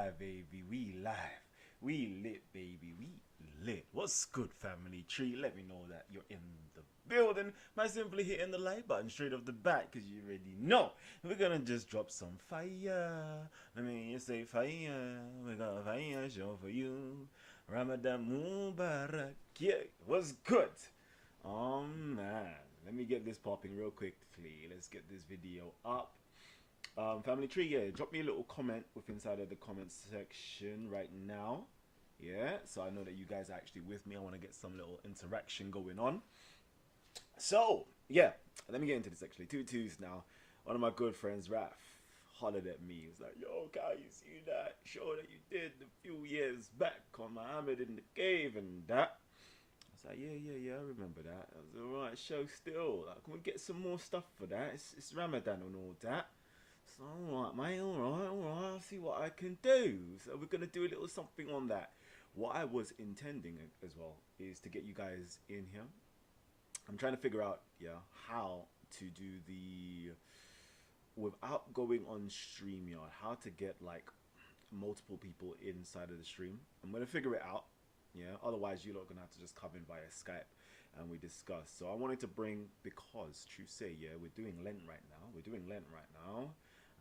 live, baby. We live. We lit, baby. We lit. What's good, family tree? Let me know that you're in the building by simply hitting the like button straight off the bat, because you already know we're gonna just drop some fire. Let me say fire. We got a fire show for you. Ramadan Mubarak. Yeah, what's good? Oh man, let me get this popping real quickly. Let's get this video up. Family tree, yeah, drop me a little comment with inside of the comment section right now. Yeah, so I know that you guys are actually with me. I want to get some little interaction going on. So yeah, let me get into this actually. Two twos now. One of my good friends, Raf, hollered at me. He's like, "Yo, Kai, you see that show that you did a few years back on Muhammad in the cave and that?" I was like, yeah, I remember that. That was a alright show still. Like, can we get some more stuff for that? It's Ramadan and all that. So, alright, mate, alright, I'll see what I can do. So, we're going to do a little something on that. What I was intending as well is to get you guys in here. I'm trying to figure out, yeah, how to do the, without going on StreamYard, how to get like multiple people inside of the stream. I'm going to figure it out. Yeah, otherwise you lot are gonna have to just come in via Skype and we discuss. So I wanted to bring, because true say, yeah, we're doing Lent right now.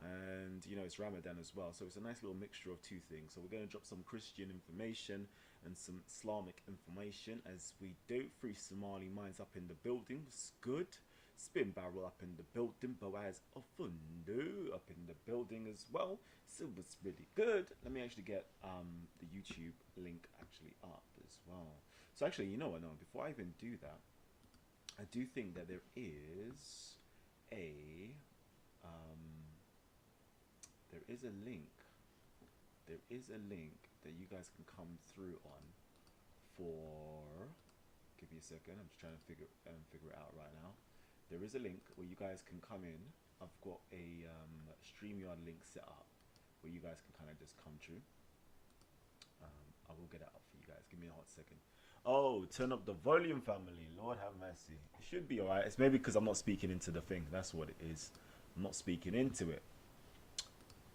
And you know, it's Ramadan as well, so it's a nice little mixture of two things. So we're going to drop some Christian information and some Islamic information, as we do. Three Somali minds up in the building. It's good. Spin Barrel up in the building. Boaz Ofundu up in the building as well. So it's really good. Let me actually get the YouTube link actually up as well. So actually, you know what? No, before I even do that, I do think that there is a link. There is a link that you guys can come through on for. Give me a second. I'm just trying to figure it out right now. There is a link where you guys can come in. I've got a StreamYard link set up where you guys can kind of just come through. I will get it up for you guys. Give me a hot second. Oh, turn up the volume, family. Lord have mercy. It should be alright. It's maybe because I'm not speaking into the thing. That's what it is. I'm not speaking into it.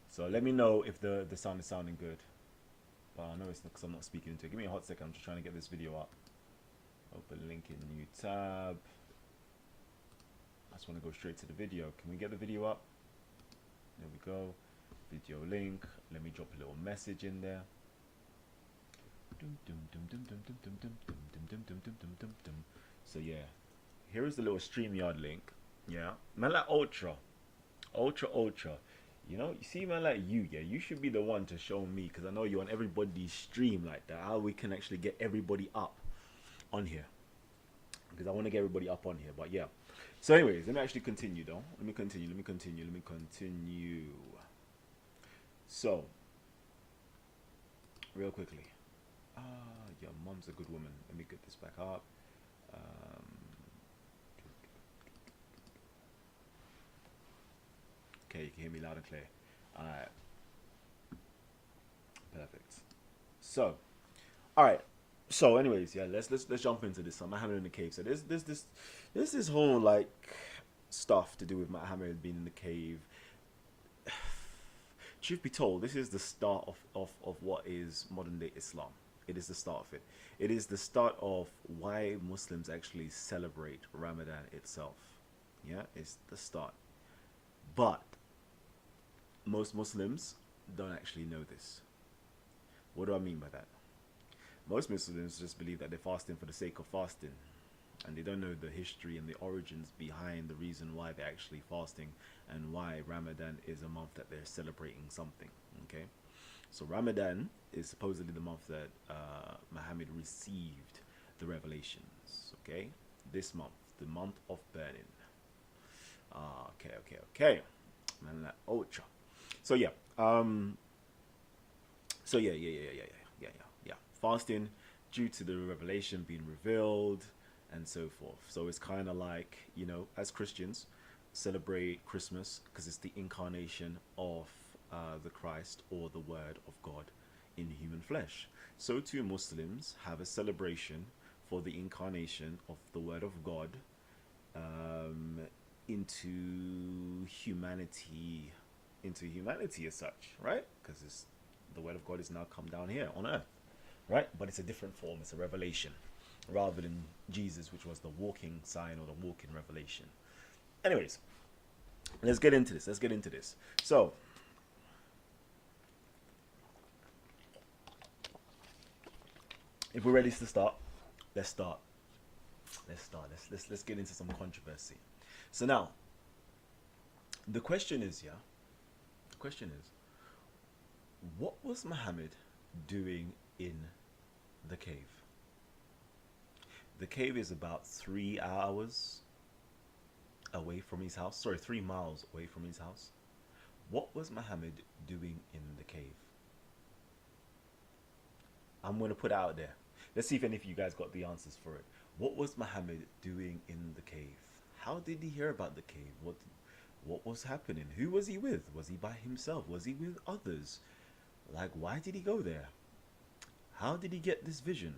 So let me know if the sound is sounding good. But I know it's not because I'm not speaking into it. Give me a hot second. I'm just trying to get this video up. Open link in new tab. I just want to go straight to the video. Can we get the video up? There we go. Video link. Let me drop a little message in there. So yeah, here is the little StreamYard link. Yeah, man, like ultra. You know, you see, man, like you, yeah, you should be the one to show me, because I know you're on everybody's stream like that, how we can actually get everybody up on here, because I want to get everybody up on here. But yeah, so anyways, let me actually continue though. Let me continue. So real quickly, your mom's a good woman. Let me get this back up. Okay, you can hear me loud and clear. Alright. Perfect. So, alright. So anyways, yeah, let's jump into this. I'm Hammer in the cave. So there's this whole like stuff to do with Muhammad being in the cave. Truth be told, this is the start of what is modern day Islam. It is the start of it. It is the start of why Muslims actually celebrate Ramadan itself. Yeah, it's the start. But most Muslims don't actually know this. What do I mean by that? Most Muslims just believe that they're fasting for the sake of fasting, and they don't know the history and the origins behind the reason why they're actually fasting, and why Ramadan is a month that they're celebrating something. Okay, so Ramadan is supposedly the month that Muhammad received the revelations. Okay, this month, the month of burning. Okay. Man, like ultra. So yeah. So yeah. Fasting due to the revelation being revealed and so forth. So it's kind of like, you know, as Christians celebrate Christmas because it's the incarnation of the Christ, or the Word of God in human flesh. So too Muslims have a celebration for the incarnation of the Word of God into humanity as such, right? Because it's the word of God is now come down here on earth, right? But it's a different form. It's a revelation rather than Jesus, which was the walking sign or the walking revelation. Anyways, let's get into this. So, if we're ready to start, let's start. Let's get into some controversy. So now, the question is, what was Muhammad doing in the cave? The cave is about 3 hours away from his house. Sorry, 3 miles away from his house. What was Muhammad doing in the cave? I'm going to put it out there. Let's see if any of you guys got the answers for it. What was Muhammad doing in the cave? How did he hear about the cave? What was happening? Who was he with? Was he by himself? Was he with others? Like, why did he go there? How did he get this vision?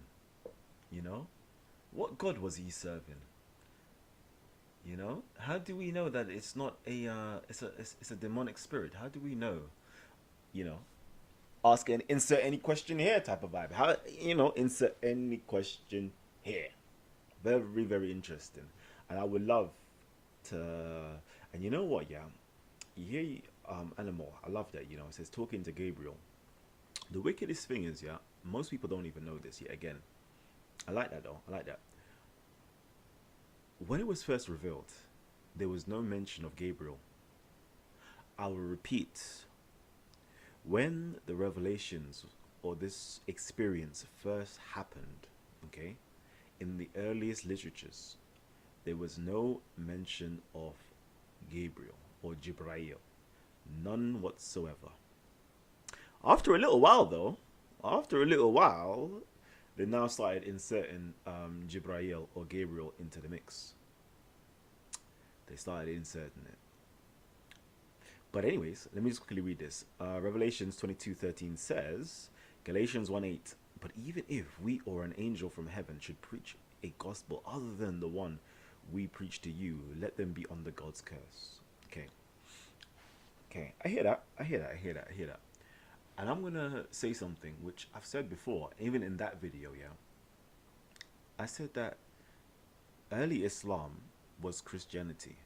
You know? What God was he serving? You know? How do we know that it's not it's a demonic spirit? How do we know? You know? Ask and insert any question here type of vibe. How, you know, insert any question here. Very, very interesting. And I would love to, and you know what, yeah? You hear animal. I love that, you know, it says talking to Gabriel. The wickedest thing is, yeah, most people don't even know this yet. Again, I like that though. I like that. When it was first revealed, there was no mention of Gabriel. I will repeat. When the revelations or this experience first happened, okay, in the earliest literatures, there was no mention of Gabriel or Jibrail. None whatsoever. After a little while, though, they now started inserting Jibrail or Gabriel into the mix. They started inserting it. But anyways, let me just quickly read this. Revelations 22:13 says, Galatians 1:8, but even if we or an angel from heaven should preach a gospel other than the one we preach to you, let them be under God's curse. Okay, I hear that. And I'm going to say something which I've said before, even in that video, yeah. I said that early Islam was Christianity.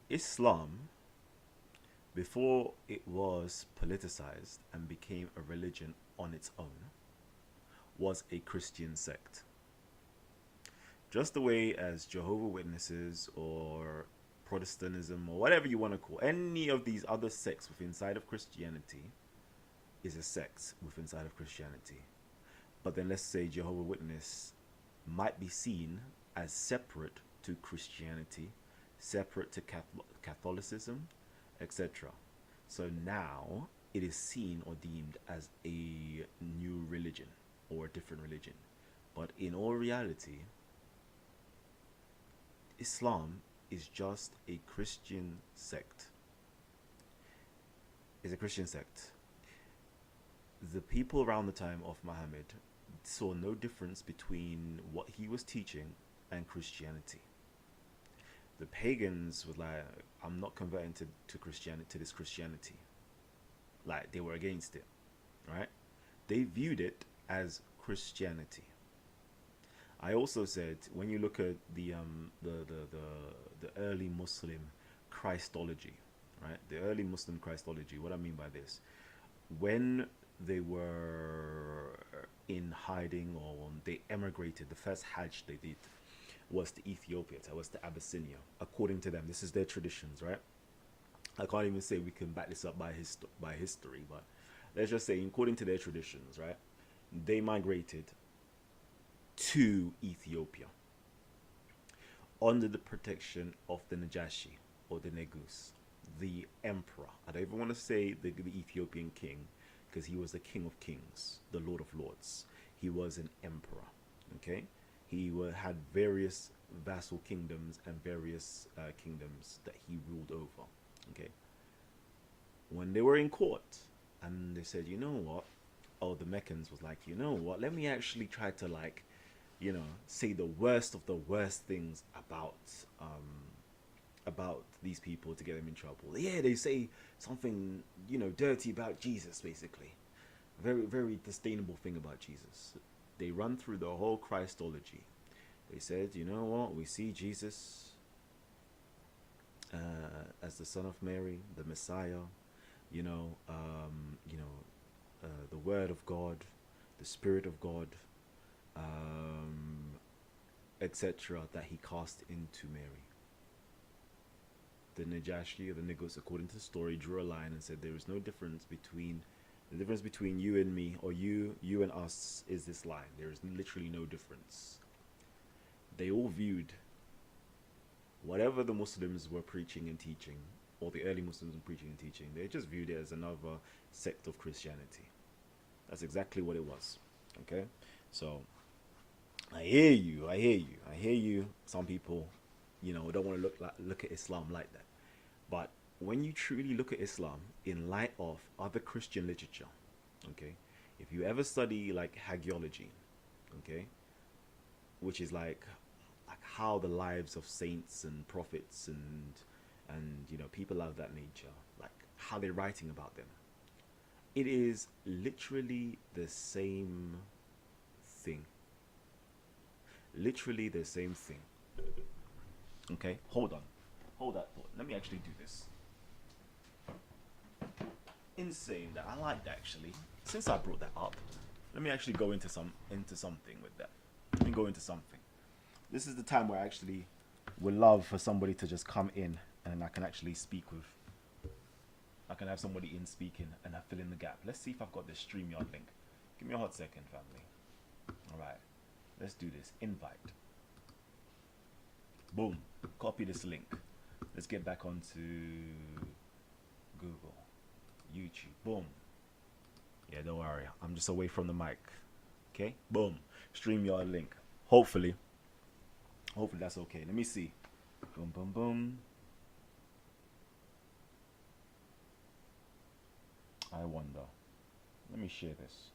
Islam, before it was politicized and became a religion on its own, was a Christian sect. Just the way as Jehovah's Witnesses or Protestantism or whatever you want to call any of these other sects within inside of Christianity is a sect within inside of Christianity. But then let's say Jehovah's Witness might be seen as separate to Christianity, separate to Catholicism, etc. So now it is seen or deemed as a new religion or a different religion. But in all reality, Islam is just a Christian sect. It's a Christian sect. The people around the time of Muhammad saw no difference between what he was teaching and Christianity. The pagans were like, I'm not converting to Christianity, to this Christianity. Like, they were against it, right? They viewed it as Christianity. I also said, when you look at the early Muslim Christology, right? The early Muslim Christology, what I mean by this, when they were in hiding or they emigrated, the first Hajj they did was to Ethiopia, was to Abyssinia. According to them, this is their traditions, right? I can't even say we can back this up by history, but let's just say, according to their traditions, right? They migrated to Ethiopia under the protection of the Najashi or the Negus, the emperor. I don't even want to say the Ethiopian king, because he was the king of kings, the lord of lords. He was an emperor, okay? He had various vassal kingdoms and various kingdoms that he ruled over, okay? When they were in court and they said, you know what? Oh, the Meccans was like, you know what? Let me actually try to, like, you know, say the worst of the worst things about about these people to get them in trouble. Yeah, they say something, dirty about Jesus, basically. Very, very disdainable thing about Jesus. They run through the whole Christology. They said, you know what? We see Jesus as the Son of Mary, the Messiah, you know, um, you know, the Word of God, the Spirit of God, etc., that he cast into Mary. The Najashi, or the Negus, according to the story, drew a line and said there is no difference between the difference between you and me, or you and us, is this line. There is literally no difference. They all viewed whatever the Muslims were preaching and teaching, or the early Muslims were preaching and teaching, they just viewed it as another sect of Christianity. That's exactly what it was. Okay? So, I hear you. Some people, don't want to look at Islam like that. But when you truly look at Islam in light of other Christian literature, okay, if you ever study like hagiology, okay, which is like how the lives of saints and prophets and people of that nature, like how they're writing about them, it is literally the same thing. Literally the same thing. Okay, hold on. Hold that thought. Let me actually do this. Insane that. I like that actually. Since I brought that up, let me actually go into something with that. Let me go into something. This is the time where I actually would love for somebody to just come in and I can actually speak with. I can have somebody in speaking and I fill in the gap. Let's see if I've got this StreamYard link. Give me a hot second, family. Alright. Let's do this. Invite. Boom. Copy this link. Let's get back onto Google. YouTube. Boom. Yeah, don't worry. I'm just away from the mic. Okay? Boom. StreamYard link. Hopefully that's okay. Let me see. Boom, boom, boom. I wonder. Let me share this.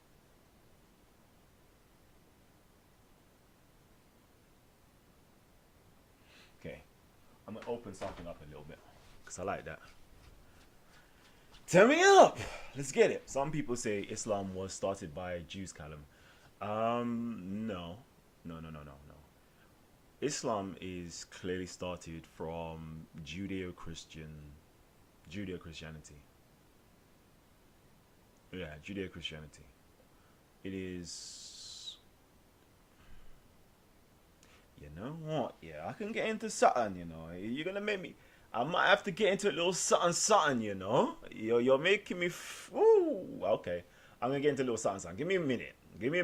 Okay. I'm going to open something up a little bit because I like that. Turn me up. Let's get it. Some people say Islam was started by Jews, Kalam. No. Islam is clearly started from Judeo-Christianity. Yeah, Judeo-Christianity. It is... You know what? Yeah, I can get into something, You're going to make me... I might have to get into a little something, You're making me... Ooh, okay. I'm going to get into a little something. Give me a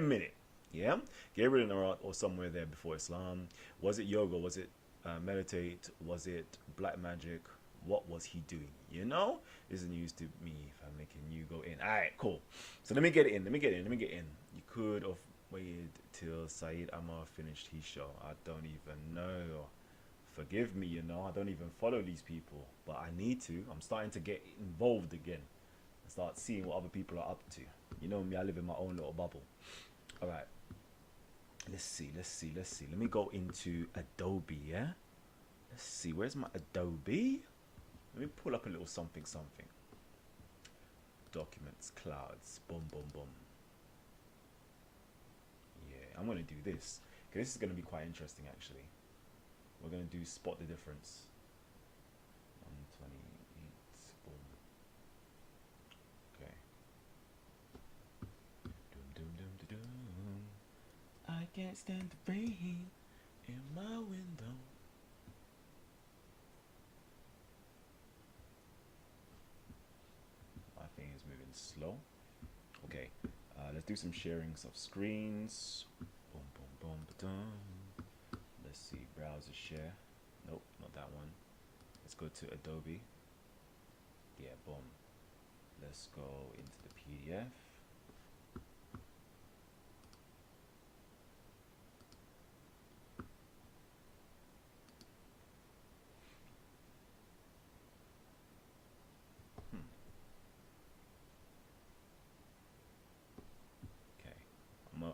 minute. Yeah? Gabriel or somewhere there before Islam. Was it yoga? Was it meditate? Was it black magic? What was he doing? This is news to me, family. Can you go in? Alright, cool. So let me get in. You could have waited till Saeed Ammar finished his show. I don't even know. Forgive me, I don't even follow these people. But I need to. I'm starting to get involved again. And start seeing what other people are up to. You know me, I live in my own little bubble. Alright. Let's see. Let me go into Adobe, yeah? Let's see. Where's my Adobe? Let me pull up a little something. Documents, clouds, boom. Yeah, I'm going to do this. Okay, this is going to be quite interesting, actually. We're going to do spot the difference. 128, boom. Okay. Doom. I can't stand the rain in my window. My thing is moving slow. Okay, let's do some sharings of screens. Boom, ba-dum. Let's see, browser share. Nope, not that one. Let's go to Adobe. Yeah, boom. Let's go into the PDF.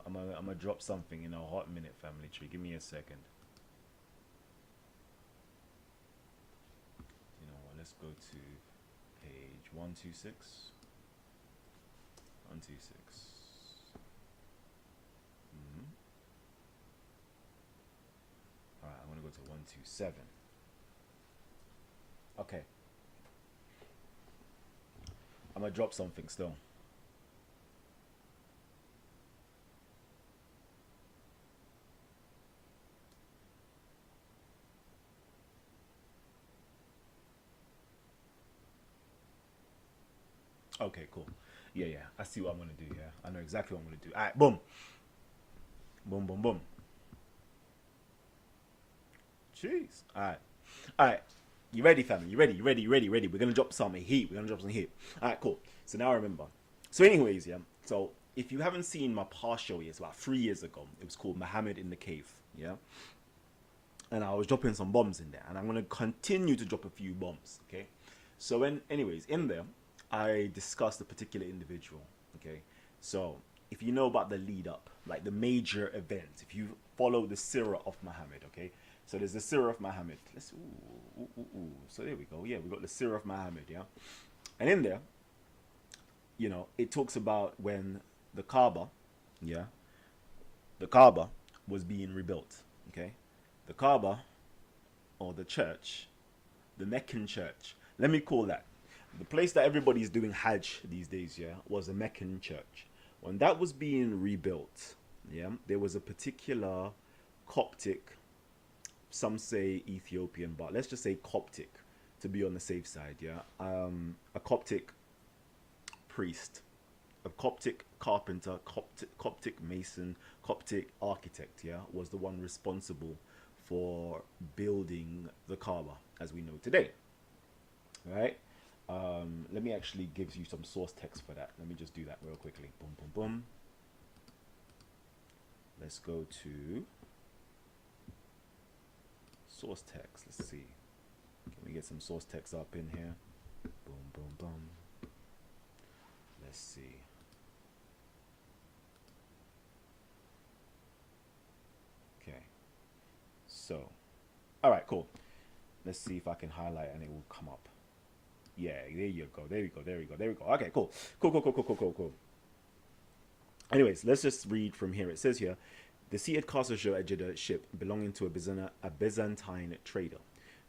I'm gonna drop something in a hot minute, family tree. Give me a second. let's go to page 126. 126. All right, I'm gonna go to 127. Okay. I'm gonna drop something still. Okay, cool. Yeah, yeah. I see what I'm gonna do. Yeah, I know exactly what I'm gonna do. All right, boom, boom, boom, boom. Jeez. All right. You ready, family? You ready? You ready? You ready? Ready? We're gonna drop some heat. We're gonna drop some heat. All right, cool. So now I remember. So, anyways, yeah. So if you haven't seen my past show, it's about 3 years ago. It was called Muhammad in the Cave. Yeah. And I was dropping some bombs in there, and I'm gonna continue to drop a few bombs. Okay. So, anyways, in there, I discussed a particular individual. Okay. So if you know about the lead up, like the major events, if you follow the Sirah of Muhammad, okay. So there's the Sirah of Muhammad. Let's So there we go. Yeah, we got the Sirah of Muhammad. Yeah, and in there, it talks about when the Kaaba, yeah, the Kaaba was being rebuilt. Okay, the Kaaba, or the church, the Meccan church. Let me call that the place that everybody's doing Hajj these days. Yeah, was a Meccan church. When that was being rebuilt, yeah, there was a particular Coptic, some say Ethiopian, but let's just say Coptic to be on the safe side. Yeah, a Coptic priest, a Coptic carpenter, Coptic mason, Coptic architect. Yeah, was the one responsible for building the Kaaba as we know today. Right. Let me actually give you some source text for that. Let me just do that real quickly. Boom, boom, boom. Let's go to source text. Let's see. Can we get some source text up in here? Boom, boom, boom. Let's see. Okay. So, all right, cool. Let's see if I can highlight and it will come up. Yeah, there you go. There we go. There we go. There we go. Okay, cool. Cool. Anyways, let's just read from here. It says here, the sea had cast ashore a Jeddah ship belonging to a Byzantine trader.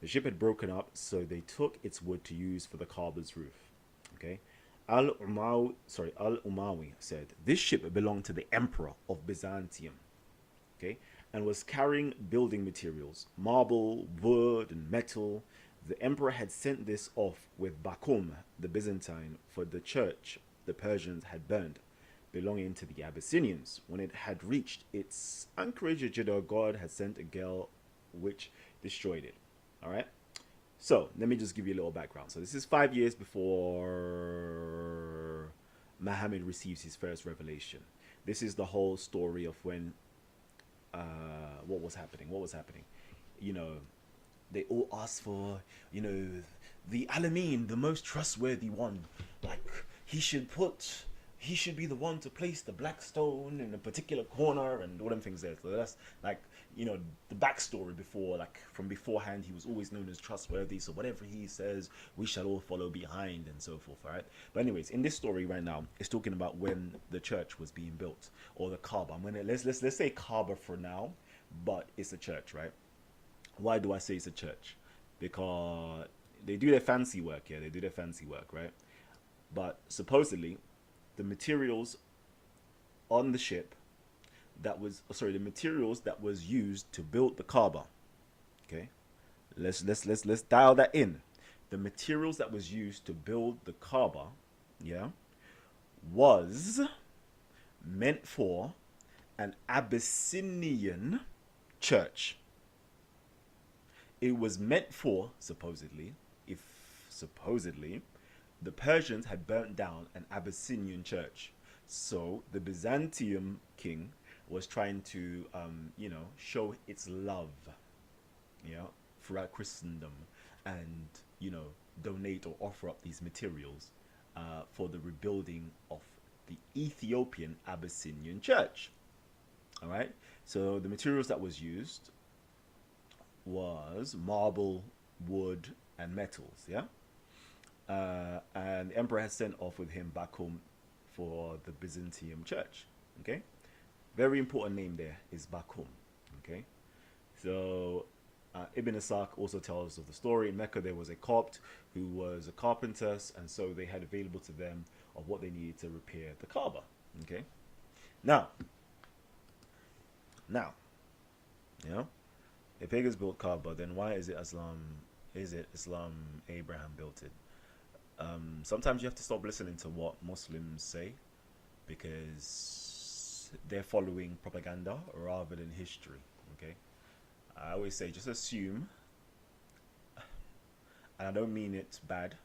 The ship had broken up, so they took its wood to use for the Kaaba's roof. Okay. Al-Umawi said, this ship belonged to the emperor of Byzantium. Okay. And was carrying building materials, marble, wood, and metal. The emperor had sent this off with Bakum, the Byzantine, for the church the Persians had burned, belonging to the Abyssinians. When it had reached its anchorage at Jeddah, God had sent a gale which destroyed it. All right. So let me just give you a little background. So this is 5 years before Muhammad receives his first revelation. This is the whole story of when, what was happening. They all asked for, the Alameen, the most trustworthy one. Like, he should be the one to place the black stone in a particular corner and all them things there. So that's like, the backstory before, like from beforehand, he was always known as trustworthy. So whatever he says, we shall all follow behind and so forth, all right? But anyways, in this story right now, it's talking about when the church was being built, or the Kaaba. Let's say Kaaba for now, but it's a church, right? Why do I say it's a church? Because they do their fancy work, yeah, they do their fancy work, right? But supposedly, the materials on the ship the materials that was used to build the Kaaba, okay? Let's dial that in. The materials that was used to build the Kaaba, yeah, was meant for an Abyssinian church. It was meant for, supposedly, the Persians had burnt down an Abyssinian church. So the Byzantium king was trying to, show its love, throughout Christendom, and, donate or offer up these materials for the rebuilding of the Ethiopian Abyssinian church. All right. So the materials that was used was marble, wood, and metals. Yeah. And the emperor has sent off with him back home for the Byzantium church. Okay, very important name there is back home. Okay, so Ibn Ishaq also tells of the story. In Mecca, there was a Copt who was a carpenter, and so they had available to them of what they needed to repair the Kaaba. Okay, now, now, you know, if pagans built Kaaba, then why is it Islam? Is it Islam? Abraham built it. Sometimes you have to stop listening to what Muslims say because they're following propaganda rather than history. Okay, I always say just assume, and I don't mean it bad.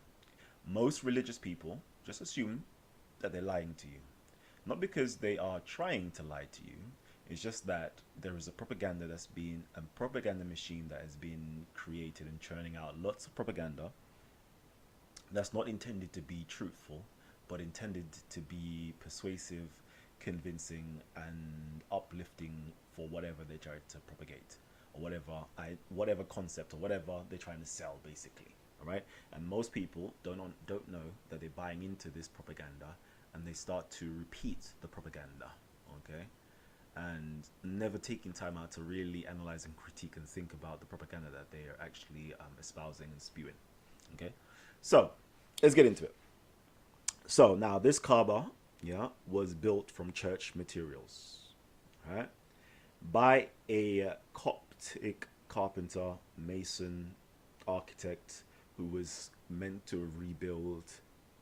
Most religious people just assume that they're lying to you, not because they are trying to lie to you. It's just that there is a propaganda machine that has been created and churning out lots of propaganda that's not intended to be truthful, but intended to be persuasive, convincing, and uplifting for whatever they try to propagate, or whatever concept or whatever they're trying to sell, basically. All right, and most people don't know that they're buying into this propaganda, and they start to repeat the propaganda. Okay, and never taking time out to really analyze and critique and think about the propaganda that they are actually espousing and spewing. Okay, so let's get into it. So now this Kaaba, yeah, was built from church materials, right, by a Coptic carpenter, mason, architect who was meant to rebuild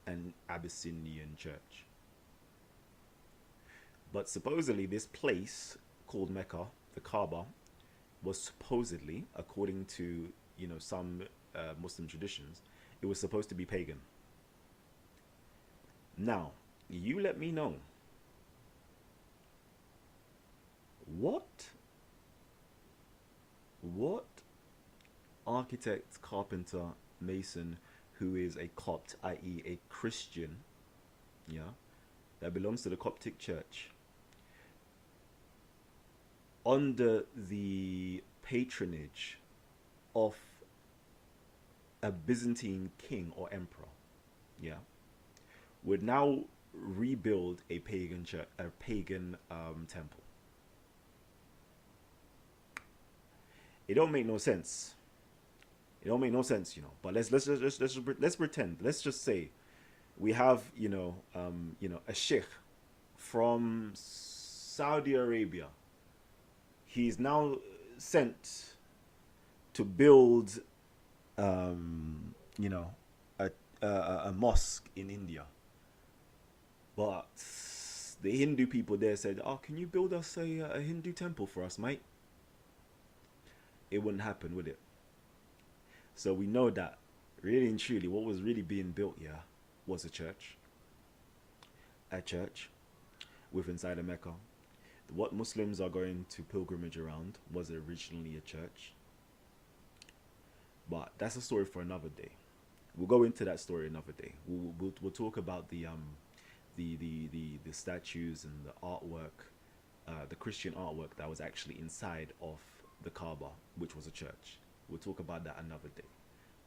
an Abyssinian church. But supposedly this place called Mecca, the Kaaba, was supposedly, according to some Muslim traditions, it was supposed to be pagan. Now, you let me know, what architect, carpenter, mason who is a Copt, i.e. a Christian, yeah, that belongs to the Coptic church, under the patronage of a Byzantine king or emperor, yeah, would now rebuild a pagan church, a pagan temple. It don't make no sense. It don't make no sense, But let's pretend. Let's just say we have a sheikh from Saudi Arabia. He's now sent to build a mosque in India. But the Hindu people there said, "Oh, can you build us a Hindu temple for us, mate?" It wouldn't happen, would it? So we know that really and truly what was really being built here was a church. A church with inside of Mecca. What Muslims are going to pilgrimage around was originally a church. But that's a story for another day. We'll go into that story another day. We'll talk about the statues and the artwork, the Christian artwork that was actually inside of the Kaaba, which was a church. We'll talk about that another day.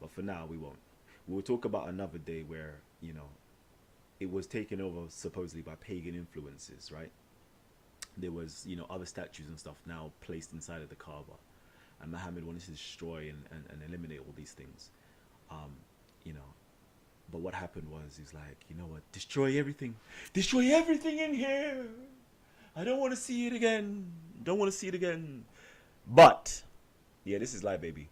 But for now, we won't. We'll talk about another day where, it was taken over supposedly by pagan influences, right? There was, other statues and stuff now placed inside of the Kaaba. And Muhammad wanted to destroy and eliminate all these things. But what happened was, he's like, you know what? Destroy everything. Destroy everything in here. I don't want to see it again. Don't want to see it again. But, yeah, this is live, baby.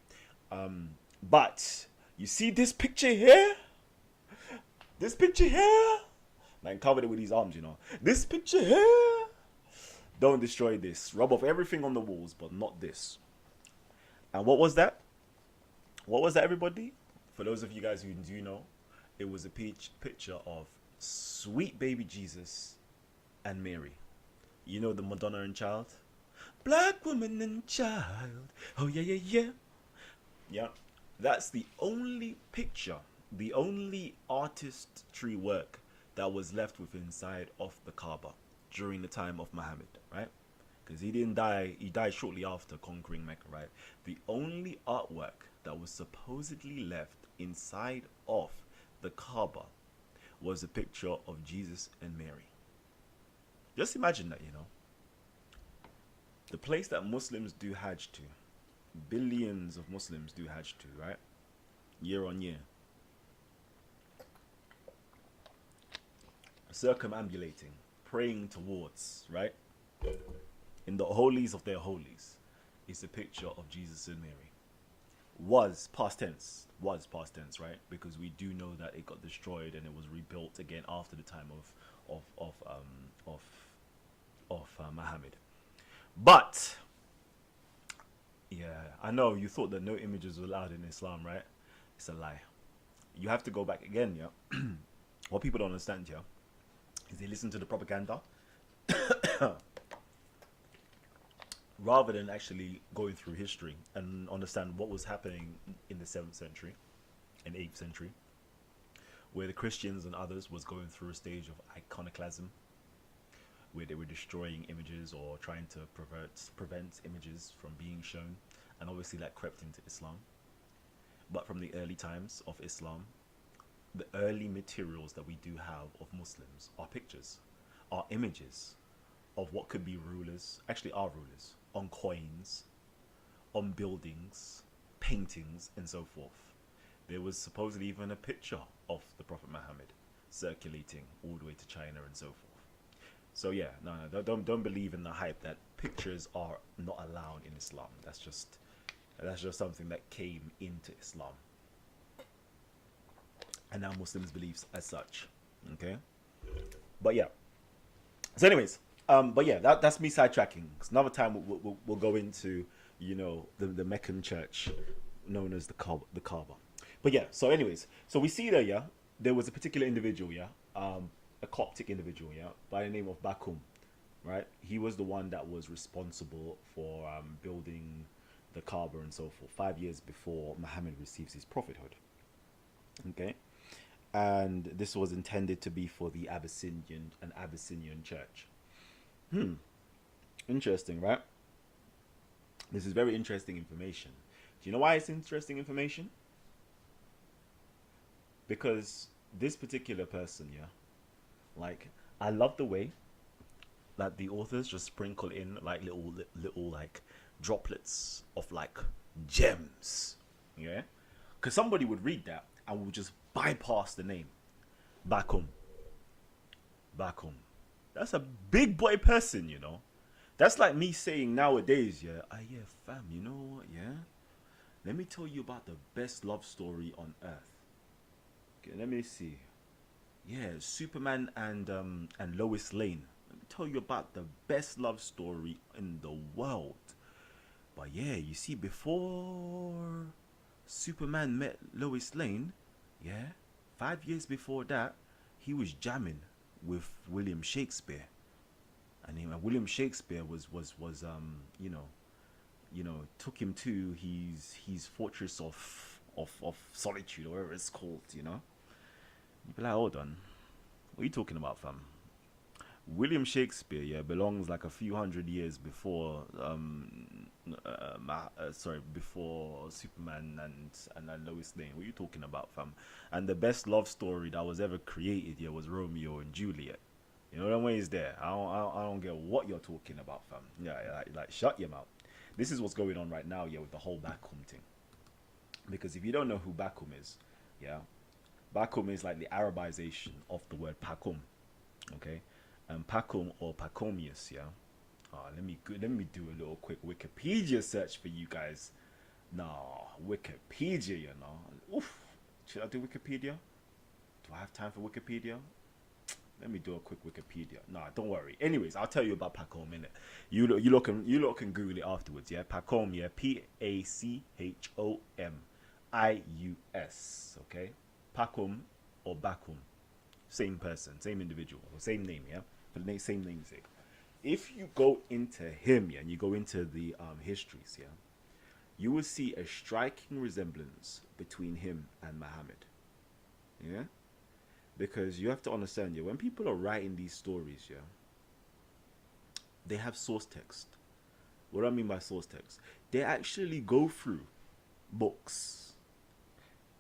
But, you see this picture here? This picture here? Man, covered it with these arms, This picture here? Don't destroy this. Rub off everything on the walls, but not this. And what was that? What was that, everybody? For those of you guys who do know, it was a picture of sweet baby Jesus and Mary. You know the Madonna and Child? Black woman and child. Oh, yeah, yeah, yeah. Yeah. That's the only picture, the only artistry work that was left with inside of the Kaaba during the time of Muhammad, right? Because he didn't die, he died shortly after conquering Mecca, right? The only artwork that was supposedly left inside of the Kaaba was a picture of Jesus and Mary. Just imagine that, the place that Muslims do Hajj to, billions of Muslims do Hajj to, right? Year on year. Circumambulating, praying towards, right? In the holies of their holies is a picture of Jesus and Mary. Was past tense, right? Because we do know that it got destroyed and it was rebuilt again after the time of Muhammad. But yeah, I know you thought that no images were allowed in Islam, right? It's a lie. You have to go back again, yeah. What people don't understand, yeah, is they listen to the propaganda rather than actually going through history and understand what was happening in the 7th century and 8th century, where the Christians and others was going through a stage of iconoclasm, where they were destroying images or trying to prevent images from being shown, and obviously that crept into Islam. But from the early times of Islam, the early materials that we do have of Muslims are pictures, are images of what could be rulers, actually are rulers, on coins, on buildings, paintings, and so forth. There was supposedly even a picture of the Prophet Muhammad circulating all the way to China and so forth. So yeah, no, don't believe in the hype that pictures are not allowed in Islam. That's just something that came into Islam, and now Muslims believe as such. Okay, but yeah. So anyways, but yeah, that's me sidetracking. Another time we'll go into the Meccan church known as the Kaaba. But yeah, so anyways, so we see there, yeah, there was a particular individual, yeah, a Coptic individual, yeah, by the name of Bakum, right? He was the one that was responsible for building the Kaaba and so forth 5 years before Muhammad receives his prophethood. Okay, and this was intended to be for the Abyssinian church. Interesting, right? This is very interesting information. Do you know why it's interesting information? Because this particular person, yeah, like, I love the way that the authors just sprinkle in like little like droplets of like gems, yeah, because somebody would read that and would just bypass the name Bakum. That's a big boy person, That's like me saying nowadays, yeah, yeah, fam, you know what, yeah, let me tell you about the best love story on earth. Okay, let me see. Yeah, Superman and Lois Lane. Let me tell you about the best love story in the world. But yeah, you see, before Superman met Lois Lane, yeah, 5 years before that, he was jamming with William Shakespeare, and William Shakespeare was took him to his fortress of solitude, or whatever it's called, You'd be like, hold on, what are you talking about, fam? William Shakespeare, yeah, belongs like a few hundred years before before Superman and Lois Lane. What are you talking about, fam? And the best love story that was ever created, yeah, was Romeo and Juliet. You know what I mean? Is there? I don't get what you're talking about, fam. Yeah, like shut your mouth. This is what's going on right now, yeah, with the whole Bakum thing. Because if you don't know who Bakum is, yeah, Bakum is like the Arabization of the word Pakum, okay? And Pakum or Pacomius, yeah. Let me do a little quick Wikipedia search for you guys. No, Wikipedia, Oof. Should I do Wikipedia? Do I have time for Wikipedia? Let me do a quick Wikipedia. Nah, don't worry. Anyways, I'll tell you about Pacom in it. You look can Google it afterwards. Yeah, Pacom. Yeah, Pachomius. Okay, Pacom or Bakum, same person, same individual, same name. Yeah, for the same namesake. If you go into him, yeah, and you go into the histories, yeah, you will see a striking resemblance between him and Muhammad. Yeah. Because you have to understand, yeah, when people are writing these stories, yeah, they have source text. What do I mean by source text? They actually go through books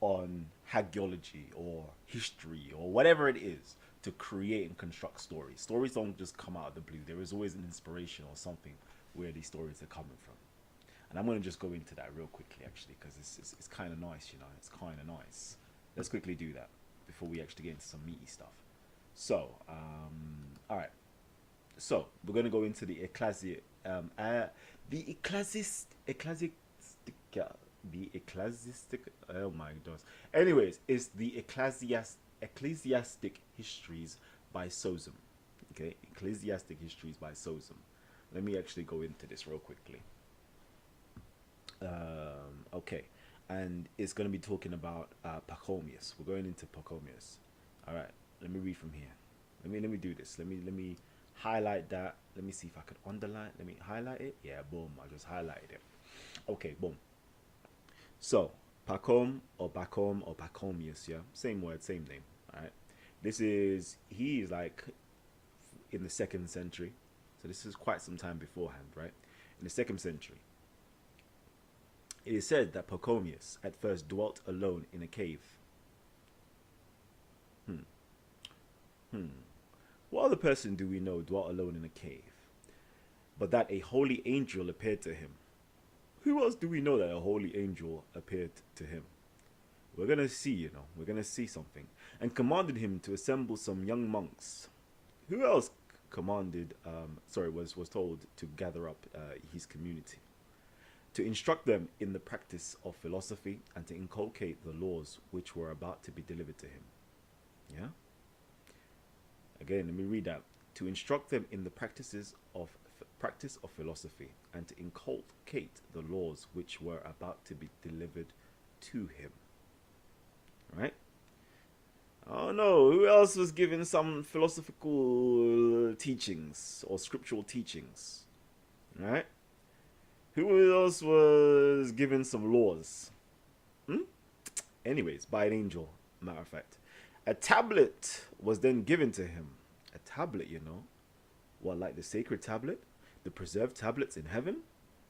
on hagiology or history or whatever it is to create and construct stories. Stories don't just come out of the blue. There is always an inspiration or something where these stories are coming from. And I'm going to just go into that real quickly, actually, because it's kind of nice, you know. It's kind of nice. Let's quickly do that before we actually get into some meaty stuff. So, all right. So we're going to go into the ecclesiastic. Oh my gosh. Anyways, it's the ecclesiastic histories by Sozum. Okay, ecclesiastic histories by Sozum. Let me actually go into this real quickly. Okay, and it's going to be talking about Pachomius. We're going into Pachomius. All right, let me read from here. Let me do this. Let me highlight that. Let me see if I could underline. Let me highlight it. Yeah, boom. I just highlighted it. Okay, boom. So Pachom or Pachomius, yeah, same word, same name. All right. He is like in the 2nd century, so this is quite some time beforehand, right? In the 2nd century, it is said that Pachomius at first dwelt alone in a cave. What other person do we know dwelt alone in a cave? But that a holy angel appeared to him. Who else do we know that a holy angel appeared to him? We're going to see, you know, we're going to see something. And commanded him to assemble some young monks. Who else was told to gather up his community? To instruct them in the practice of philosophy and to inculcate the laws which were about to be delivered to him. Yeah? Again, let me read that. To instruct them in the practice of philosophy and to inculcate the laws which were about to be delivered to him. Right? Oh no, who else was given some philosophical teachings or scriptural teachings? Right? Who else was given some laws? Anyways, by an angel, matter of fact. A tablet was then given to him. A tablet, you know. What, like the sacred tablet? The preserved tablets in heaven?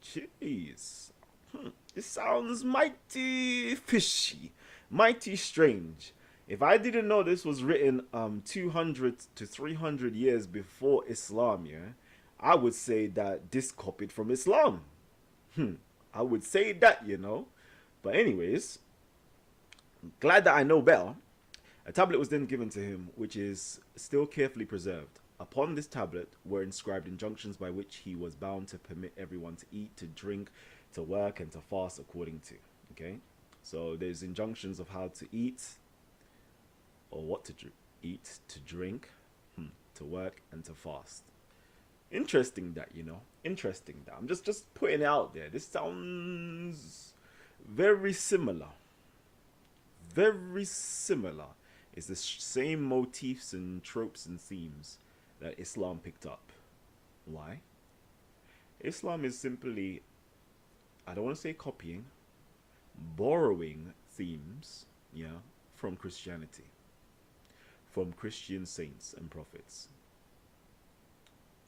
Jeez. It sounds mighty fishy. Mighty strange. If I didn't know this was written 200 to 300 years before Islam, yeah, I would say that this copied from Islam. I would say that, you know. But anyways, glad that I know better. A tablet was then given to him, which is still carefully preserved. Upon this tablet were inscribed injunctions by which he was bound to permit everyone to eat, to drink, to work, and to fast according to. Okay? So there's injunctions of how to eat, or what to eat, to drink, to work, and to fast. Interesting that, you know. Interesting that. I'm just putting it out there. This sounds very similar. Very similar. It's the same motifs and tropes and themes that Islam picked up. Why? Islam is simply, I don't want to say copying, borrowing themes, yeah, from Christianity, from Christian saints and prophets.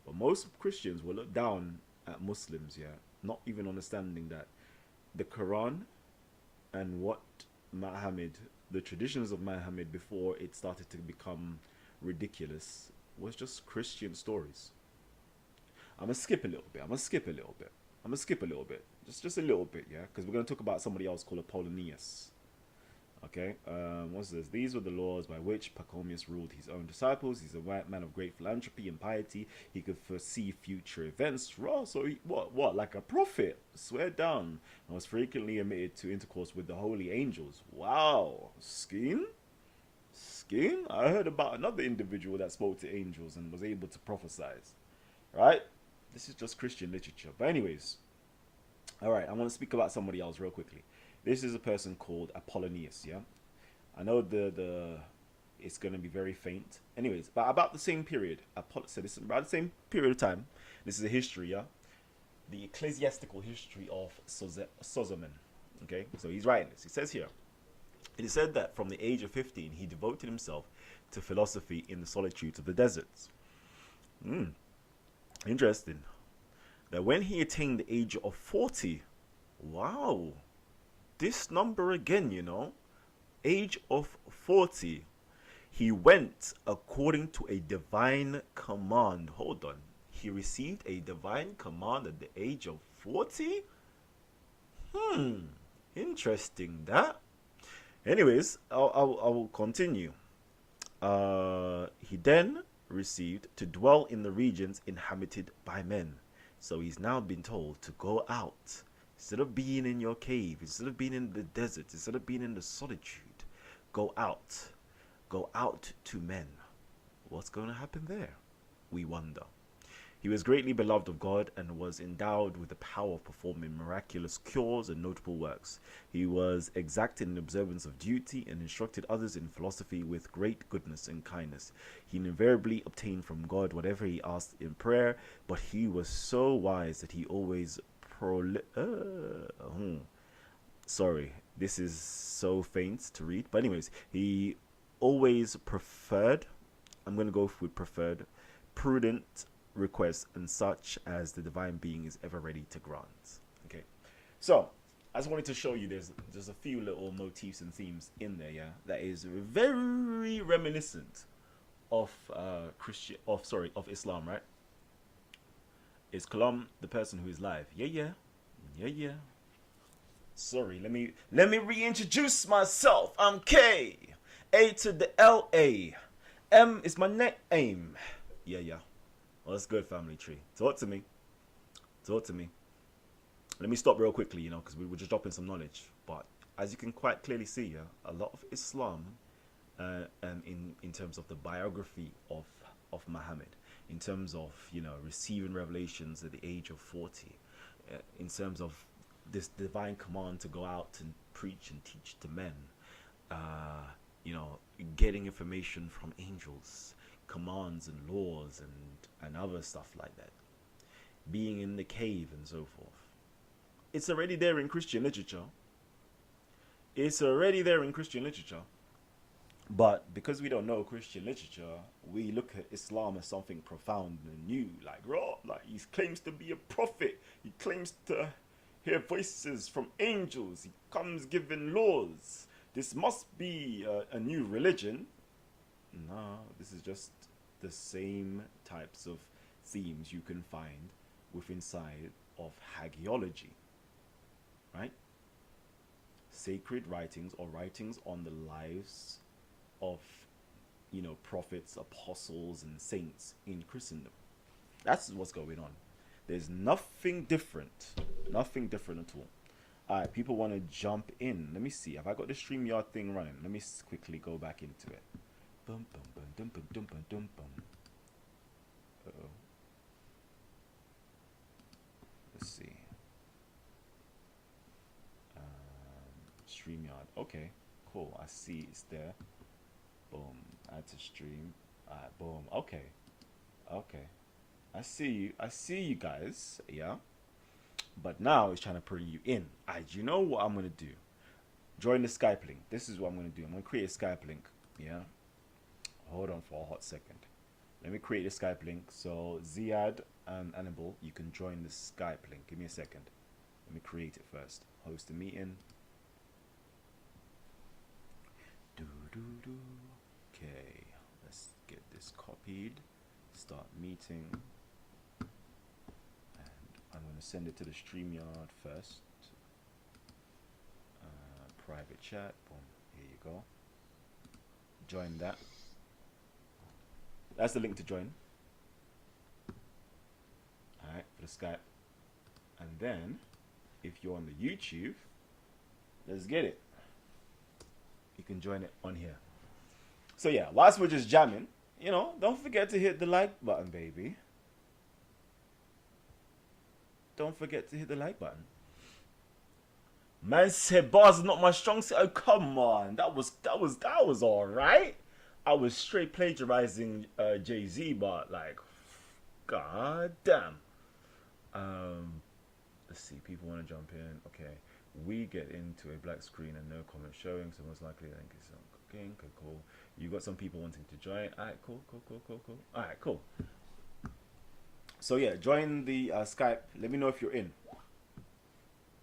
But most Christians will look down at Muslims, yeah, not even understanding that the Quran and what Muhammad, the traditions of Muhammad before it started to become ridiculous, was just Christian stories. I'm going to skip a little bit. Just a little bit, yeah? Because we're going to talk about somebody else called Apollonius. Okay, what's this? These were the laws by which Pachomius ruled his own disciples. He's a white man of great philanthropy and piety. He could foresee future events. Raw, so he, what, like a prophet? Swear down. And was frequently admitted to intercourse with the holy angels. Wow, scheme? I heard about another individual that spoke to angels and was able to prophesy. Right? This is just Christian literature. But anyways, all right, I want to speak about somebody else real quickly. This is a person called Apollonius, yeah? I know it's going to be very faint. Anyways, but about the same period. So this is about the same period of time. This is a history, yeah? The ecclesiastical history of Sozomon. Okay? So he's writing this. He says here, it is said that from the age of 15, he devoted himself to philosophy in the solitudes of the deserts. Interesting. That when he attained the age of 40, wow, this number again, you know, age of 40, he went according to a divine command. Hold on. He received a divine command at the age of 40? Interesting that. Anyways, I will continue. He then received to dwell in the regions inhabited by men. So he's now been told to go out. Instead of being in your cave, instead of being in the desert, instead of being in the solitude, go out. Go out to men. What's going to happen there? We wonder. He was greatly beloved of God and was endowed with the power of performing miraculous cures and notable works. He was exact in the observance of duty and instructed others in philosophy with great goodness and kindness. He invariably obtained from God whatever he asked in prayer, but he was so wise that he always sorry, this is so faint to read. But anyways, he always preferred, I'm going to go with preferred, prudent requests and such as the divine being is ever ready to grant. Okay, so I just wanted to show you there's a few little motifs and themes in there, yeah, that is very reminiscent of of Islam, right? Is Kalam the person who is live? Yeah. Sorry, let me reintroduce myself. I'm K, A to the L A, M is my name. Yeah. Well, that's good, family tree. Talk to me. Let me stop real quickly, because we were just dropping some knowledge. But as you can quite clearly see, a lot of Islam, in terms of the biography of Muhammad, in terms of receiving revelations at the age of 40, in terms of this divine command to go out and preach and teach to men, getting information from angels, commands and laws and other stuff like that, being in the cave and so forth. It's already there in Christian literature. But because we don't know Christian literature, we look at Islam as something profound and new. Like he claims to be a prophet. He claims to hear voices from angels. He comes giving laws. This must be a new religion. No, this is just the same types of themes you can find within side of hagiology, right? Sacred writings or writings on the lives of prophets, apostles and saints in Christendom. That's what's going on. There's nothing different at all. Alright, people want to jump in. Let me see, have I got the StreamYard thing running? Let me quickly go back into it. Bum, bum, bum, dum, bum, dum, bum, dum, bum. Uh-oh. Let's see. StreamYard. Okay, cool. I see it's there. Boom. Add to stream. Alright, boom. Okay. I see you guys. Yeah. But now it's trying to bring you in. You know what I'm going to do? Join the Skype link. This is what I'm going to do. I'm going to create a Skype link. Yeah. Hold on for a hot second. Let me create a Skype link. So Ziad and Annabelle, you can join the Skype link. Give me a second. Let me create it first. Host a meeting. Okay. Let's get this copied. Start meeting. And I'm going to send it to the StreamYard first. Private chat. Boom. Here you go. Join that. That's the link to join. Alright, for the Skype. And then, if you're on the YouTube, let's get it. You can join it on here. So yeah, whilst we're just jamming, don't forget to hit the like button, baby. Don't forget to hit the like button. Man said bars are not my strong suit. Oh, come on. That was all right. I was straight plagiarizing Jay-Z, but like, god damn. Let's see. People want to jump in. Okay. We get into a black screen and no comment showing, so most likely I think it's cooking. Okay, cool. You got some people wanting to join. Alright, cool. Alright, cool. So yeah, join the Skype. Let me know if you're in.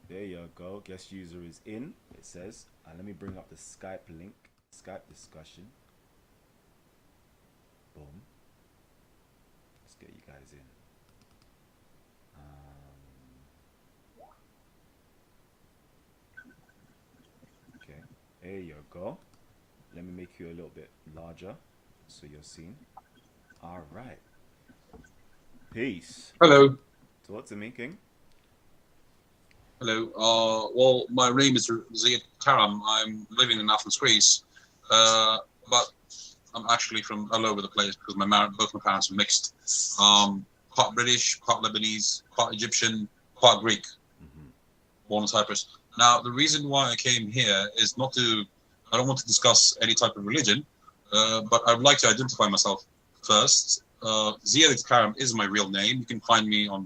There you go. Guest user is in. It says. Let me bring up the Skype link. Skype discussion. Boom. Let's get you guys in. Okay. There you go. Let me make you a little bit larger so you're seen. All right. Peace. Hello. Talk to me, King. Hello. Well, my name is Kalam. I'm living in Athens, Greece, but I'm actually from all over the place because both my parents are mixed. Part British, part Lebanese, part Egyptian, part Greek, born in Cyprus. Now, the reason why I came here is I don't want to discuss any type of religion, but I would like to identify myself first. Ziad Karam is my real name. You can find me on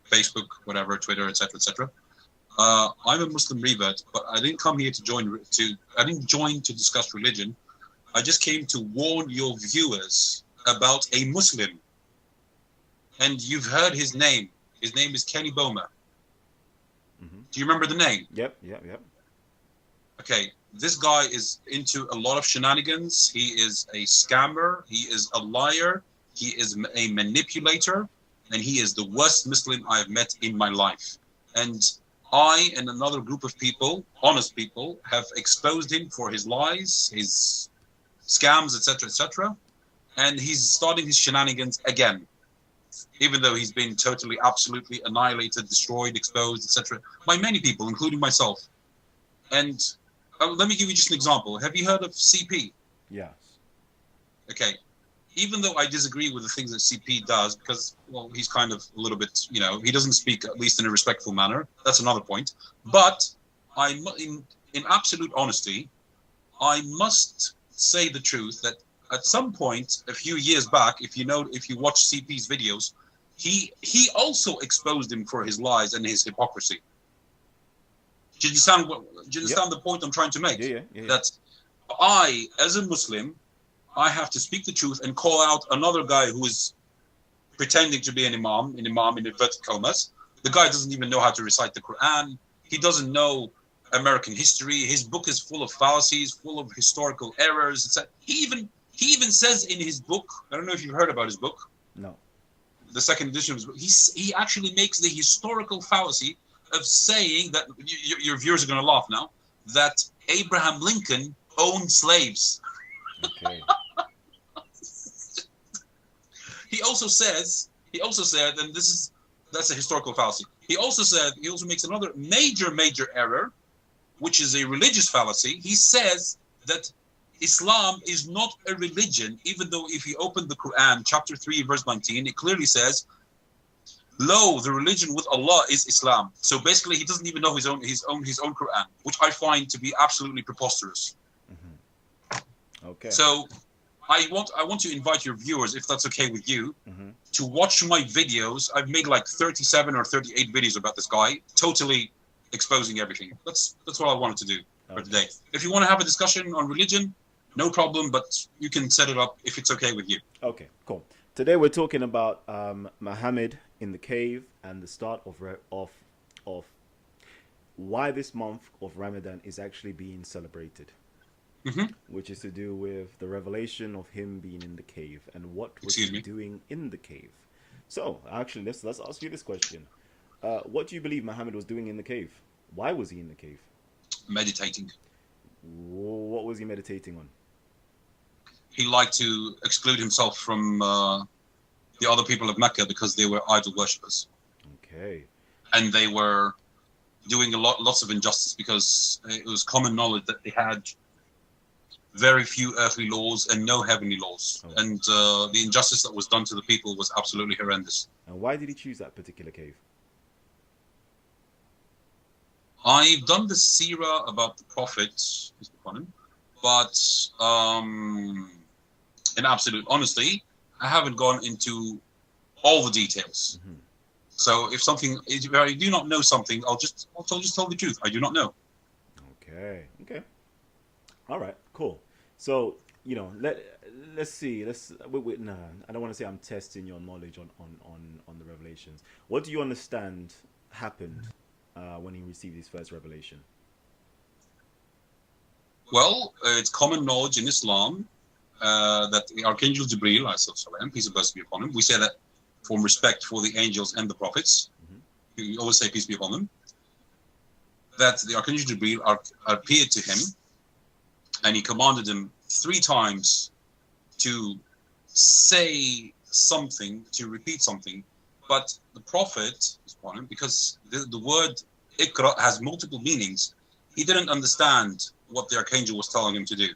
Facebook, whatever, Twitter, etc., etc. I'm a Muslim revert, but I didn't come here I didn't join to discuss religion. I just came to warn your viewers about a Muslim. And you've heard his name. His name is Kenny Boma. Do you remember the name? Yep. Okay, this guy is into a lot of shenanigans. He is a scammer. He is a liar. He is a manipulator. And he is the worst Muslim I have met in my life. And I and another group of people, honest people, have exposed him for his lies, his scams, etc., etc. And he's starting his shenanigans again, even though he's been totally, absolutely annihilated, destroyed, exposed, etc., by many people, including myself. And let me give you just an example. Have you heard of CP? Yes. Okay. Even though I disagree with the things that CP does, because, well, he's kind of a little bit, he doesn't speak, at least in a respectful manner. That's another point. But in absolute honesty, I must say the truth that at some point, a few years back, if you watch CP's videos, he also exposed him for his lies and his hypocrisy. Do you understand the point I'm trying to make? Yeah. That I, as a Muslim, I have to speak the truth and call out another guy who is pretending to be an imam in inverted commas. The guy doesn't even know how to recite the Quran. He doesn't know American history. His book is full of fallacies, full of historical errors, etc. He even says in his book, I don't know if you've heard about his book. No. The second edition of his book, he actually makes the historical fallacy of saying that, your viewers are going to laugh now, that Abraham Lincoln owned slaves. Okay. He also said, and that's a historical fallacy. He also makes another major error, which is a religious fallacy. He says that Islam is not a religion, even though if you open the Quran, chapter 3, verse 19, it clearly says, "Lo, the religion with Allah is Islam." So basically, he doesn't even know his own Quran, which I find to be absolutely preposterous. Okay. So I want to invite your viewers, if that's okay with you, to watch my videos. I've made like 37 or 38 videos about this guy, totally exposing everything. That's what I wanted to do for today. If you want to have a discussion on religion, no problem, but you can set it up if it's okay with you. Okay, cool. Today we're talking about Muhammad in the cave and the start of why this month of Ramadan is actually being celebrated. Which is to do with the revelation of him being in the cave and what was he doing in the cave. So actually, let's ask you this question: what do you believe Muhammad was doing in the cave? Why was he in the cave? Meditating. What was he meditating on? He liked to exclude himself from the other people of Mecca because they were idol worshippers. Okay. And they were doing lots of injustice because it was common knowledge that they had very few earthly laws and no heavenly laws. Oh. And the injustice that was done to the people was absolutely horrendous. And why did he choose that particular cave? I've done the seerah about the Prophet, but in absolute honesty, I haven't gone into all the details. So if I do not know something, I'll just tell the truth. I do not know. Okay. All right, cool. So, let's see. No, I don't want to say I'm testing your knowledge on the revelations. What do you understand happened when he received his first revelation? Well, it's common knowledge in Islam that the Archangel Jibreel, peace and blessings be upon him, we say that from respect for the angels and the prophets, we always say peace be upon them, that the Archangel Jibreel appeared to him and he commanded him 3 times to say something, to repeat something. But the Prophet, because the word Iqra has multiple meanings, he didn't understand what the Archangel was telling him to do.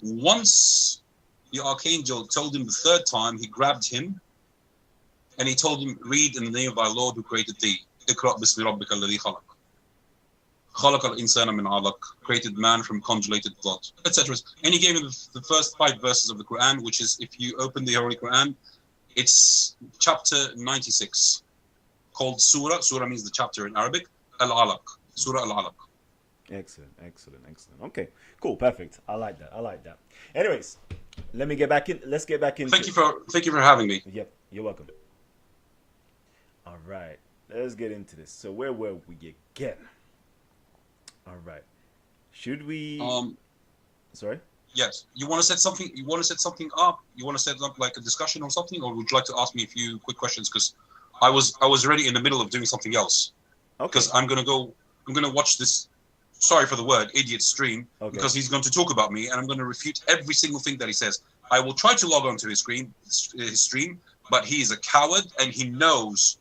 Once the Archangel told him the 3rd time, he grabbed him and he told him, read in the name of thy Lord who created thee. Iqra bismi rabbika alladhi khalaq. Khalaq al-insana min alaq. Created man from congealated blood, etc. And he gave him the first 5 verses of the Quran, which is, if you open the Holy Quran, it's chapter 96, called Surah. Surah means the chapter in Arabic. Al-Alaq. Surah Al-Alaq. Excellent. Okay, cool, perfect. I like that. Anyways, let's get back in. Thank you for having me. Yep, you're welcome. All right, let's get into this. So where were we again? All right, should we? Sorry. Yes. You want to set something up? You want to set up like a discussion or something, or would you like to ask me a few quick questions? Because I was already in the middle of doing something else. Okay. Because I'm gonna watch this. Sorry for the word, idiot stream. Okay. Because he's going to talk about me, and I'm going to refute every single thing that he says. I will try to log on to his stream, but he is a coward, and he knows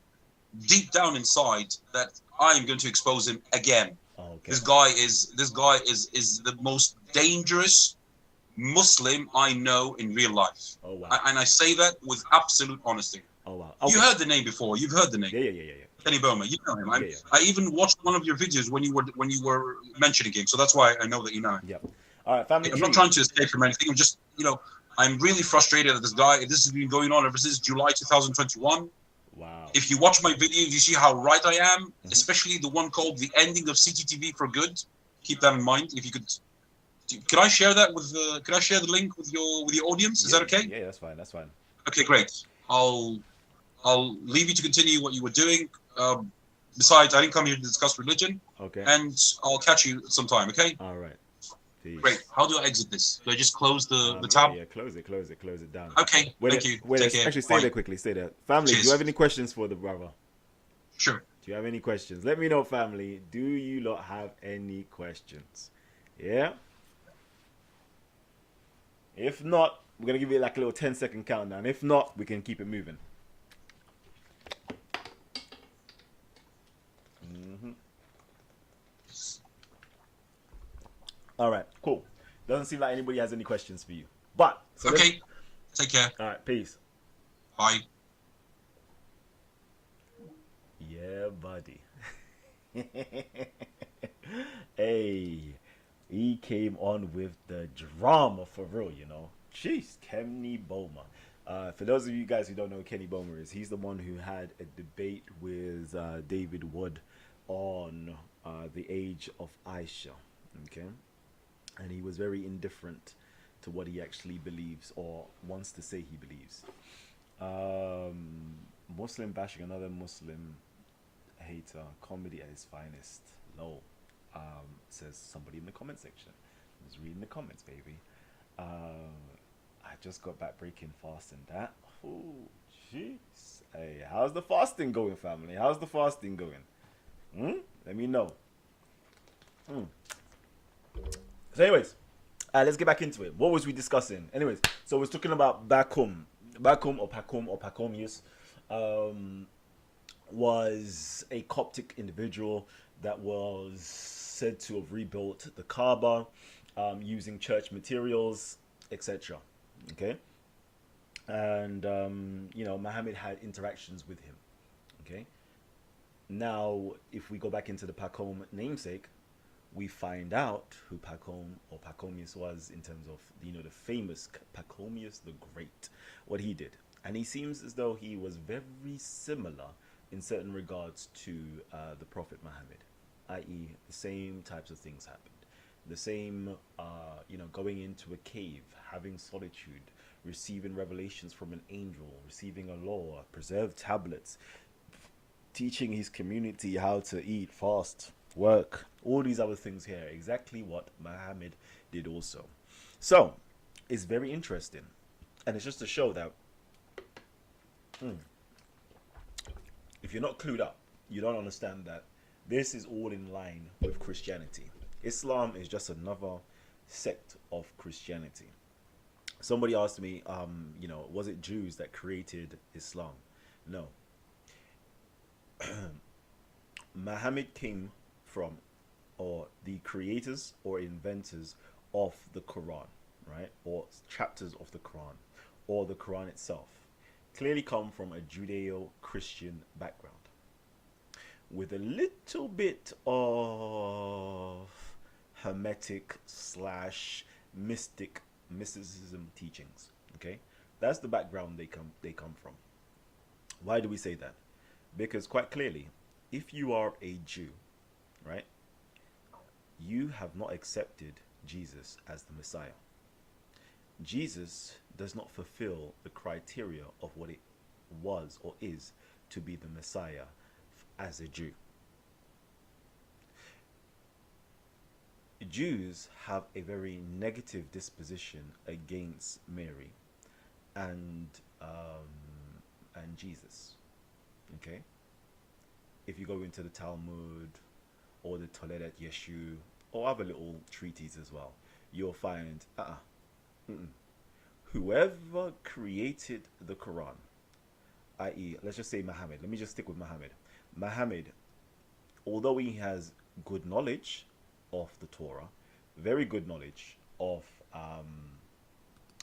deep down inside that I am going to expose him again. Okay. This guy is the most dangerous Muslim I know in real life. Oh wow! And I say that with absolute honesty. Oh wow! Okay. You heard the name before. You've heard the name. Yeah. Kenny Bowman, you know him. I even watched one of your videos when you were mentioning him, so that's why I know that you know him. Yep. All right, family. I'm not trying to escape from anything. I'm just, I'm really frustrated at this guy. This has been going on ever since July 2021. Wow. If you watch my videos, you see how right I am, especially the one called "The Ending of CCTV for Good." Keep that in mind. If you could, can I share that with? Can I share the link with your audience? Is that okay? Yeah, that's fine. Okay, great. I'll leave you to continue what you were doing. Besides, I didn't come here to discuss religion. Okay. And I'll catch you sometime, okay? All right. Peace. Great. How do I exit this? Do I just close the tab? Yeah, close it down. Okay, thank you. Take care. Actually, stay there quickly. Stay there. Family, Cheers. Do you have any questions for the brother? Sure. Do you have any questions? Let me know, family. Do you lot have any questions? Yeah? If not, we're going to give you like a little 10-second countdown. If not, we can keep it moving. All right, cool. Doesn't seem like anybody has any questions for you. But okay, take care. All right, peace. Bye. Yeah, buddy. Hey, he came on with the drama for real, Jeez, Kenny Bowman. For those of you guys who don't know who Kenny Bowman is, he's the one who had a debate with David Wood on the age of Aisha. Okay. And he was very indifferent to what he actually believes or wants to say he believes. Muslim bashing another Muslim hater, comedy at its finest. Lol. Says somebody in the comment section. I was reading the comments, baby. I just got back breaking fast and that. Oh, jeez. Hey, how's the fasting going, family? How's the fasting going? Let me know. So anyways, let's get back into it. What was we discussing? Anyways, so we're talking about Bakum or Pachomius was a Coptic individual that was said to have rebuilt the Kaaba using church materials, etc. Okay, and Muhammad had interactions with him. Okay, now if we go back into the Pachom namesake, we find out who Pachom or Pachomius was in terms of the famous Pachomius the Great, what he did, and he seems as though he was very similar in certain regards to the Prophet Muhammad, i.e. the same types of things happened, the same going into a cave, having solitude, receiving revelations from an angel, receiving a law, preserved tablets, teaching his community how to eat, fast, work, all these other things here. Exactly what Muhammad did also. So, it's very interesting. And it's just to show that if you're not clued up, you don't understand that this is all in line with Christianity. Islam is just another sect of Christianity. Somebody asked me, was it Jews that created Islam? No. Muhammad came from, or the creators or inventors of the Quran, right? Or chapters of the Quran, or the Quran itself, clearly come from a Judeo-Christian background with a little bit of hermetic slash mysticism teachings. Okay, that's the background they come from. Why do we say that? Because quite clearly, if you are a Jew, right, you have not accepted Jesus as the Messiah. Jesus does not fulfill the criteria of what it was or is to be the Messiah as a Jew. Jews have a very negative disposition against Mary and Jesus. Okay, if you go into the Talmud or the Toledat Yeshu or other little treaties as well, you'll find whoever created the Quran, i.e., let's just say Muhammad. Let me just stick with Muhammad. Muhammad, although he has good knowledge of the Torah, very good knowledge of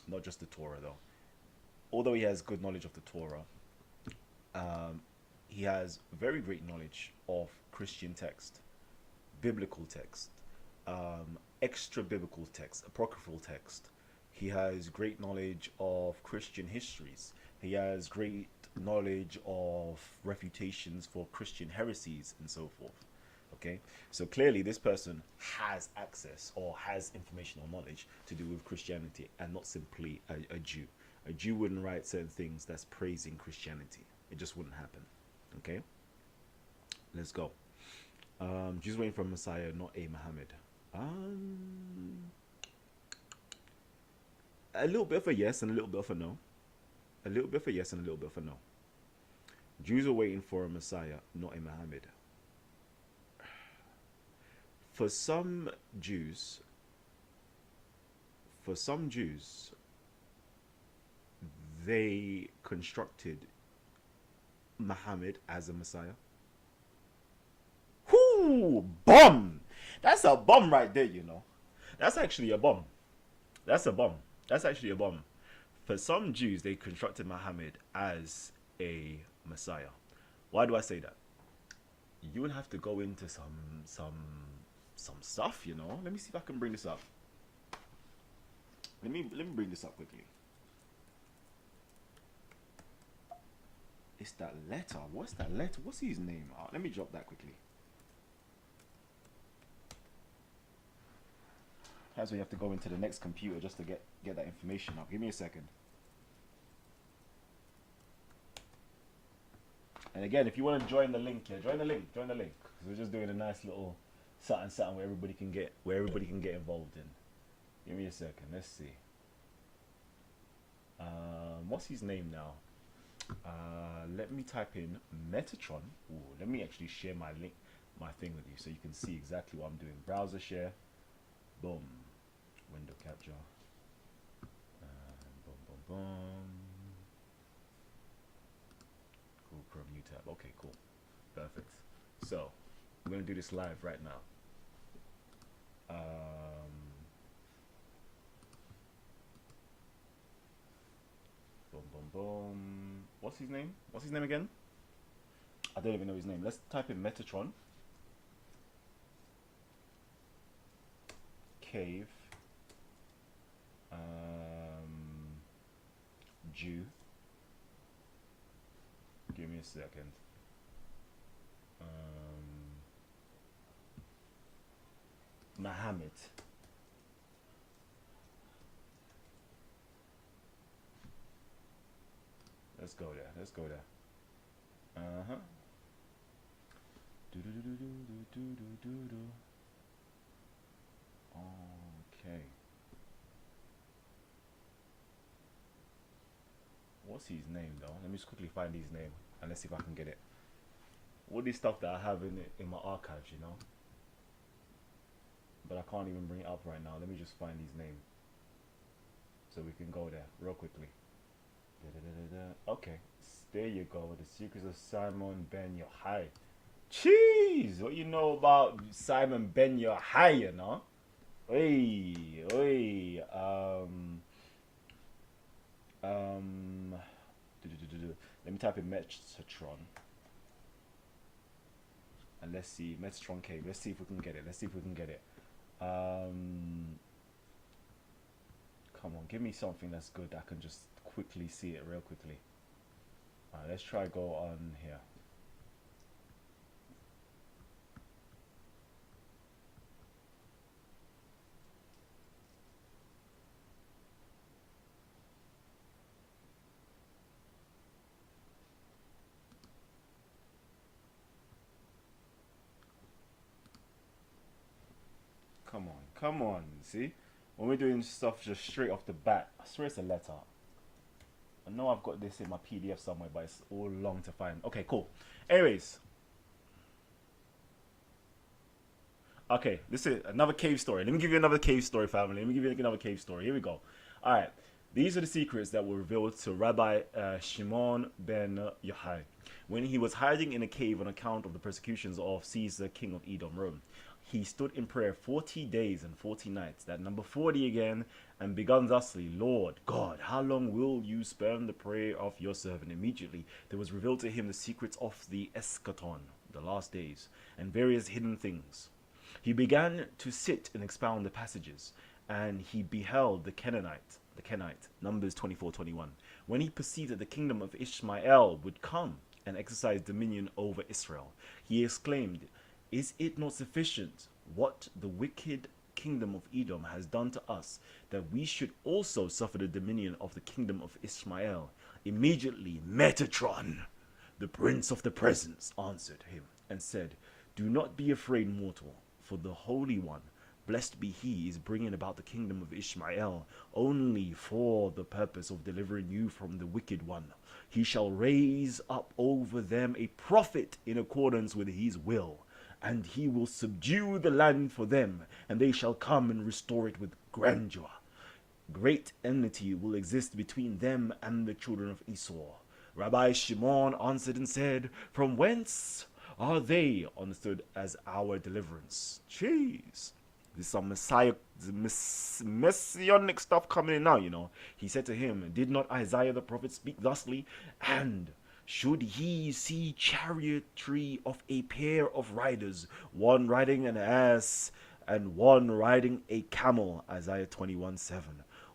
not just the Torah though. Although he has good knowledge of the Torah, he has very great knowledge of Christian text, biblical text, extra biblical text, apocryphal text. He has great knowledge of Christian histories. He has great knowledge of refutations for Christian heresies and so forth. Okay, so clearly this person has access or has information or knowledge to do with Christianity and not simply a Jew. A Jew wouldn't write certain things that's praising Christianity. It just wouldn't happen. Okay, let's go. Jews waiting for a Messiah, not a Muhammad. A little bit of a yes and a little bit of a no. A little bit of a yes and a little bit of a no. Jews are waiting for a Messiah, not a Muhammad. For some Jews, they constructed Muhammad as a Messiah. Whoo! Bomb! That's a bomb right there, you know. That's actually a bomb. That's a bomb. That's actually a bomb. For some Jews, they constructed Muhammad as a Messiah. Why do I say that? You would have to go into some stuff, you know. Let me see if I can bring this up. Let me bring this up quickly. It's that letter. What's that letter? What's his name? Let me drop that quickly. That's why you have to go into the next computer just to get that information up. Give me a second. And again, if you want to join the link here, join the link. Because we're just doing a nice little something where everybody can get involved in. Give me a second. Let's see. What's his name now? Let me type in Metatron. Ooh, let me actually share my thing with you so you can see exactly what I'm doing. Browser share. Boom. Window capture. Boom, boom, boom. Cool. Chrome new tab. Okay, cool. Perfect. So, I'm going to do this live right now. Boom, boom, boom. What's his name? What's his name again? I don't even know his name. Let's type in Metatron. Cave. Jew. Give me a second. Muhammad. Let's go there. Okay. What's his name though? Let me just quickly find his name and let's see if I can get it. All this stuff that I have in my archives, you know. But I can't even bring it up right now. Let me just find his name so we can go there real quickly. Okay, there you go. The Secrets of Simon Ben Yochai. Jeez, what you know about Simon Ben Yochai, you know? Oi, oi, um, let me type in Metatron. And let's see, Metatron Cave. Let's see if we can get it. Let's see if we can get it. Come on, give me something that's good that I can just quickly see it real quickly. Alright, let's try go on here. Come on, see? When we're doing stuff just straight off the bat, I swear it's a letter. I know I've got this in my PDF somewhere, but it's all long to find. Okay, cool. Anyways. Okay, this is another cave story. Let me give you another cave story, family. Let me give you another cave story. Here we go. Alright, these are the secrets that were revealed to Rabbi Shimon ben Yochai when he was hiding in a cave on account of the persecutions of Caesar, king of Edom, Rome. He stood in prayer 40 days and 40 nights, that number 40 again, and begun thusly, Lord God, how long will you spurn the prayer of your servant? Immediately there was revealed to him the secrets of the eschaton, the last days, and various hidden things. He began to sit and expound the passages, and he beheld the Kenite, Numbers 24:21. When he perceived that the kingdom of Ishmael would come and exercise dominion over Israel, he exclaimed, is it not sufficient what the wicked kingdom of Edom has done to us, that we should also suffer the dominion of the kingdom of Ishmael? Immediately Metatron, the prince of the presence, answered him and said, do not be afraid, mortal, for the Holy One, blessed be he, is bringing about the kingdom of Ishmael only for the purpose of delivering you from the wicked one. He shall raise up over them a prophet in accordance with his will, and he will subdue the land for them, and they shall come and restore it with grandeur. Great enmity will exist between them and the children of Esau. Rabbi Shimon answered and said, from whence are they understood as our deliverance? Jeez. There's some messianic stuff coming in now, you know. He said to him, did not Isaiah the prophet speak thusly? And should he see chariotry of a pair of riders, one riding an ass and one riding a camel? Isaiah 21:7.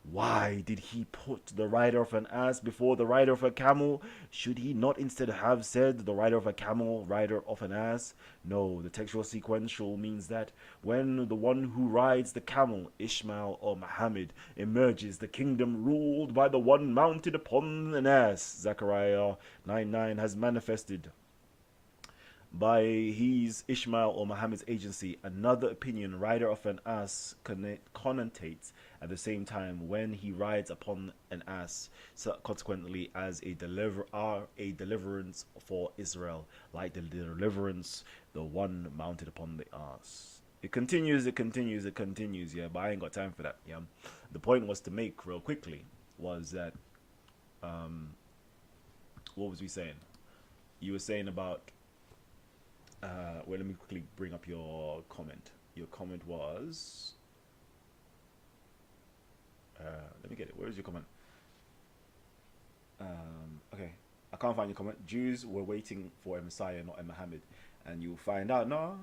Why did he put the rider of an ass before the rider of a camel? Should he not instead have said the rider of a camel, rider of an ass? No, the textual sequential means that when the one who rides the camel, Ishmael or Muhammad, emerges, the kingdom ruled by the one mounted upon an ass, Zechariah 9:9, has manifested. By his Ishmael or Muhammad's agency, another opinion, rider of an ass, connotates at the same time when he rides upon an ass, so consequently as a deliverance for Israel, like the deliverance, the one mounted upon the ass. It continues, yeah, but I ain't got time for that, yeah. The point was to make real quickly was that, what was we saying? You were saying about, well, let me quickly bring up your comment. Your comment was, let me get it. Where is your comment? Okay, I can't find your comment. Jews were waiting for a Messiah, not a Muhammad, and you'll find out. No.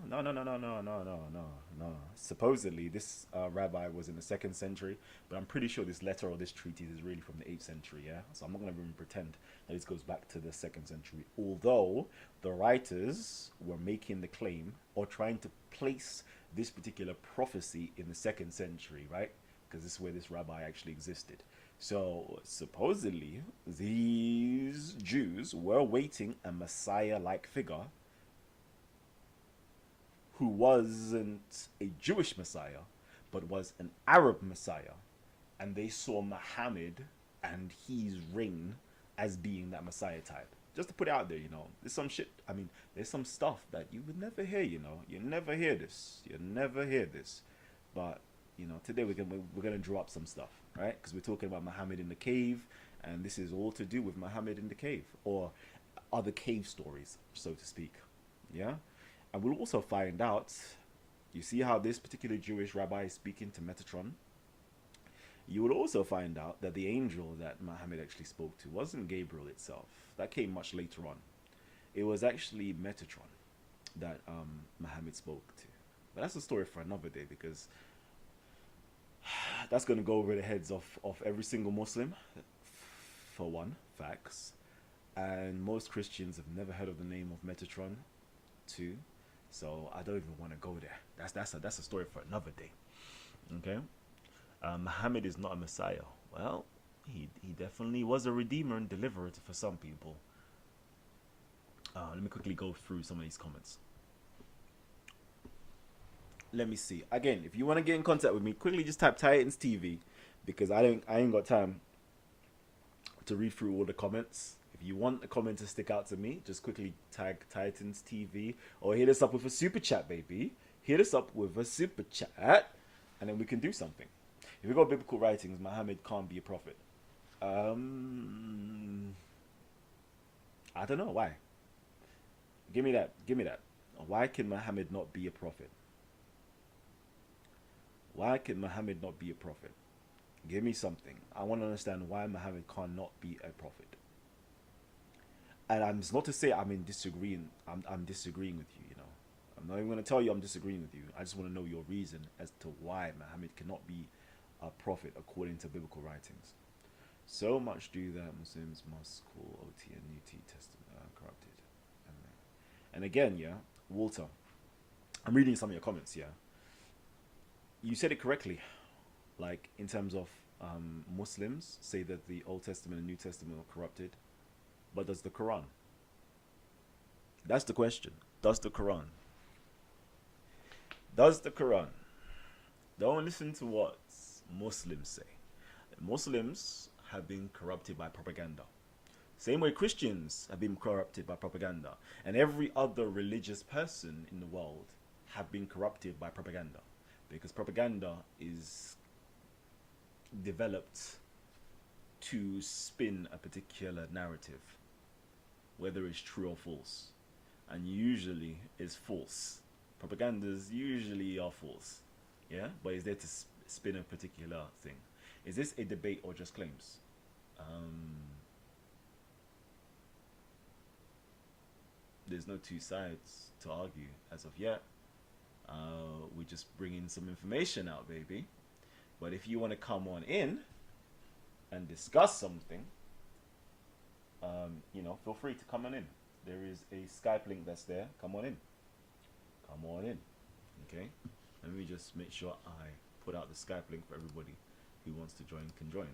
Supposedly, this rabbi was in the 2nd century, but I'm pretty sure this letter or this treatise is really from the 8th century. Yeah, so I'm not going to even pretend that this goes back to the 2nd century. Although the writers were making the claim or trying to place this particular prophecy in the 2nd century, right? Because this is where this rabbi actually existed. So supposedly these Jews were awaiting a Messiah-like figure who wasn't a Jewish Messiah, but was an Arab Messiah, and they saw Muhammad and his reign as being that Messiah type. Just to put it out there, there's some shit. I mean, there's some stuff that you would never hear. You never hear this. You never hear this. But today we're gonna draw up some stuff, right? Because we're talking about Muhammad in the cave, and this is all to do with Muhammad in the cave or other cave stories, so to speak. Yeah, and we'll also find out. You see how this particular Jewish rabbi is speaking to Metatron. You will also find out that the angel that Muhammad actually spoke to wasn't Gabriel itself. That came much later on. It was actually Metatron that Muhammad spoke to. But that's a story for another day, because that's going to go over the heads of every single Muslim, for one, facts. And most Christians have never heard of the name of Metatron, too. So I don't even want to go there. That's a story for another day. Okay? Muhammad is not a Messiah. Well, he definitely was a redeemer and deliverer for some people. Let me quickly go through some of these comments. Let me see. Again, if you want to get in contact with me, quickly just type Titanstv, because I ain't got time to read through all the comments. If you want a comment to stick out to me, just quickly tag Titanstv or hit us up with a super chat, baby. Hit us up with a super chat, and then we can do something. If we got biblical writings, Muhammad can't be a prophet. I don't know why. Give me that. Why can Muhammad not be a prophet? Why can Muhammad not be a prophet? Give me something. I want to understand why Muhammad cannot be a prophet. And it's not to say I'm disagreeing with you, I'm not even going to tell you I'm disagreeing with you. I just want to know your reason as to why Muhammad cannot be a prophet according to biblical writings. So much do that Muslims must call OT and New Testament corrupted. And again, yeah, Walter, I'm reading some of your comments, yeah. You said it correctly, like in terms of Muslims say that the Old Testament and New Testament are corrupted, but does the Quran? That's the question. Does the Quran? Does the Quran? Don't listen to what Muslims say. Muslims have been corrupted by propaganda. Same way Christians have been corrupted by propaganda. And every other religious person in the world have been corrupted by propaganda. Because propaganda is developed to spin a particular narrative, whether it's true or false. And usually it's false. Propagandas usually are false. Yeah? But it's there to spin a particular thing. Is this a debate or just claims? There's no two sides to argue as of yet. We just bringing some information out, baby. But if you want to come on in and discuss something, feel free to come on in. There is a Skype link that's there. Come on in. Come on in. Okay? Let me just make sure I put out the Skype link for everybody who wants to join can join.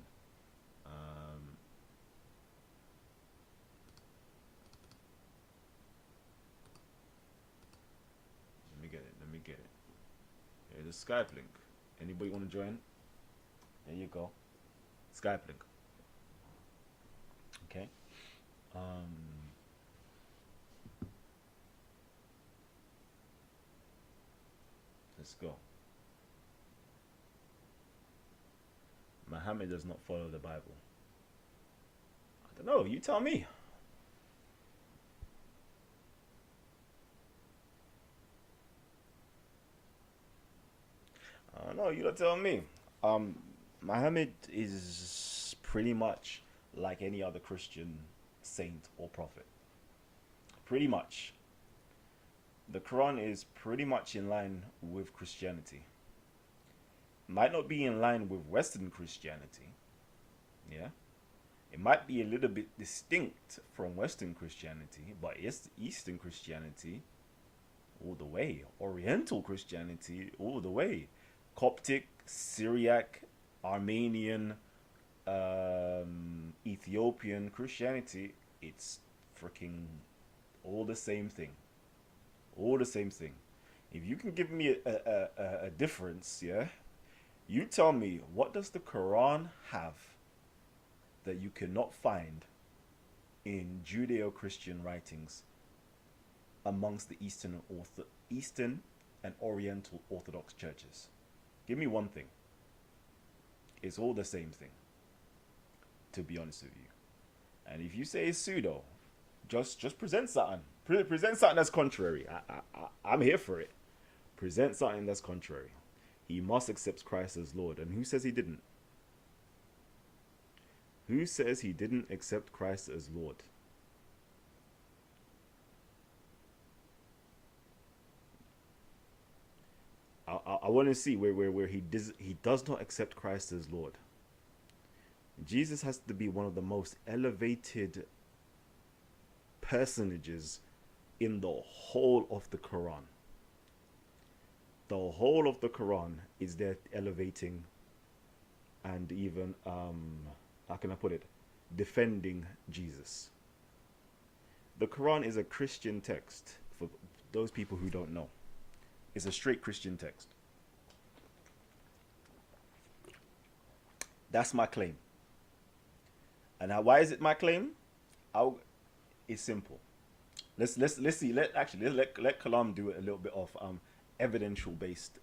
Let me get it. Here's the Skype link. Anybody want to join? There you go. Skype link. Okay. Let's go. Muhammad does not follow the Bible. I don't know. You tell me. I don't know. You don't tell me. Muhammad is pretty much like any other Christian saint or prophet. Pretty much. The Quran is pretty much in line with Christianity. Might not be in line with Western Christianity. Yeah. It might be a little bit distinct from Western Christianity, but it's Eastern Christianity all the way. Oriental Christianity all the way. Coptic, Syriac, Armenian, Ethiopian Christianity, it's freaking all the same thing. All the same thing. If you can give me a difference, yeah, you tell me, what does the Quran have that you cannot find in Judeo-Christian writings amongst the Eastern and Oriental Orthodox churches? Give me one thing. It's all the same thing, to be honest with you. And if you say it's pseudo, just present something. Present something that's contrary. I'm here for it. Present something that's contrary. He must accept Christ as Lord. And who says he didn't? Who says he didn't accept Christ as Lord? I want to see where he does not accept Christ as Lord. Jesus has to be one of the most elevated personages in the whole of the Quran. The whole of the Quran is there elevating and even, how can I put it, defending Jesus. The Quran is a Christian text, for those people who don't know. It's a straight Christian text. That's my claim. And now, why is it my claim? It's simple. Let's see. Let Kalam do a little bit of evidential based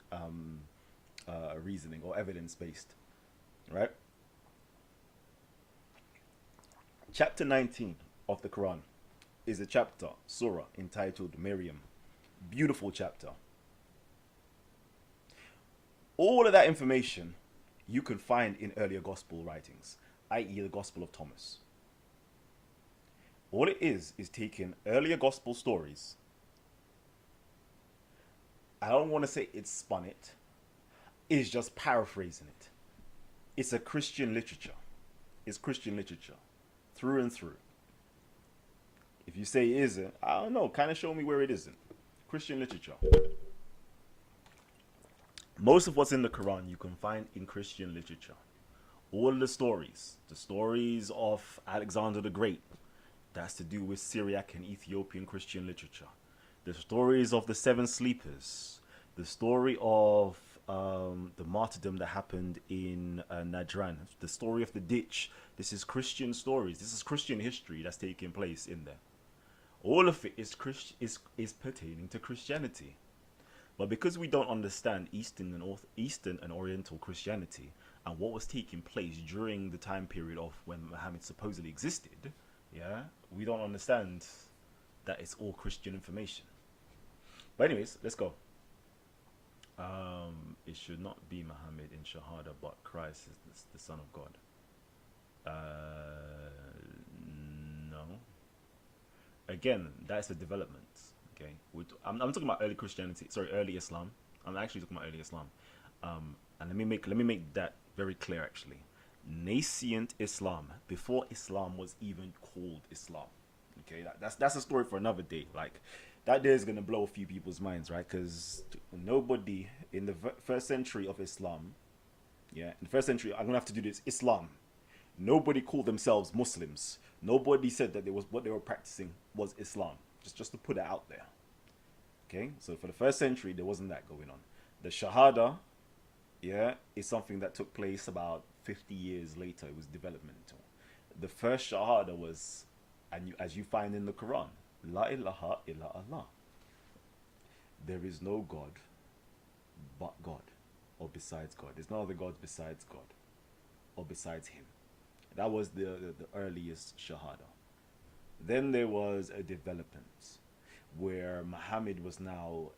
reasoning, or evidence based, right? Chapter 19 of the Quran is a chapter, surah, entitled Maryam. Beautiful chapter. All of that information you can find in earlier gospel writings, i.e. the Gospel of Thomas. All it is taking earlier gospel stories. I don't want to say it's spun it. It's just paraphrasing it. It's a Christian literature. It's Christian literature. Through and through. If you say it isn't, I don't know. Kind of show me where it isn't. Christian literature. Most of what's in the Quran you can find in Christian literature. All the stories of Alexander the Great, that's to do with Syriac and Ethiopian Christian literature. The stories of the Seven Sleepers, the story of the martyrdom that happened in Najran, the story of the ditch. This is Christian stories. This is Christian history that's taking place in there. All of it is pertaining to Christianity. But because we don't understand Eastern and Oriental Christianity and what was taking place during the time period of when Muhammad supposedly existed, yeah, we don't understand that it's all Christian information. But anyways, let's go. It should not be Muhammad in Shahada, but Christ is the Son of God. No. Again, that's a development. Okay, I'm talking about early Christianity. Sorry, early Islam. I'm actually talking about early Islam. And let me make that very clear. Actually, nascent Islam, before Islam was even called Islam. Okay, that's a story for another day. Like, that day is gonna blow a few people's minds, right? Because nobody in the first century of Islam, yeah, in the first century, I'm gonna have to do this. Islam. Nobody called themselves Muslims. Nobody said that what they were practicing was Islam. Just to put it out there. Okay, so for the first century, there wasn't that going on. The Shahada, yeah, is something that took place about 50 years later. It was developmental. The first Shahada was, as you find in the Quran, La ilaha illa Allah. There is no God but God, or besides God. There's no other gods besides God, or besides Him. That was the earliest Shahada. Then there was a development where Muhammad was now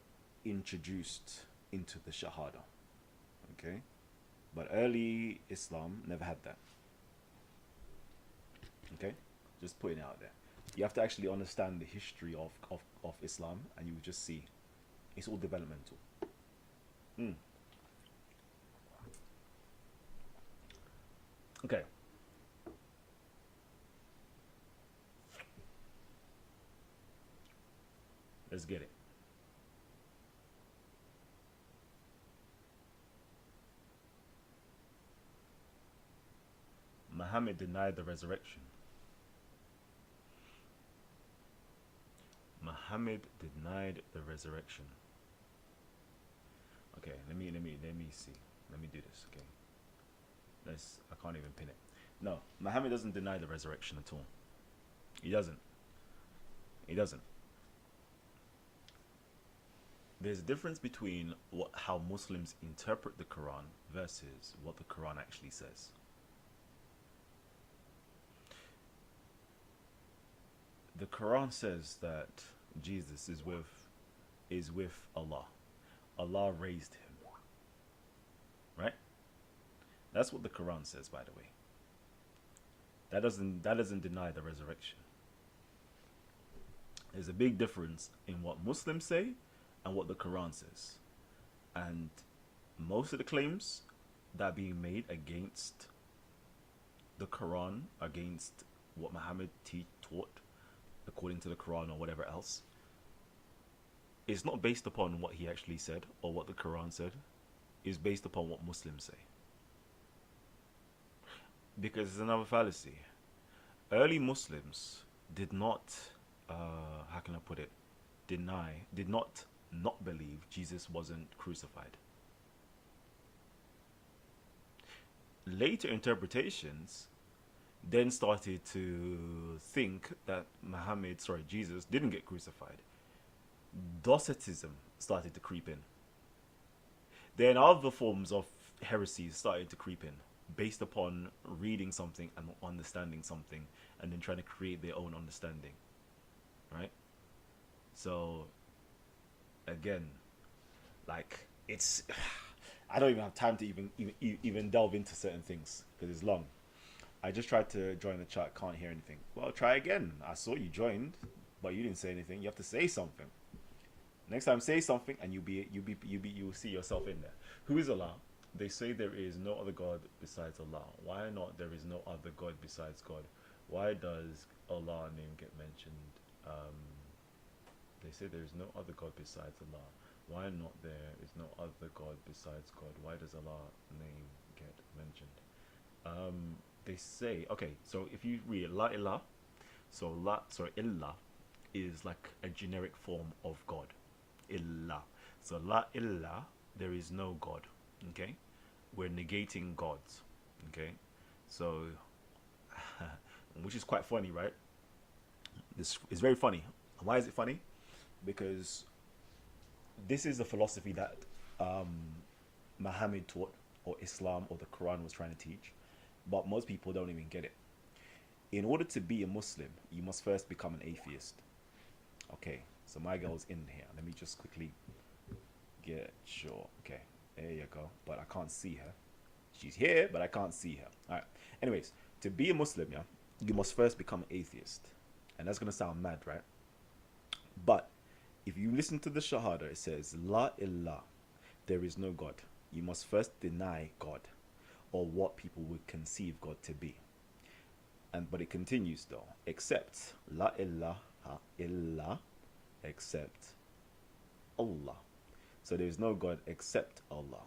introduced into the Shahada. Okay? But early Islam never had that. Okay? Just putting it out there. You have to actually understand the history of Islam, and you will just see it's all developmental. Okay. Let's get it. Muhammad denied the resurrection. Muhammad denied the resurrection. Okay, let me see. Let me do this. Okay, I can't even pin it. No, Muhammad doesn't deny the resurrection at all. He doesn't. He doesn't. There's a difference between how Muslims interpret the Quran versus what the Quran actually says. The Quran says that Jesus is with Allah. Allah raised him. Right? That's what the Quran says, by the way. That doesn't deny the resurrection. There's a big difference in what Muslims say and what the Quran says. And most of the claims that are being made against the Quran, against what Muhammad taught according to the Quran or whatever else, is not based upon what he actually said or what the Quran said. It's based upon what Muslims say. Because it's another fallacy. Early Muslims did not, how can I put it, did not believe Jesus wasn't crucified. Later interpretations then started to think that Jesus didn't get crucified. Docetism started to creep in. Then other forms of heresies started to creep in, based upon reading something and understanding something, and then trying to create their own understanding. Right? So, again, like, it's, I don't even have time to even delve into certain things because it's long. I just tried to join the chat, can't hear anything. Well, try again. I saw you joined, but you didn't say anything. You have to say something. Next time, say something, and you'll see yourself in there. Who is Allah? They say there is no other God besides Allah. Why not? There is no other God besides God. Why does Allah name get mentioned? They say there is no other God besides Allah. Why not? There is no other God besides God. Why does Allah name get mentioned? They say, okay, so if you read La ilah, so illah is like a generic form of God. Illah. So La ilah, there is no God. Okay? We're negating gods. Okay? So, which is quite funny, right? This is very funny. Why is it funny? Because this is the philosophy that Muhammad taught, or Islam, or the Quran was trying to teach. But most people don't even get it. In order to be a Muslim, you must first become an atheist. Okay, so my girl's in here. Let me just quickly get sure. Okay, there you go. But I can't see her. She's here, but I can't see her. All right. Anyways, to be a Muslim, yeah, you must first become an atheist. And that's going to sound mad, right? But if you listen to the Shahada, it says, La ilah, there is no God. You must first deny God, or what people would conceive God to be. But it continues though, except La ilaha illa, except Allah. So there is no God except Allah.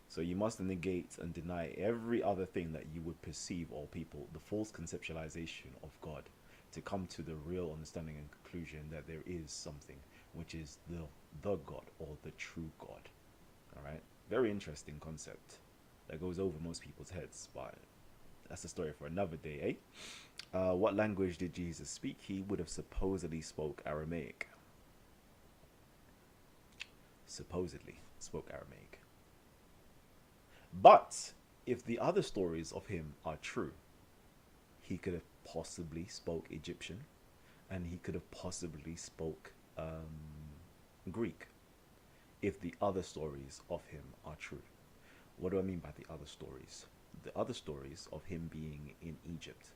So you must negate and deny every other thing that you would perceive, or people, the false conceptualization of God, to come to the real understanding and conclusion that there is something, which is the God, or the true God. All right, very interesting concept that goes over most people's heads, but that's a story for another day, eh? What language did Jesus speak? He would have supposedly spoke Aramaic. Supposedly spoke Aramaic. But if the other stories of him are true, he could have possibly spoke Egyptian, and he could have possibly spoke Greek, if the other stories of him are true. What do I mean by the other stories? The other stories of him being in Egypt.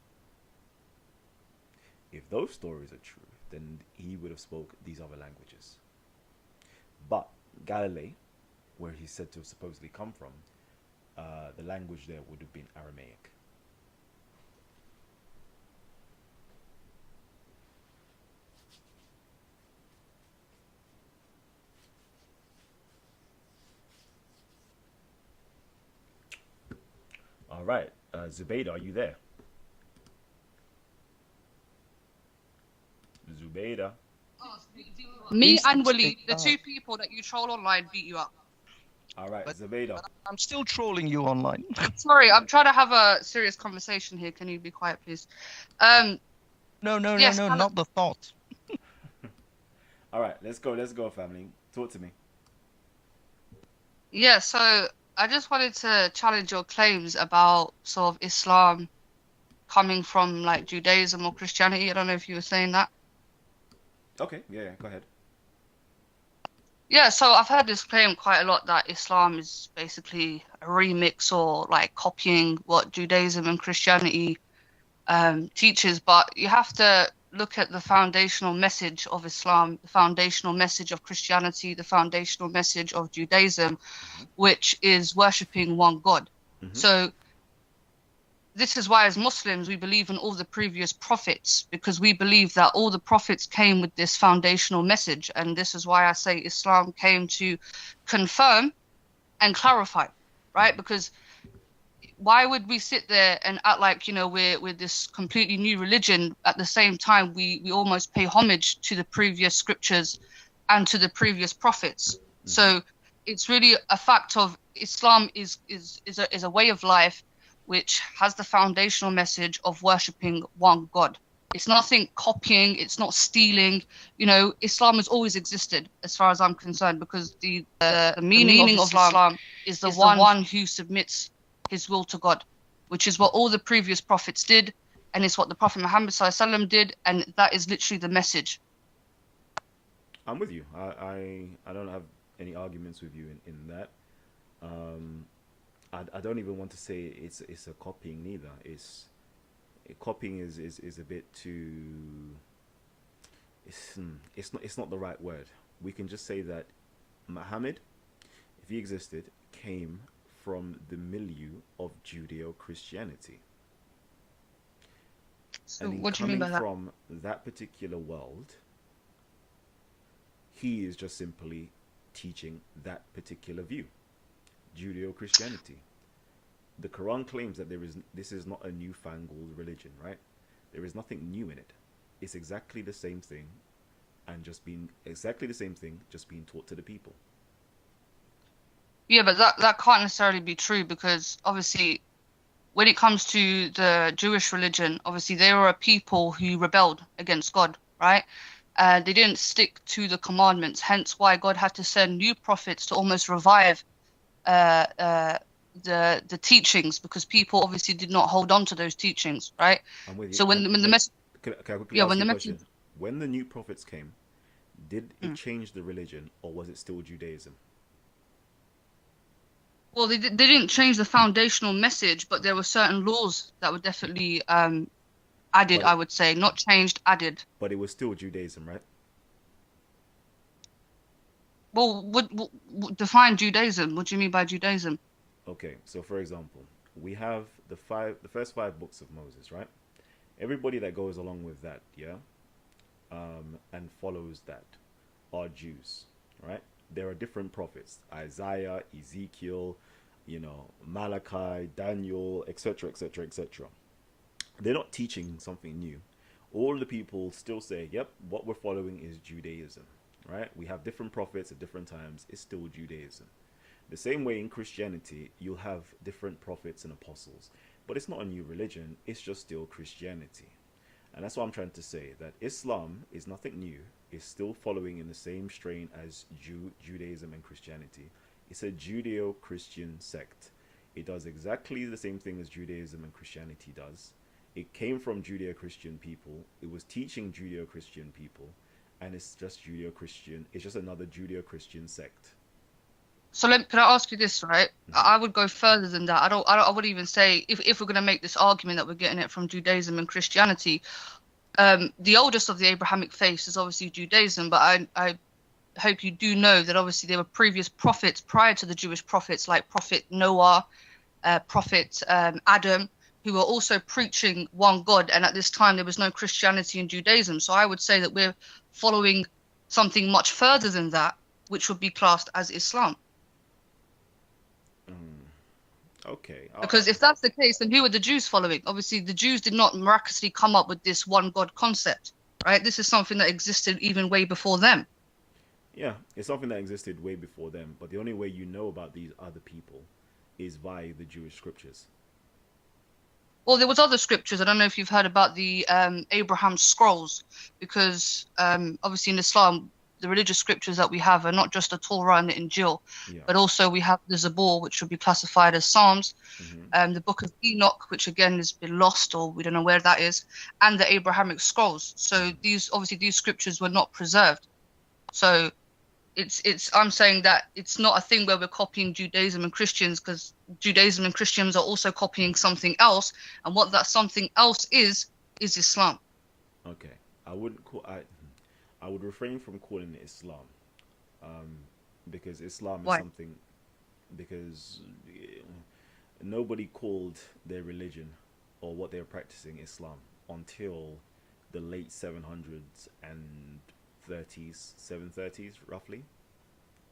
If those stories are true, then he would have spoke these other languages. But Galilee, where he's said to have supposedly come from, the language there would have been Aramaic. All right, Zubaydah, are you there? Zubaydah. Me and Willie, the two people that you troll online, beat you up. All right, But Zabeda. I'm still trolling you online. Sorry, I'm trying to have a serious conversation here. Can you be quiet, please? No, Yes, not the thought. All right, let's go, family. Talk to me. yeah. So I just wanted to challenge your claims about sort of Islam coming from like Judaism or Christianity. I don't know if you were saying that. Okay, yeah, go ahead. Yeah, so I've heard this claim quite a lot that Islam is basically a remix or like copying what Judaism and Christianity teaches, but you have to look at the foundational message of Islam, the foundational message of Christianity, the foundational message of Judaism, which is worshipping one God. So this is why as Muslims we believe in all the previous prophets, because we believe that all the prophets came with this foundational message, and this is why I say Islam came to confirm and clarify, right? Because why would we sit there and act like, you know, we're this completely new religion, at the same time we almost pay homage to the previous scriptures and to the previous prophets. So it's really a fact of Islam is a way of life which has the foundational message of worshipping one God. It's nothing copying, it's not stealing. You know, Islam has always existed as far as I'm concerned, because the meaning of Islam is the one who submits his will to God, which is what all the previous prophets did, and it's what the Prophet Muhammad ﷺ did, and that is literally the message. I'm with you. I don't have any arguments with you in that. I don't even want to say it's a copying neither. Copying is a bit too. It's not the right word. We can just say that Muhammad, if he existed, came from the milieu of Judeo-Christianity. So what do you mean by that? From that particular world, he is just simply teaching that particular view, Judeo-Christianity. The Quran claims that this is not a newfangled religion, right? There is nothing new in it. It's exactly the same thing, and just being taught to the people. Yeah, but that can't necessarily be true, because obviously when it comes to the Jewish religion, obviously they were a people who rebelled against God, right? They didn't stick to the commandments, hence why God had to send new prophets to almost revive the teachings, because people obviously did not hold on to those teachings, right? I'm with you. So when the message, when the new prophets came, did it change the religion, or was it still Judaism? Well, they didn't change the foundational message, but there were certain laws that were definitely added, I would say. Not changed, added. But it was still Judaism, right? Well, define Judaism. What do you mean by Judaism? Okay, so for example, we have the first 5 books of Moses, right? Everybody that goes along with that, yeah, and follows that are Jews, right? There are different prophets: Isaiah, Ezekiel, Malachi, Daniel, etc., etc., etc. They're not teaching something new. All the people still say, yep, what we're following is Judaism, right? We have different prophets at different times. It's still Judaism. The same way in Christianity, you'll have different prophets and apostles, but it's not a new religion. It's just still Christianity. And that's what I'm trying to say, that Islam is nothing new. It's still following in the same strain as Judaism and Christianity. It's a Judeo-Christian sect. It does exactly the same thing as Judaism and Christianity does. It came from Judeo-Christian people. It was teaching Judeo-Christian people. And it's just Judeo-Christian. It's just another Judeo-Christian sect. So can I ask you this, right? I would go further than that. I would even say, if we're going to make this argument that we're getting it from Judaism and Christianity, the oldest of the Abrahamic faiths is obviously Judaism, but I hope you do know that obviously there were previous prophets prior to the Jewish prophets, like Prophet Noah, Prophet Adam, who were also preaching one God, and at this time there was no Christianity and Judaism. So I would say that we're following something much further than that, which would be classed as Islam. Okay. Because if that's the case, then who are the Jews following? Obviously, the Jews did not miraculously come up with this one God concept, right? This is something that existed even way before them. Yeah, it's something that existed way before them, but the only way you know about these other people is via the Jewish scriptures. Well, there was other scriptures. I don't know if you've heard about the Abraham scrolls, because obviously in Islam, the religious scriptures that we have are not just the Torah and the Injil, Yeah. but also we have the Zabur, which would be classified as Psalms, Hmm. the Book of Enoch, which again has been lost or we don't know where that is, and the Abrahamic scrolls. So these scriptures were not preserved. So I'm saying that it's not a thing where we're copying Judaism and Christians, because Judaism and Christians are also copying something else, and what that something else is Islam. Okay, I wouldn't call I would refrain from calling it Islam, um, because Islam is Why? something because nobody called their religion or what they're practicing Islam until the late 700s and 30s, 730s roughly.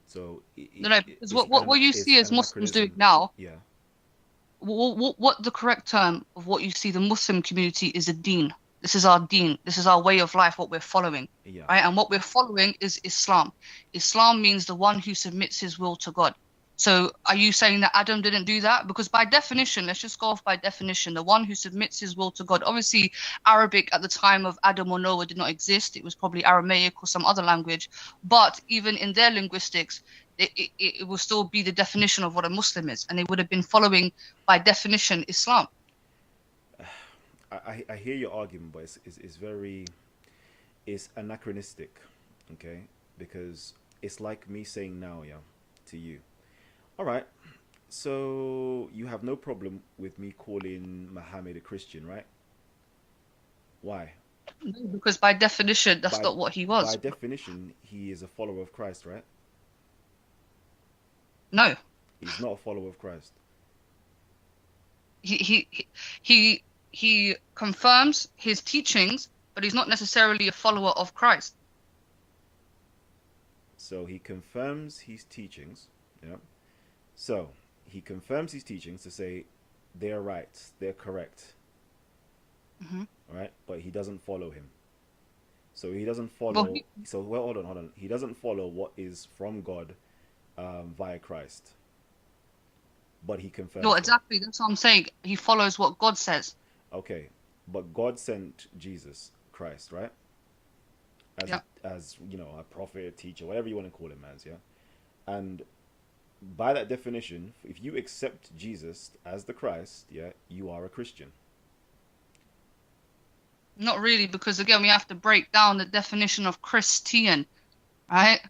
So No, no, because what you it's see as an Muslims doing anachronism. now, Yeah. what the correct term of what you see the Muslim community is a deen. This is our deen. This is our way of life, what we're following, Yeah. right? And what we're following is Islam. Islam means the one who submits his will to God. So are you saying that Adam didn't do that? Because by definition, let's just go off by definition, the one who submits his will to God. Obviously, Arabic at the time of Adam or Noah did not exist. It was probably Aramaic or some other language. But even in their linguistics, it will still be the definition of what a Muslim is. And they would have been following, by definition, Islam. I hear your argument, but it's very it's anachronistic, okay? Because it's like me saying now, yeah, to you. All right, so you have no problem with me calling Muhammad a Christian, right? Why? Because by definition, that's By not what he by was. definition, he is a follower of Christ, right? No, He's not a follower of Christ. he he he he confirms his teachings, but he's not necessarily a follower of Christ. So he confirms his teachings, yeah. So he confirms his teachings to say they're right, they're correct, Hmm. all right? But he doesn't follow him. So he doesn't Well, follow. So well, hold on, hold on. He doesn't follow what is from God via Christ, but he no, confirms them. exactly. That's what I'm saying. He follows what God says. Okay, but God sent Jesus Christ, right? Yeah. As you know, a prophet, a teacher, whatever you want to call him as, yeah. And by that definition, if you accept Jesus as the Christ, yeah, you are a Christian. Not really, because again, we have to break down the definition of Christian, right?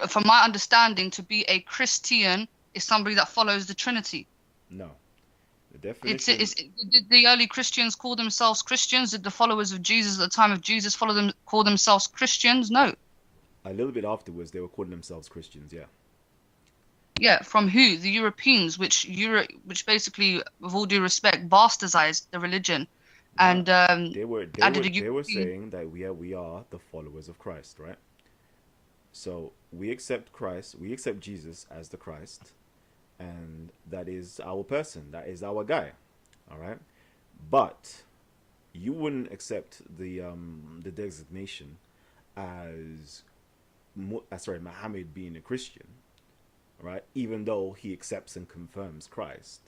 From my understanding, to be a Christian is somebody that follows the Trinity. No, the It's, definition. did the early Christians call themselves Christians? Did the followers of Jesus at the time of Jesus call themselves Christians? No. A little bit afterwards, they were calling themselves Christians. Yeah. Yeah, from who? The Europeans, which basically, with all due respect, bastardized the religion, No, and added a they were European. saying that we are the followers of Christ, right? So we accept Christ, we accept Jesus as the Christ, and that is our person, that is our guy, all right. But you wouldn't accept the designation as sorry, Muhammad being a Christian, right? Even though he accepts and confirms Christ.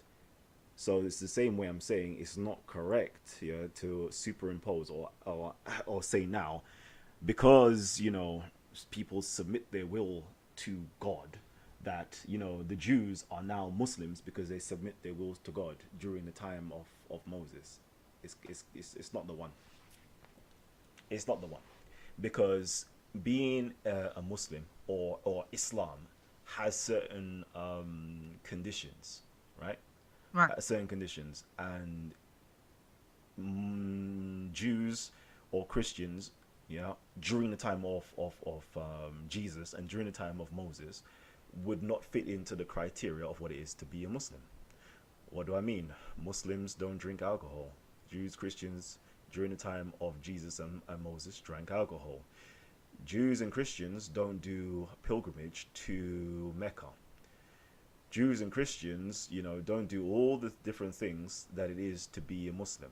So it's the same way I'm saying it's not correct, yeah, to superimpose or say now because people submit their will to God that the Jews are now Muslims because they submit their wills to God during the time of Moses. It's not the one. It's not the one because being a Muslim or Islam has certain conditions, right? Right. Certain conditions, and Jews or Christians, during the time of Jesus and during the time of Moses, would not fit into the criteria of what it is to be a Muslim. What do I mean? Muslims don't drink alcohol. Jews, Christians, during the time of Jesus and Moses, drank alcohol. Jews and Christians don't do pilgrimage to Mecca. Jews and Christians, don't do all the different things that it is to be a Muslim.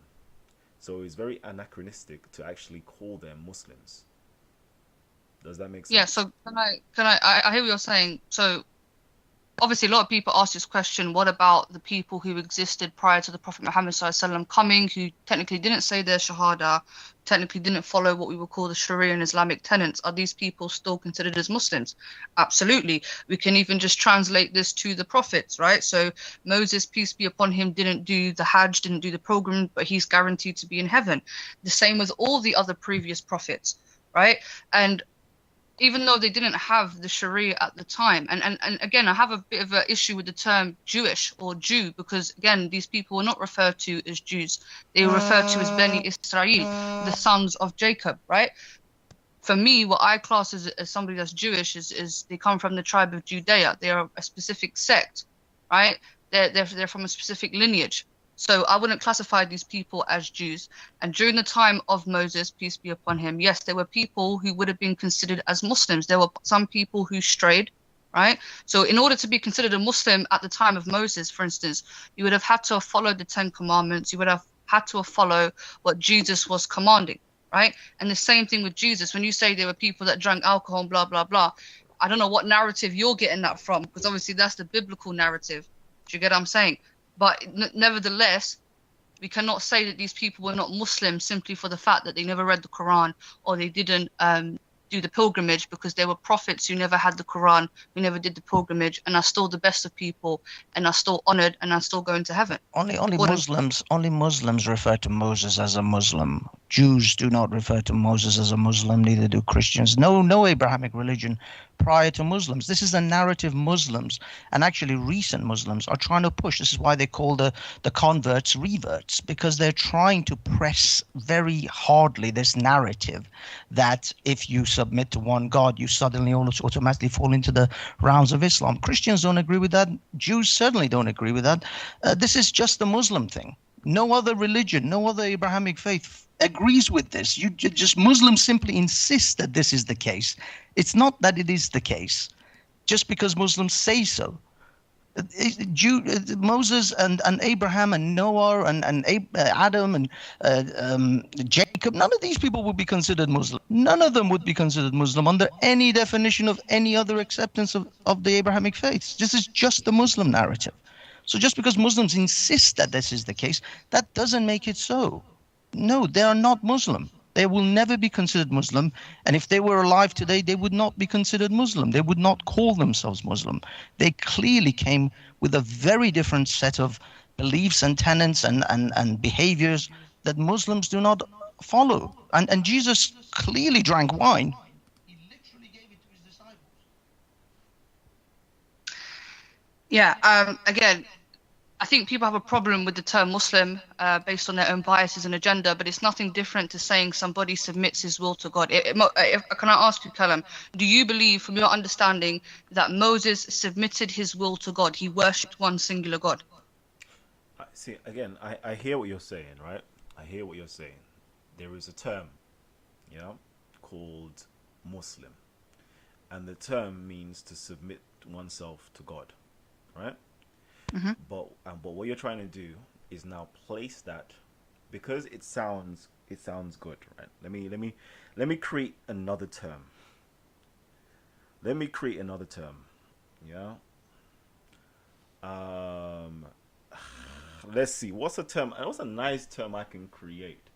So it's very anachronistic to actually call them Muslims. Does that make sense? Yeah, so I hear what you're saying. So obviously a lot of people ask this question, what about the people who existed prior to the Prophet Muhammad SAW coming, who technically didn't say their Shahada, technically didn't follow what we would call the Sharia and Islamic tenets? Are these people still considered as Muslims? Absolutely. We can even just translate this to the prophets, right? So Moses, peace be upon him, didn't do the Hajj, didn't do the pilgrim, but he's guaranteed to be in heaven. The same with all the other previous prophets, right? And even though they didn't have the Sharia at the time. And again, I have a bit of an issue with the term Jewish or Jew, because again, these people were not referred to as Jews. They were referred to as Beni Israel, the sons of Jacob, right? For me, what I class as somebody that's Jewish is they come from the tribe of Judea. They are a specific sect, right? They're from a specific lineage. So I wouldn't classify these people as Jews. And during the time of Moses, peace be upon him, yes, there were people who would have been considered as Muslims. There were some people who strayed, right? So in order to be considered a Muslim at the time of Moses, for instance, you would have had to have followed the 10 Commandments. You would have had to have followed what Jesus was commanding, right? And the same thing with Jesus. When you say there were people that drank alcohol and blah, blah, blah, I don't know what narrative you're getting that from, because obviously that's the biblical narrative. Do you get what I'm saying? But nevertheless, we cannot say that these people were not Muslims simply for the fact that they never read the Quran or they didn't do the pilgrimage, because there were prophets who never had the Quran, who never did the pilgrimage, and are still the best of people, and are still honored, and are still going to heaven. Only Muslims refer to Moses as a Muslim. Jews do not refer to Moses as a Muslim, neither do Christians. No Abrahamic religion prior to Muslims. This is the narrative Muslims, and actually recent Muslims, are trying to push. This is why they call the converts reverts, because they're trying to press very hardly this narrative that if you submit to one God, you suddenly automatically fall into the realms of Islam. Christians don't agree with that. Jews certainly don't agree with that. This is just a Muslim thing. No other religion, no other Abrahamic faith agrees with this. Just Muslims simply insist that this is the case. It's not that it is the case, just because Muslims say so. Moses and Abraham and Noah and Adam and Jacob, none of these people would be considered Muslim. None of them would be considered Muslim under any definition of any other acceptance of the Abrahamic faiths. This is just the Muslim narrative. So just because Muslims insist that this is the case, that doesn't make it so. No, they are not Muslim. They will never be considered Muslim. And if they were alive today, they would not be considered Muslim. They would not call themselves Muslim. They clearly came with a very different set of beliefs and tenets and behaviors that Muslims do not follow. And Jesus clearly drank wine. He literally gave it to his disciples. Yeah, again, I think people have a problem with the term Muslim based on their own biases and agenda, but it's nothing different to saying somebody submits his will to God. Can I ask you, Kalam, do you believe, from your understanding, that Moses submitted his will to God? He worshipped one singular God? See, again, I hear what you're saying, right? I hear what you're saying. There is a term, called Muslim. And the term means to submit oneself to God, right? Mm-hmm. But what you're trying to do is now place that, because it sounds good, right? Let me create another term. Yeah. Let's see. What's a nice term I can create?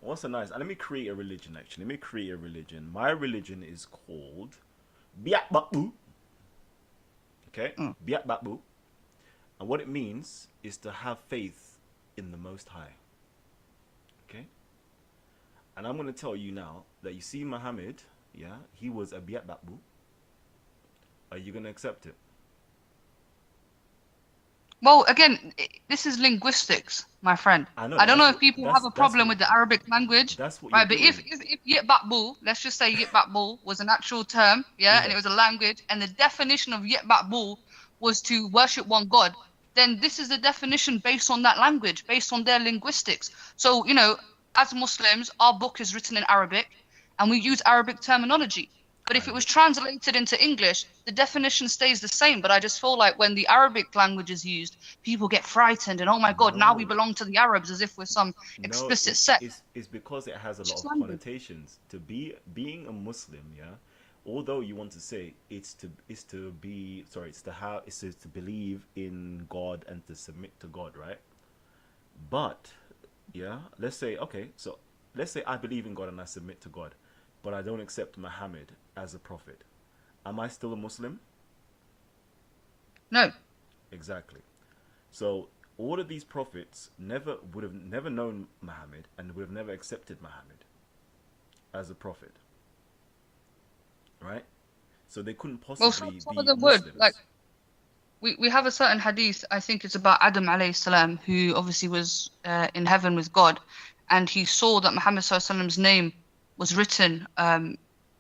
Let me create a religion. Actually, let me create a religion. My religion is called Biat Bakbu. Okay, Biat Bakbu. And what it means is to have faith in the Most High. Okay? And I'm going to tell you now that you see Muhammad, he was a Biat Bakbu. Are you going to accept it? Well, again, this is linguistics, my friend. I don't know if people have a problem with the Arabic language, right? But if Yit Bakbu, let's just say Yit Bakbu was an actual term, and it was a language, and the definition of Yit Bakbu was to worship one God, then this is the definition based on that language, based on their linguistics. So, as Muslims, our book is written in Arabic, and we use Arabic terminology. But if it was translated into English, the definition stays the same. But I just feel like when the Arabic language is used, people get frightened and, oh my God, now we No. belong to the Arabs as if we're some No, explicit sect. it's because it has a It's lot just of language. connotations. To be being a Muslim, yeah. Although you want to say it's to be sorry, it's to have it's to believe in God and to submit to God, right? But yeah, let's say okay, so let's say I believe in God and I submit to God, but I don't accept Muhammad as a prophet. Am I still a Muslim? No. Exactly. So all of these prophets would have never known Muhammad and would have never accepted Muhammad as a prophet, right? So they couldn't Well, possibly some be of them would. Like, Muslims. we have a certain hadith, I think it's about Adam alayhi salam, who obviously was in heaven with God, and he saw that Muhammad sallallahu alaihi wasallam's name was written.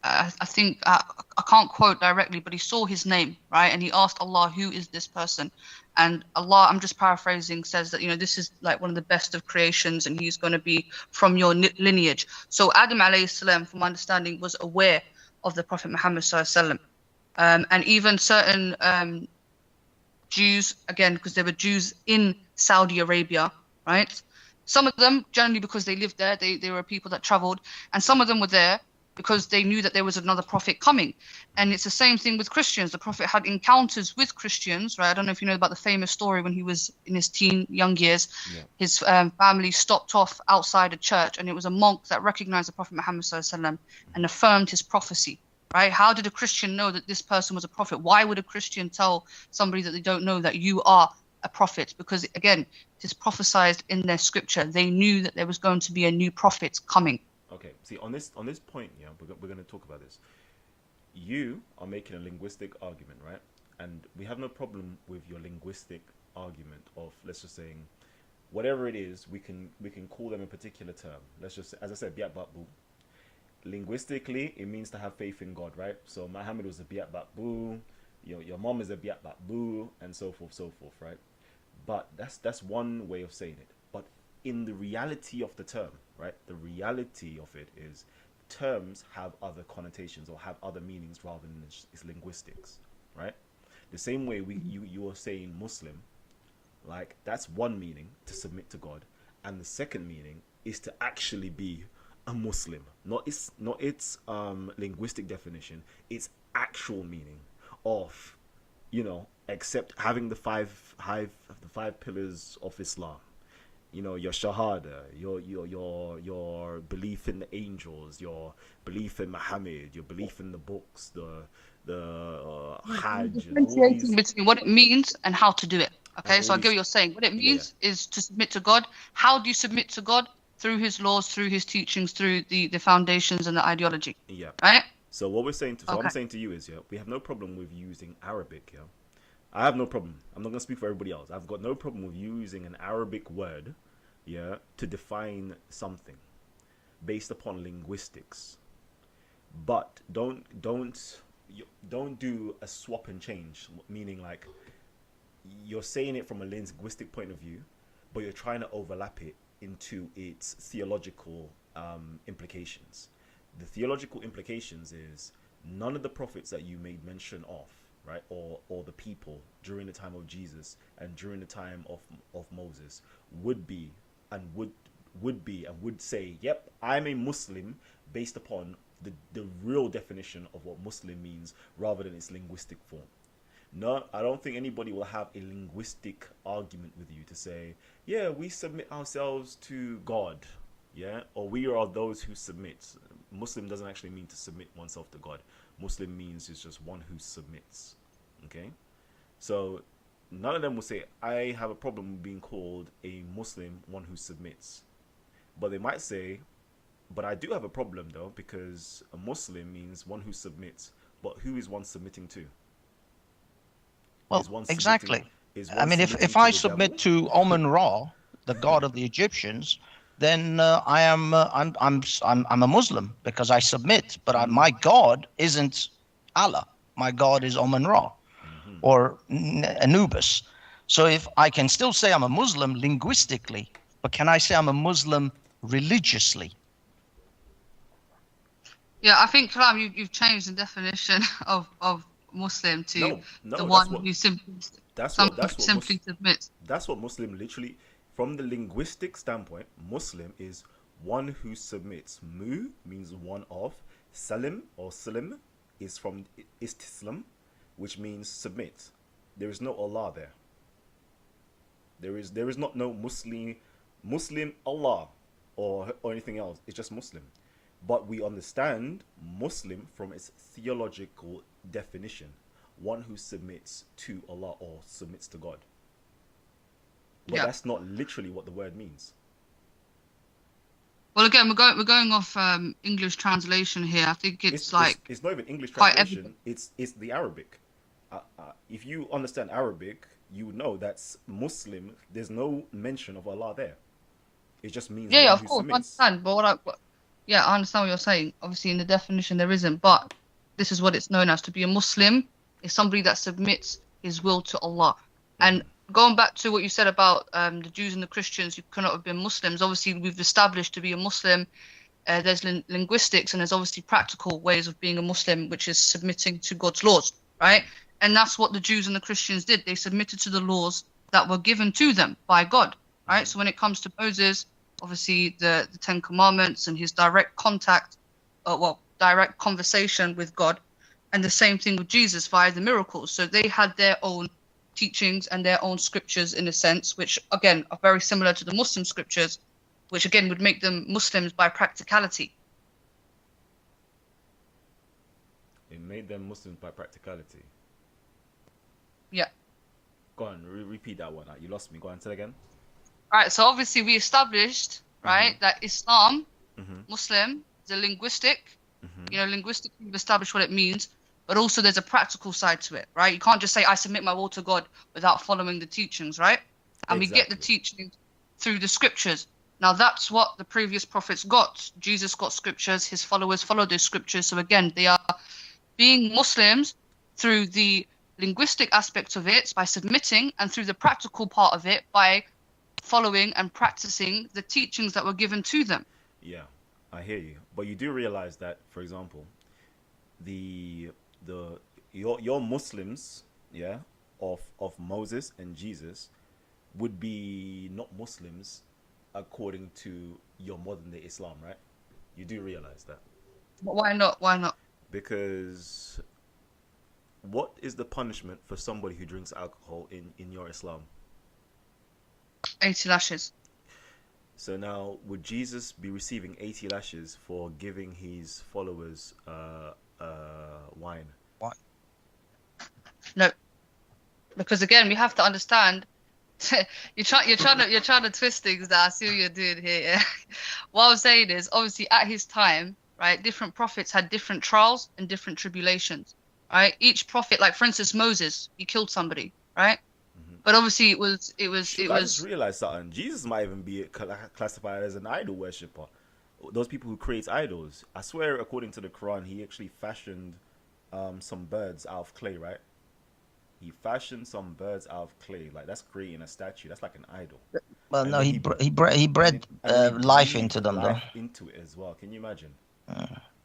I think I can't quote directly, but he saw his name, right? And he asked Allah, "Who is this person?" And Allah, I'm just paraphrasing, says that this is like one of the best of creations, and he's going to be from your lineage. So Adam alayhi salam, from my understanding, was aware of the Prophet Muhammad sallallahu alaihi wasallam, and even certain Jews, again, because there were Jews in Saudi Arabia, right? Some of them, generally because they lived there, they were people that traveled, and some of them were there because they knew that there was another prophet coming. And it's the same thing with Christians. The prophet had encounters with Christians, right? I don't know if you know about the famous story when he was in his young years. Yeah. His family stopped off outside a church, and it was a monk that recognized the Prophet Muhammad sallallahu alaihi wasallam and affirmed his prophecy. Right? How did a Christian know that this person was a prophet? Why would a Christian tell somebody that they don't know that you are a prophet? Because again, it is prophesied in their scripture. They knew that there was going to be a new prophet coming. Okay. See, on this point, yeah, we're going to talk about this. You are making a linguistic argument, right? And we have no problem with your linguistic argument of, let's just saying, whatever it is, we can call them a particular term. Let's just, as I said, biat batbu. Linguistically, it means to have faith in God, right? So Muhammad was a biat batbu, your mom is a biat batbu, and so forth, right? But that's one way of saying it. But in the reality of the term, right? The reality of it is terms have other connotations or have other meanings rather than it's linguistics, right? The same way you are saying Muslim, like that's one meaning, to submit to God, and the second meaning is to actually be a Muslim, not its linguistic definition, its actual meaning of accept having the five pillars of Islam, your shahada, your belief in the angels, your belief in Muhammad, your belief in the books, the Hajj, and all these. Differentiating between what it means and how to do it. Okay, And so all I get what these- you're saying. What it means is to submit to God. How do you submit to God? Through his laws, through his teachings, through the foundations and the ideology. Yeah. Right? So what we're saying to, so Okay. I'm saying to you is, we have no problem with using Arabic, I have no problem. I'm not gonna speak for everybody else. I've got no problem with using an Arabic word, to define something based upon linguistics. But don't do a swap and change, meaning like you're saying it from a linguistic point of view, but you're trying to overlap it into its theological implications. The theological implications is none of the prophets that you made mention of, right, or the people during the time of Jesus and during the time of Moses would say, yep, I'm a Muslim based upon the real definition of what Muslim means rather than its linguistic form. No, I don't think anybody will have a linguistic argument with you to say, yeah, we submit ourselves to God, or we are those who submit. Muslim doesn't actually mean to submit oneself to God. Muslim means it's just one who submits. Okay? So none of them will say, I have a problem with being called a Muslim, one who submits. But they might say, but I do have a problem though, because a Muslim means one who submits. But who is one submitting to? Well, exactly. I mean, if I submit to Omen Ra, the god of the Egyptians, then I'm a Muslim because I submit. But my God isn't Allah. My God is Omen Ra, or Anubis. So if I can still say I'm a Muslim linguistically, but can I say I'm a Muslim religiously? Yeah, I think, Kalam, you've changed the definition of Muslim to No, the no, one who simply submits. that's what Muslim literally, from the linguistic standpoint, Muslim is one who submits. Mu means one of. Salim or Salim is from Istislam, which means submit. There is no Allah there. There is not no Muslim Allah or anything else. It's just Muslim. But we understand Muslim from its theological definition, one who submits to Allah or submits to God. But Yeah. that's not literally what the word means. Well, again, we're going off English translation here. I think it's not even English quite translation. It's the Arabic. If you understand Arabic, you know that's Muslim. There's no mention of Allah there. It just means yeah, one of who course, I submits. understand. But yeah, I understand what you're saying. Obviously, in the definition there isn't, but this is what it's known as. To be a Muslim is somebody that submits his will to Allah. And going back to what you said about the Jews and the Christians who cannot have been Muslims, obviously we've established to be a Muslim, there's linguistics and there's obviously practical ways of being a Muslim, which is submitting to God's laws, right? And that's what the Jews and the Christians did. They submitted to the laws that were given to them by God, right? So when it comes to Moses, obviously the Ten Commandments and his direct contact, direct conversation with God, and the same thing with Jesus via the miracles. So they had their own teachings and their own scriptures in a sense, which again are very similar to the Muslim scriptures, which again would make them Muslims by practicality. It made them Muslims by practicality. Yeah. Go on, repeat that one. You lost me. Go on, say it again. All right. So obviously we established, right, that Islam, Muslim, is a linguistic. Linguistically we've established what it means, but also there's a practical side to it, right? You can't just say I submit my will to God without following the teachings, right? And we get the teachings through the scriptures. Now that's what the previous prophets got. Jesus got scriptures, his followers followed those scriptures. So again, they are being Muslims through the linguistic aspect of it by submitting, and through the practical part of it by following and practicing the teachings that were given to them. Yeah, I hear you. But you do realize that, for example, your Muslims, yeah, of Moses and Jesus would be not Muslims according to your modern day Islam, right? You do realize that. But why not? Why not? Because what is the punishment for somebody who drinks alcohol in your Islam? 80 lashes. So now, would Jesus be receiving 80 lashes for giving his followers wine? What? No, because again, we have to understand. you're trying to twist things. That I see what you're doing here. Yeah? What I'm saying is, obviously, at his time, right, different prophets had different trials and different tribulations. Right, each prophet, like for instance, Moses, he killed somebody, right? But obviously, it was. I just realized something. Jesus might even be classified as an idol worshipper. Those people who create idols. I swear, according to the Quran, he actually fashioned some birds out of clay, right? He fashioned some birds out of clay. Like, that's creating a statue. That's like an idol. Well, And no, then he bred life into them, though. life into it as well. Can you imagine?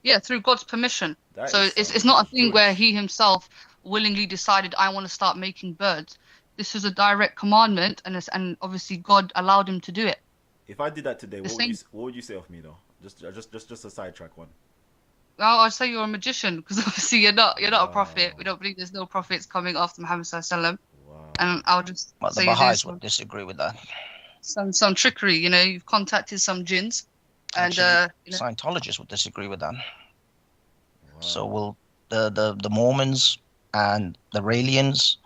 Yeah, through God's permission. That So is it's not a thing huge. where he himself willingly decided, I want to start making birds. This is a direct commandment, and obviously God allowed him to do it. If I did that today, The what same- would you say of me though? Just a sidetrack one. Well, I'd say you're a magician because obviously you're not a prophet. Wow. We don't believe there's no prophets coming after Muhammad Sallallahu Alaihi Wasallam. Wow. And I'll just Well, the say Baha'is there's would disagree with that. some trickery. You've contacted some jinns, and Actually, Scientologists would disagree with that. Wow. So will the Mormons and the Raelians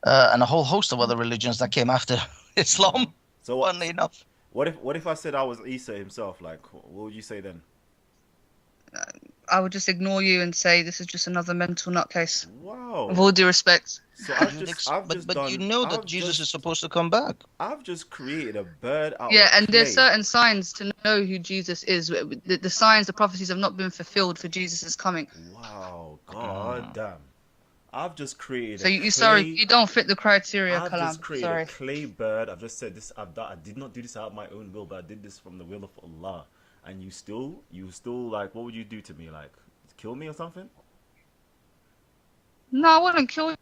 and a whole host of other religions that came after Islam. So what? Funnily enough, What if I said I was Isa himself? Like, what would you say then? I would just ignore you and say this is just another mental nutcase. Wow. With all due respect. So but you know that Jesus is supposed to come back. I've just created a bird out Yeah, of and there's clay. certain signs to know who Jesus is. The signs, the prophecies have not been fulfilled for Jesus' coming. Wow, god damn. I've just created So a you sorry, clay- you don't fit the criteria, I've Kalam. just created Sorry. a clay bird. I've just said this. I did not do this out of my own will, but I did this from the will of Allah. and you still like, what would you do to me? Like, kill me or something? No, I wouldn't kill you.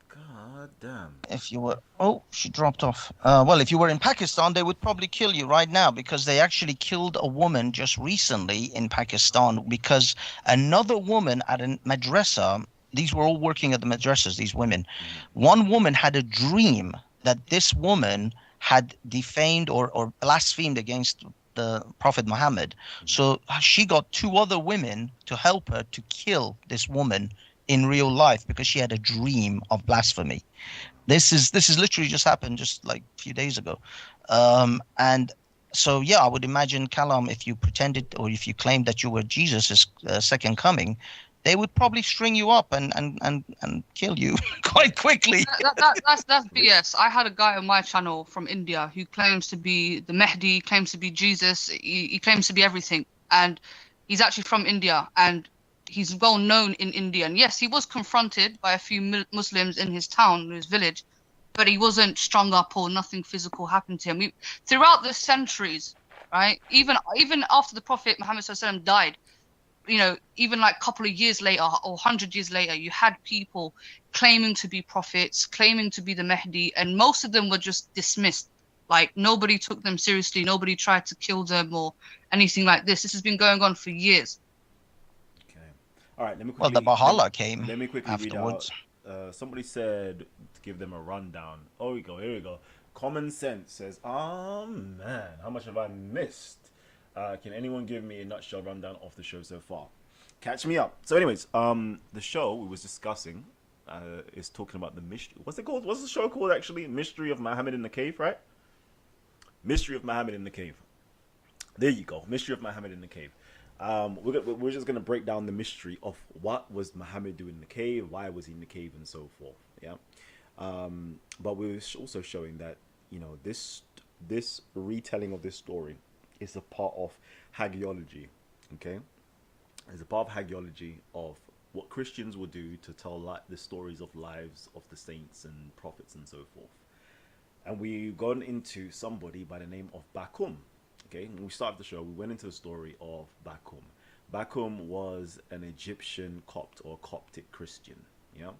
God damn. If you were, oh, she dropped off. Well, if you were in Pakistan, they would probably kill you right now, because they actually killed a woman just recently in Pakistan because another woman at a madrasa, these were all working at the madrasas, these women. One woman had a dream that this woman had defamed or blasphemed against the Prophet Muhammad. So she got two other women to help her to kill this woman in real life because she had a dream of blasphemy. This is literally just happened just like a few days ago. And so, yeah, I would imagine, Kalam, if you pretended or if you claimed that you were Jesus' second coming, they would probably string you up and kill you quite quickly. That's BS. I had a guy on my channel from India who claims to be the Mahdi, claims to be Jesus. He claims to be everything, and he's actually from India, and he's well known in India. And yes, he was confronted by a few Muslims in his town, in his village, but he wasn't strung up or nothing physical happened to him. Throughout the centuries, right? Even after the Prophet Muhammad SAW died, you know, even like a couple of years later or 100 years later, you had people claiming to be prophets, claiming to be the Mahdi, and most of them were just dismissed. Like, nobody took them seriously. Nobody tried to kill them or anything like this. This has been going on for years. All right, let me Well, quickly. the Bahala came Let me quickly afterwards. read out. Somebody said to give them a rundown. Oh, here we go. Here we go. Common Sense says, "Oh man, how much have I missed? Can anyone give me a nutshell rundown of the show so far? Catch me up." So, anyways, the show we was discussing is talking about the mystery. What's it called? What's the show called actually? Mystery of Muhammad in the Cave, right? Mystery of Muhammad in the Cave. There you go. Mystery of Muhammad in the Cave. We're just gonna break down the mystery of what was Muhammad doing in the cave, why was he in the cave, and so forth. Yeah, but we're also showing that, you know, this retelling of this story is a part of hagiology. Okay, it's a part of hagiology of what Christians will do to tell the stories of lives of the saints and prophets and so forth. And we've gone into somebody by the name of Bakum. Okay, when we started the show, we went into the story of Bakum. Bakum was an Egyptian Copt or Coptic Christian, yeah,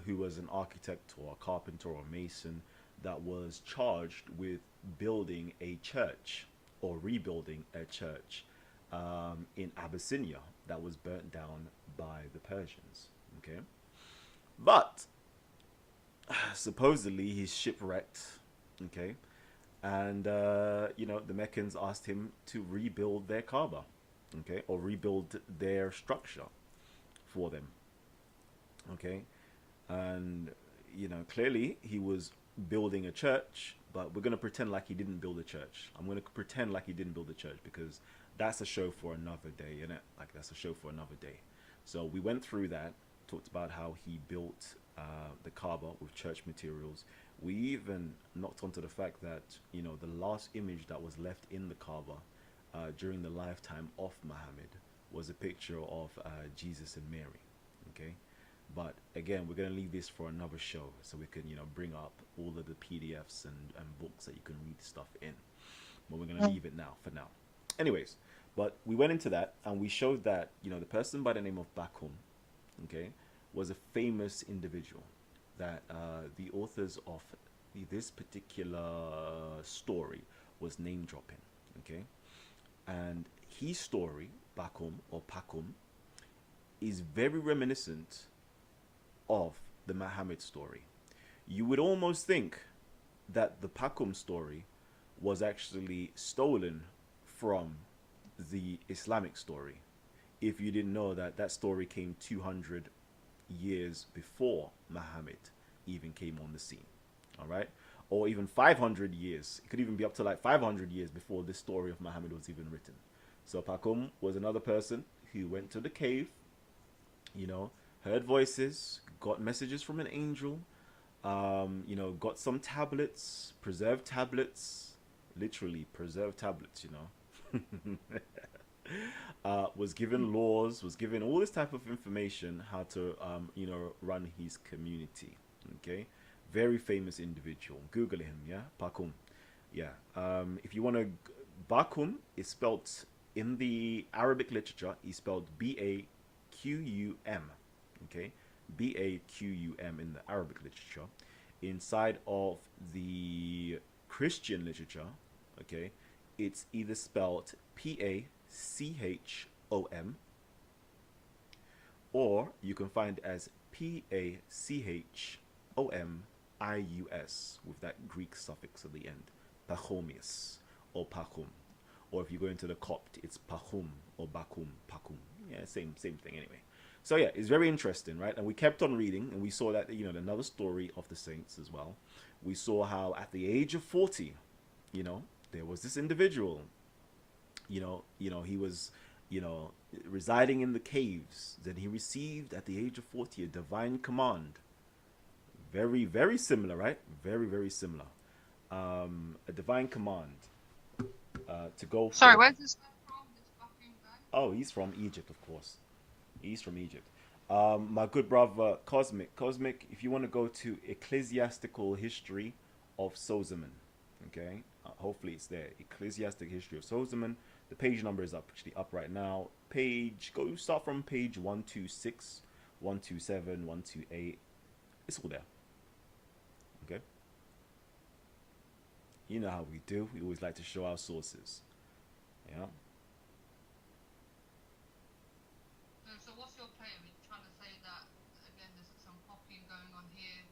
who was an architect or a carpenter or a mason that was charged with building a church or rebuilding a church in Abyssinia that was burnt down by the Persians. Okay, but supposedly he's shipwrecked. Okay. And, you know, the Meccans asked him to rebuild their Kaaba, okay, or rebuild their structure for them, okay. And, you know, clearly he was building a church, but we're going to pretend like he didn't build a church. I'm going to pretend like he didn't build a church because that's a show for another day, isn't it? Like, that's a show for another day. So we went through that, talked about how he built the Kaaba with church materials. We even knocked onto the fact that, you know, the last image that was left in the Kaaba during the lifetime of Muhammad was a picture of Jesus and Mary. Okay, but again, we're going to leave this for another show so we can, you know, bring up all of the PDFs and books that you can read stuff in. But we're going to leave it now for now. Anyways, but we went into that and we showed that, you know, the person by the name of Bakum, okay, was a famous individual that the authors of this particular story was name dropping. Okay, and his story, Bakum or Pakum, is very reminiscent of the Muhammad story. You would almost think that the Pakum story was actually stolen from the Islamic story, if you didn't know that that story came 200 years before Muhammad even came on the scene. All right, or even 500 years. It could even be up to like 500 years before this story of Muhammad was even written. So Pakum was another person who went to the cave, you know, heard voices, got messages from an angel, you know, got some tablets, preserved tablets, literally preserved tablets, you know. Was given laws, was given all this type of information, how to, you know, run his community. Okay, very famous individual. Google him, yeah, Pakum. Yeah, if you want to Bakum is spelled in the Arabic literature. Is spelled Baqum. Okay, Baqum in the Arabic literature. Inside of the Christian literature, okay, it's either spelled Pachom, or you can find it as Pachomius with that Greek suffix at the end, Pachomius or Pachum. Or if you go into the Copt, it's Pachum or Bakum, Pakum. Yeah, same thing anyway. So yeah, it's very interesting, right? And we kept on reading, and we saw that, you know, another story of the saints as well. We saw how at the age of 40, you know, there was this individual, he was, residing in the caves. Then he received at the age of 40 a divine command. Very, very similar, right? Very, very similar. A divine command to go. Sorry, where's this guy from? This fucking guy? Oh, he's from Egypt, of course. He's from Egypt. My good brother Cosmic, if you want to go to Ecclesiastical History of Solomon, okay? Hopefully it's there. Ecclesiastic History of Solomon. The page number is actually up right now. Start from page 126, 127, 128. It's all there. Okay? You know how we do. We always like to show our sources. Yeah. So what's your claim? Are you trying to say that again? There's some copying going on here,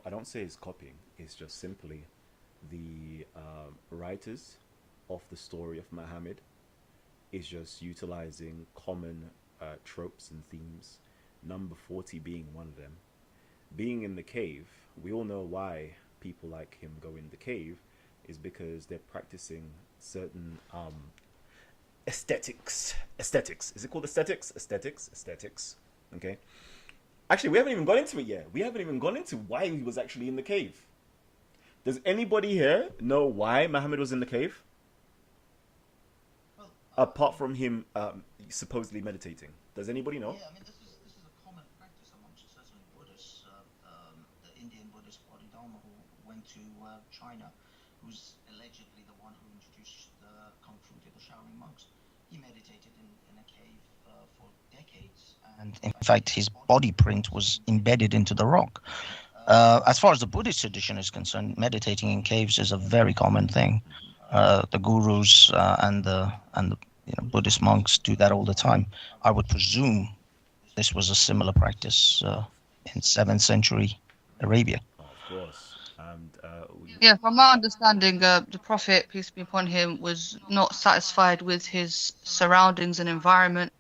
I don't say it's copying. It's just simply the writers of the story of Muhammad is just utilizing common tropes and themes. Number 40 being one of them. Being in the cave, we all know why people like him go in the cave, is because they're practicing certain aesthetics. Is it called aesthetics? Aesthetics. Okay. Actually, we haven't even gone into it yet. We haven't even gone into why he was actually in the cave. Does anybody here know why Muhammad was in the cave? Well, Apart from him supposedly meditating. Does anybody know? Yeah, I mean, this is a common practice amongst certainly Buddhists. The Indian Buddhist Bodhidharma who went to China, who's allegedly the one who introduced Kung Fu to the Shaolin monks. He meditated in a cave for decades, and in fact, his body print was embedded into the rock. As far as the Buddhist tradition is concerned, meditating in caves is a very common thing. The gurus and the Buddhist monks do that all the time. I would presume this was a similar practice in 7th century Arabia. Oh, of course. And Yeah, from my understanding, the Prophet, peace be upon him, was not satisfied with his surroundings and environment,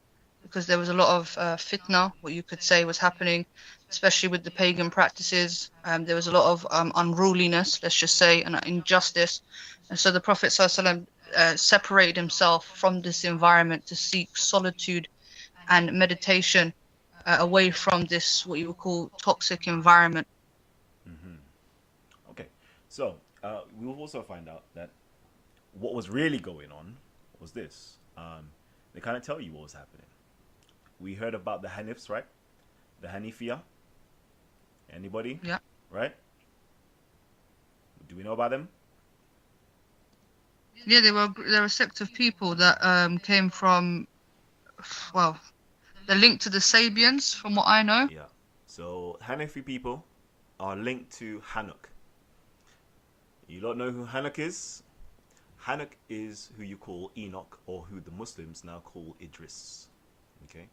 because there was a lot of fitna, what you could say was happening, especially with the pagan practices. There was a lot of unruliness, let's just say, and injustice. And so the Prophet ﷺ separated himself from this environment to seek solitude and meditation away from this, what you would call, toxic environment. okay, so we will also find out that what was really going on was this. They kind of tell you what was happening. We heard about the Hanifs, right? The Hanifiya. Anybody? Yeah. Right? Do we know about them? Yeah, they were a sect of people that came from, well, they're linked to the Sabians, from what I know. Yeah. So Hanafi people are linked to Hanuk. You don't know who Hanuk is? Hanuk is who you call Enoch, or who the Muslims now call Idris. Okay.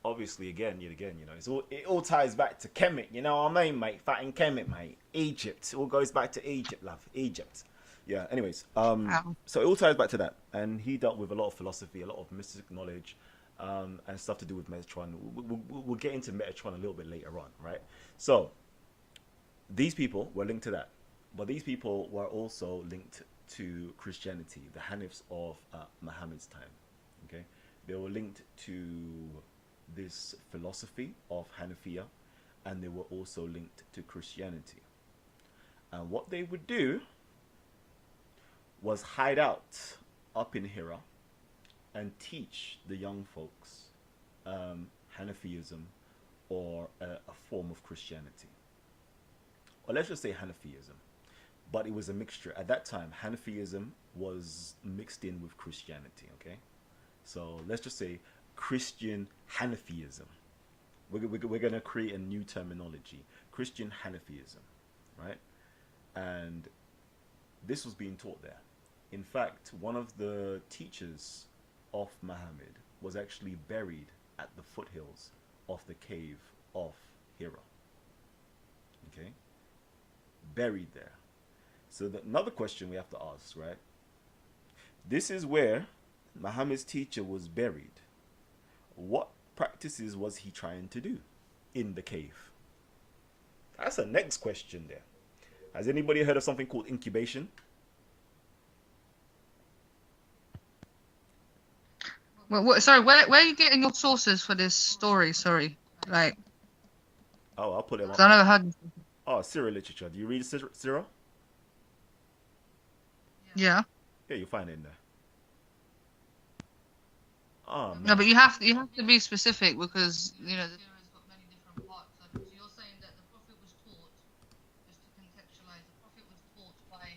Obviously, again, it all ties back to Kemet. You know what I mean, mate? Fighting Kemet, mate. Egypt. It all goes back to Egypt, love. Egypt. Yeah. Anyways, so it all ties back to that, and he dealt with a lot of philosophy, a lot of mystic knowledge, and stuff to do with Metatron. We'll get into Metatron a little bit later on, right? So these people were linked to that, but these people were also linked to Christianity, the Hanifs of Muhammad's time. Okay, they were linked to this philosophy of Hanafiya, and they were also linked to Christianity. And what they would do was hide out up in Hira and teach the young folks Hanafiism, or a form of Christianity. Or let's just say Hanafiism. but it was a mixture. At that time, Hanafiism was mixed in with Christianity, okay? So let's just say Christian Hanafiism. We're going to create a new terminology. Christian Hanafiism, right? And this was being taught there. In fact, one of the teachers of Muhammad was actually buried at the foothills of the cave of Hira. Okay? Buried there. So another question we have to ask, right? This is where Muhammad's teacher was buried. What practices was he trying to do in the cave? That's the next question there. Has anybody heard of something called incubation? Sorry, where are you getting your sources for this story? Sorry, like. Oh, I'll put them up. I never heard. Oh, Sirah literature. Do you read Sirah? Yeah. Yeah, you'll find it in there. Oh man. No, but you have to be specific because the theory has got many different parts. So you're saying that the Prophet was taught, just to contextualize, the Prophet was taught by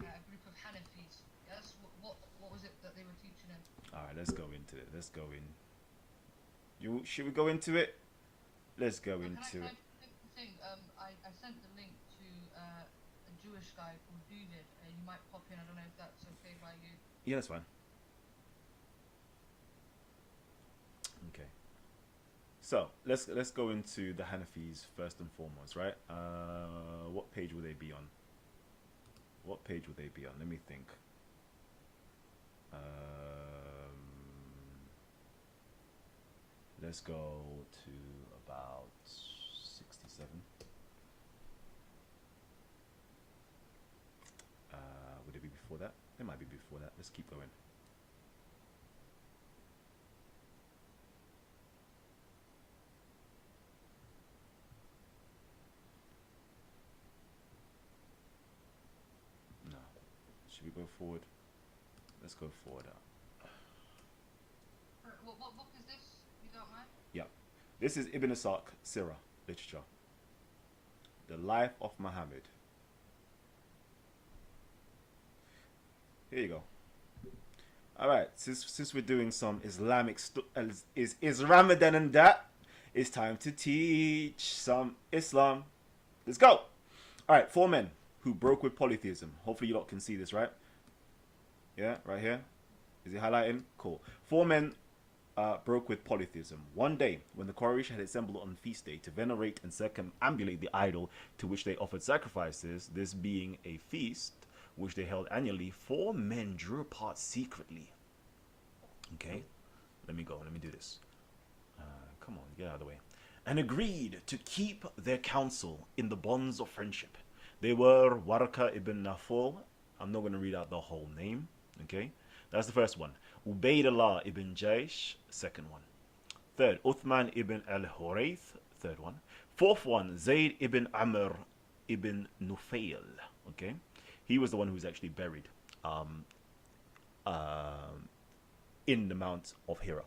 a group of Hanafis. Yes. What was it that they were teaching him? All right, let's go into it. Let's go in. Should we go into it? Let's go into it. I sent the link to a Jewish guy called David. You might pop in. I don't know if that's okay by you. Yeah, that's fine. Okay. So let's go into the Hanafis first and foremost, right? What page will they be on? What page will they be on? Let me think. Let's go to about 67. Would it be before that? It might be before that. Let's keep going. No. Should we go forward? Let's go forward. What book is this? You don't mind? Yeah. This is Ibn Ishaq, Sirah literature. The Life of Muhammad. Here you go. All right. Since we're doing some Islamic is Ramadan and that, it's time to teach some Islam. Let's go. All right. 4 men who broke with polytheism. Hopefully you lot can see this, right? Yeah, right here. Is it highlighting? Cool. 4 men broke with polytheism. One day, when the Quraysh had assembled on feast day to venerate and circumambulate the idol to which they offered sacrifices, this being a feast which they held annually, 4 men drew apart secretly. Okay, let me do this. Come on, get out of the way. And agreed to keep their counsel in the bonds of friendship. They were Waraka ibn Nafal. I'm not going to read out the whole name. Okay, that's the first one. Ubaydullah ibn Jaysh, second one. Third, Uthman ibn al-Hurayth, third one. Fourth one, Zayd ibn Amr ibn Nufayl. Okay, he was the one who was actually buried in the Mount of Hira.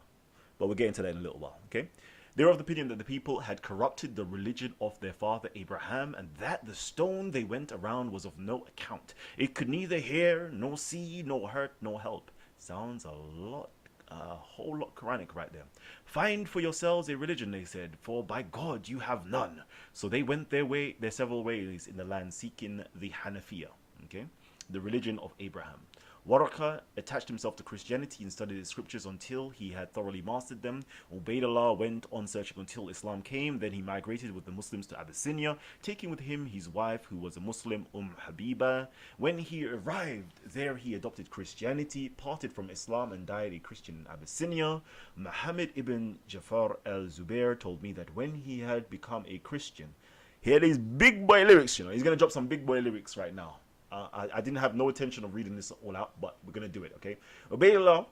But we'll get into that in a little while. Okay, they were of the opinion that the people had corrupted the religion of their father Abraham, and that the stone they went around was of no account. It could neither hear, nor see, nor hurt, nor help. Sounds a whole lot Quranic right there. Find for yourselves a religion, they said, for by God you have none. So they went their several ways in the land, seeking the Hanafiya, okay, the religion of Abraham. Waraka attached himself to Christianity and studied the scriptures until he had thoroughly mastered them. Ubaydullah went on searching until Islam came. Then he migrated with the Muslims to Abyssinia, taking with him his wife, who was a Muslim, Habiba. When he arrived there, he adopted Christianity, parted from Islam, and died a Christian in Abyssinia. Muhammad ibn Jafar al-Zubair told me that when he had become a Christian, hear these big boy lyrics, he's going to drop some big boy lyrics right now. I didn't have no intention of reading this all out, but we're going to do it, okay? Ubaydullah,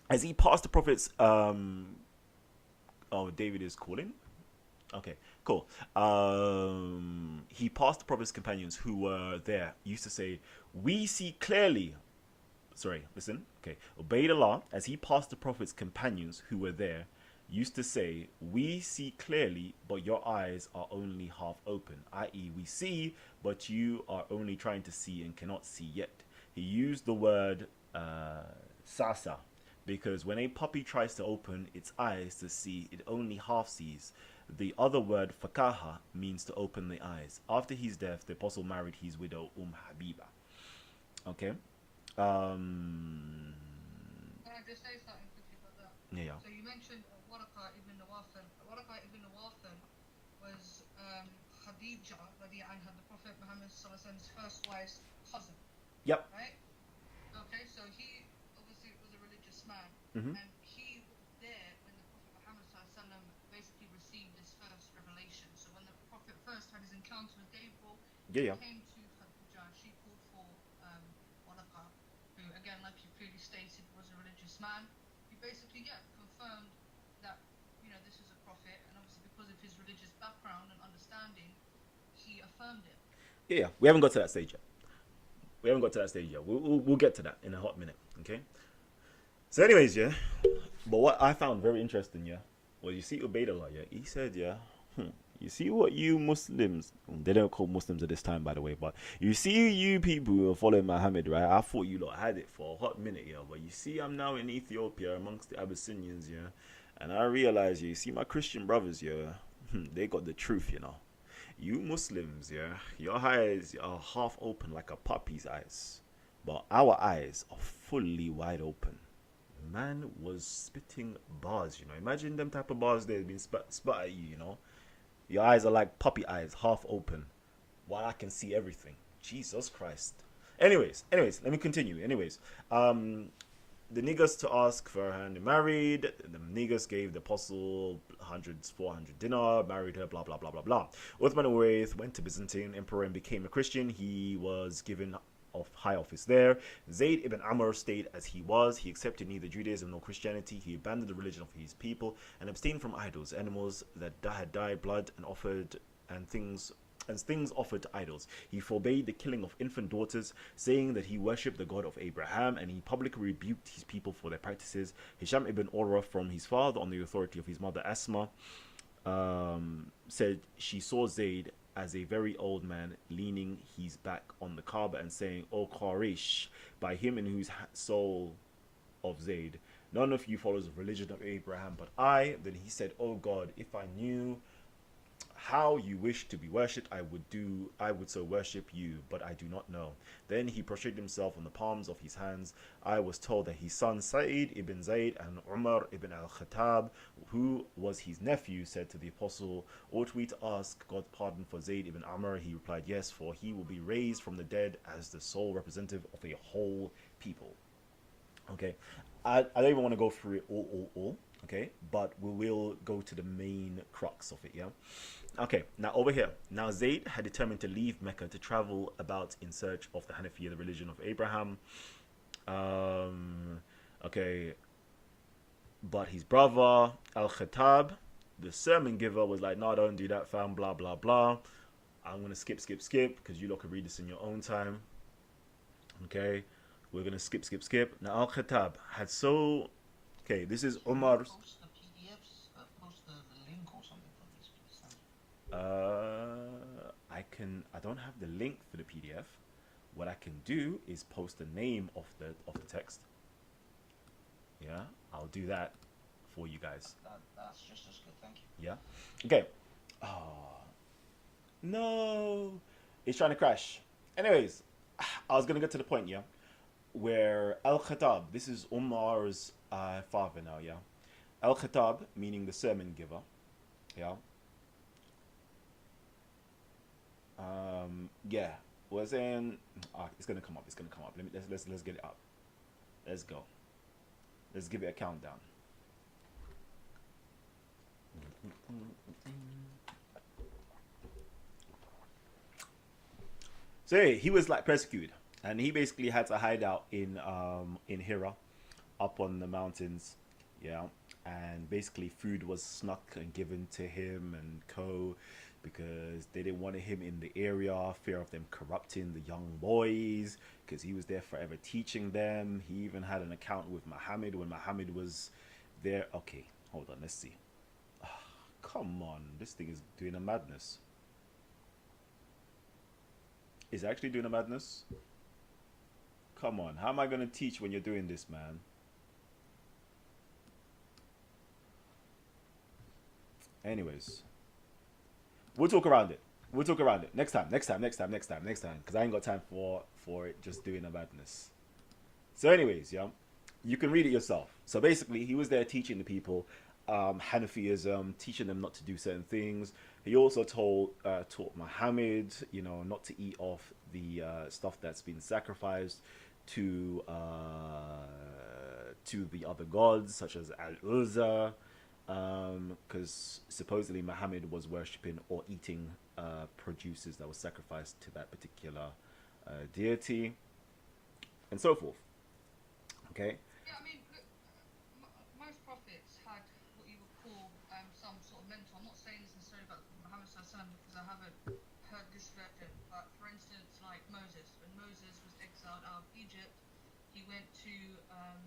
as he passed the Prophet's... oh, David is calling? Okay, cool. He passed the Prophet's companions who were there, used to say, we see clearly... Sorry, listen. Okay. Ubaydullah, as he passed the Prophet's companions who were there, used to say, "We see clearly, but your eyes are only half open," i.e., we see, but you are only trying to see and cannot see yet. He used the word sasa, because when a puppy tries to open its eyes to see, it only half sees. The other word, fakaha, means to open the eyes. After his death, the apostle married his widow, Habiba. Okay? Can I just say something quickly about that? Yeah. So you mentioned Waraka ibn Nawafil. Waraka ibn Nawafil was Khadija, radiya anha, the Prophet Muhammad's first wife's cousin. Yep. Right? Okay, so he obviously was a religious man, Mm-hmm. and he was there when the Prophet Muhammad basically received this first revelation. So when the Prophet first had his encounter with Gabriel, Yeah, yeah. he came to Khadija, she called for Waraka, who again, like you clearly stated, was a religious man. He basically, confirmed that, this is a prophet, and obviously because of his religious background and understanding, he affirmed it. Yeah, we haven't got to that stage yet. We'll get to that in a hot minute, okay? So anyways, yeah. But what I found very interesting, yeah, was you see Ubaidullah, yeah, he said, yeah, you see what you Muslims, they don't call Muslims at this time, by the way, but you see you people who are following Muhammad, right? I thought you lot had it for a hot minute, yeah, but you see I'm now in Ethiopia amongst the Abyssinians, yeah, and I realize, you see my Christian brothers, yeah, they got the truth, You Muslims, yeah, your eyes are half open like a puppy's eyes, but our eyes are fully wide open. Man was spitting bars, Imagine them type of bars that have been spat at you. Your eyes are like puppy eyes, half open, while I can see everything. Jesus Christ. Anyways, let me continue. The niggas to ask for her hand in married. The niggas gave the apostle 400 dinar, married her, blah, blah, blah, blah, blah. Uthman al went to Byzantine emperor and became a Christian. He was given of high office there. Zayd ibn Amr stayed as he was. He accepted neither Judaism nor Christianity. He abandoned the religion of his people and abstained from idols, animals that had died, blood, and things offered to idols. He forbade the killing of infant daughters, saying that he worshipped the God of Abraham, and he publicly rebuked his people for their practices. Hisham ibn Urwa, from his father on the authority of his mother Asma, said she saw Zayd as a very old man leaning his back on the Kaaba and saying, "O Quraysh, by him in whose soul of Zayd, none of you follows the religion of Abraham but I." Then he said, "O God, if I knew how you wish to be worshipped, I would so worship you, but I do not know." Then he prostrated himself on the palms of his hands. I was told that his son Sa'id ibn Zayd and Umar ibn al-Khattab, who was his nephew, said to the apostle, "Ought we to ask God's pardon for Zayd ibn Amr?" He replied, "Yes, for he will be raised from the dead as the sole representative of a whole people." Okay, I don't even want to go through it all, okay, but we will go to the main crux of it, yeah? Okay, now over here. Now Zayd had determined to leave Mecca to travel about in search of the Hanafiya, the religion of Abraham. Okay, but his brother Al-Khattab, the sermon giver, was like, "No, don't do that, fam, blah, blah, blah. I'm going to skip, because you lot can read this in your own time." Okay, we're going to skip. Now Al-Khattab had so... Okay, this is Umar's... Post the PDFs, post the link or something for these, please. I don't have the link for the PDF. What I can do is post the name of the text. Yeah, I'll do that for you guys. That's just as good, thank you. Yeah. Okay. Oh, no, it's trying to crash. Anyways, I was gonna get to the point, yeah, where Al-Khattab, this is Umar's father now, yeah. Al-Khattab, meaning the sermon giver, yeah. Yeah, was saying, it's gonna come up. Let's get it up. Let's go. Let's give it a countdown. So yeah, he was like persecuted, and he basically had to hide out in Hira, up on the mountains, yeah. And basically, food was snuck and given to him and because they didn't want him in the area, fear of them corrupting the young boys, because he was there forever teaching them. He even had an account with Muhammad when Muhammad was there. Okay, Hold on, let's see. Come on, this thing is doing a madness. Is it actually doing a madness? Come on, how am I going to teach when you're doing this, man? Anyways, we'll talk around it. We'll talk around it next time. Because I ain't got time for it just doing a madness. So, anyways, yeah, you can read it yourself. So basically, he was there teaching the people Hanafiism, teaching them not to do certain things. He also taught Muhammad, not to eat off the stuff that's been sacrificed to the other gods, such as Al-Uzza, because supposedly Muhammad was worshipping or eating produces that was sacrificed to that particular deity, and so forth. Okay. Yeah, I mean, look, most prophets had what you would call some sort of mentor. I'm not saying this necessarily about Muhammad Sallallahu because I haven't heard this version, but for instance, like Moses, when Moses was exiled out of Egypt, he went to, I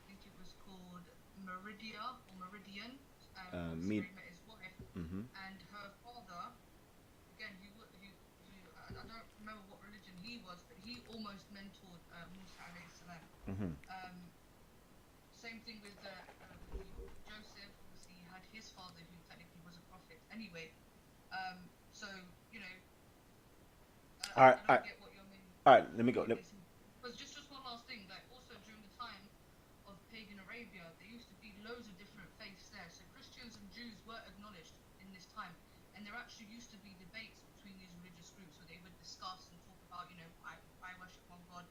think it was called Meridian, where he met his wife, and her father, again, I don't remember what religion he was, but he almost mentored Musa alayhi salam. Same thing with Joseph. Obviously, he had his father who technically was a prophet. Anyway, so I don't get what you're meaning. All right, let me go. But just one last thing. That also during the time of pagan Arabia, there used to be loads of different faiths there. So Christians and Jews were acknowledged in this time, and there actually used to be debates between these religious groups where they would discuss and talk about, I worship one God.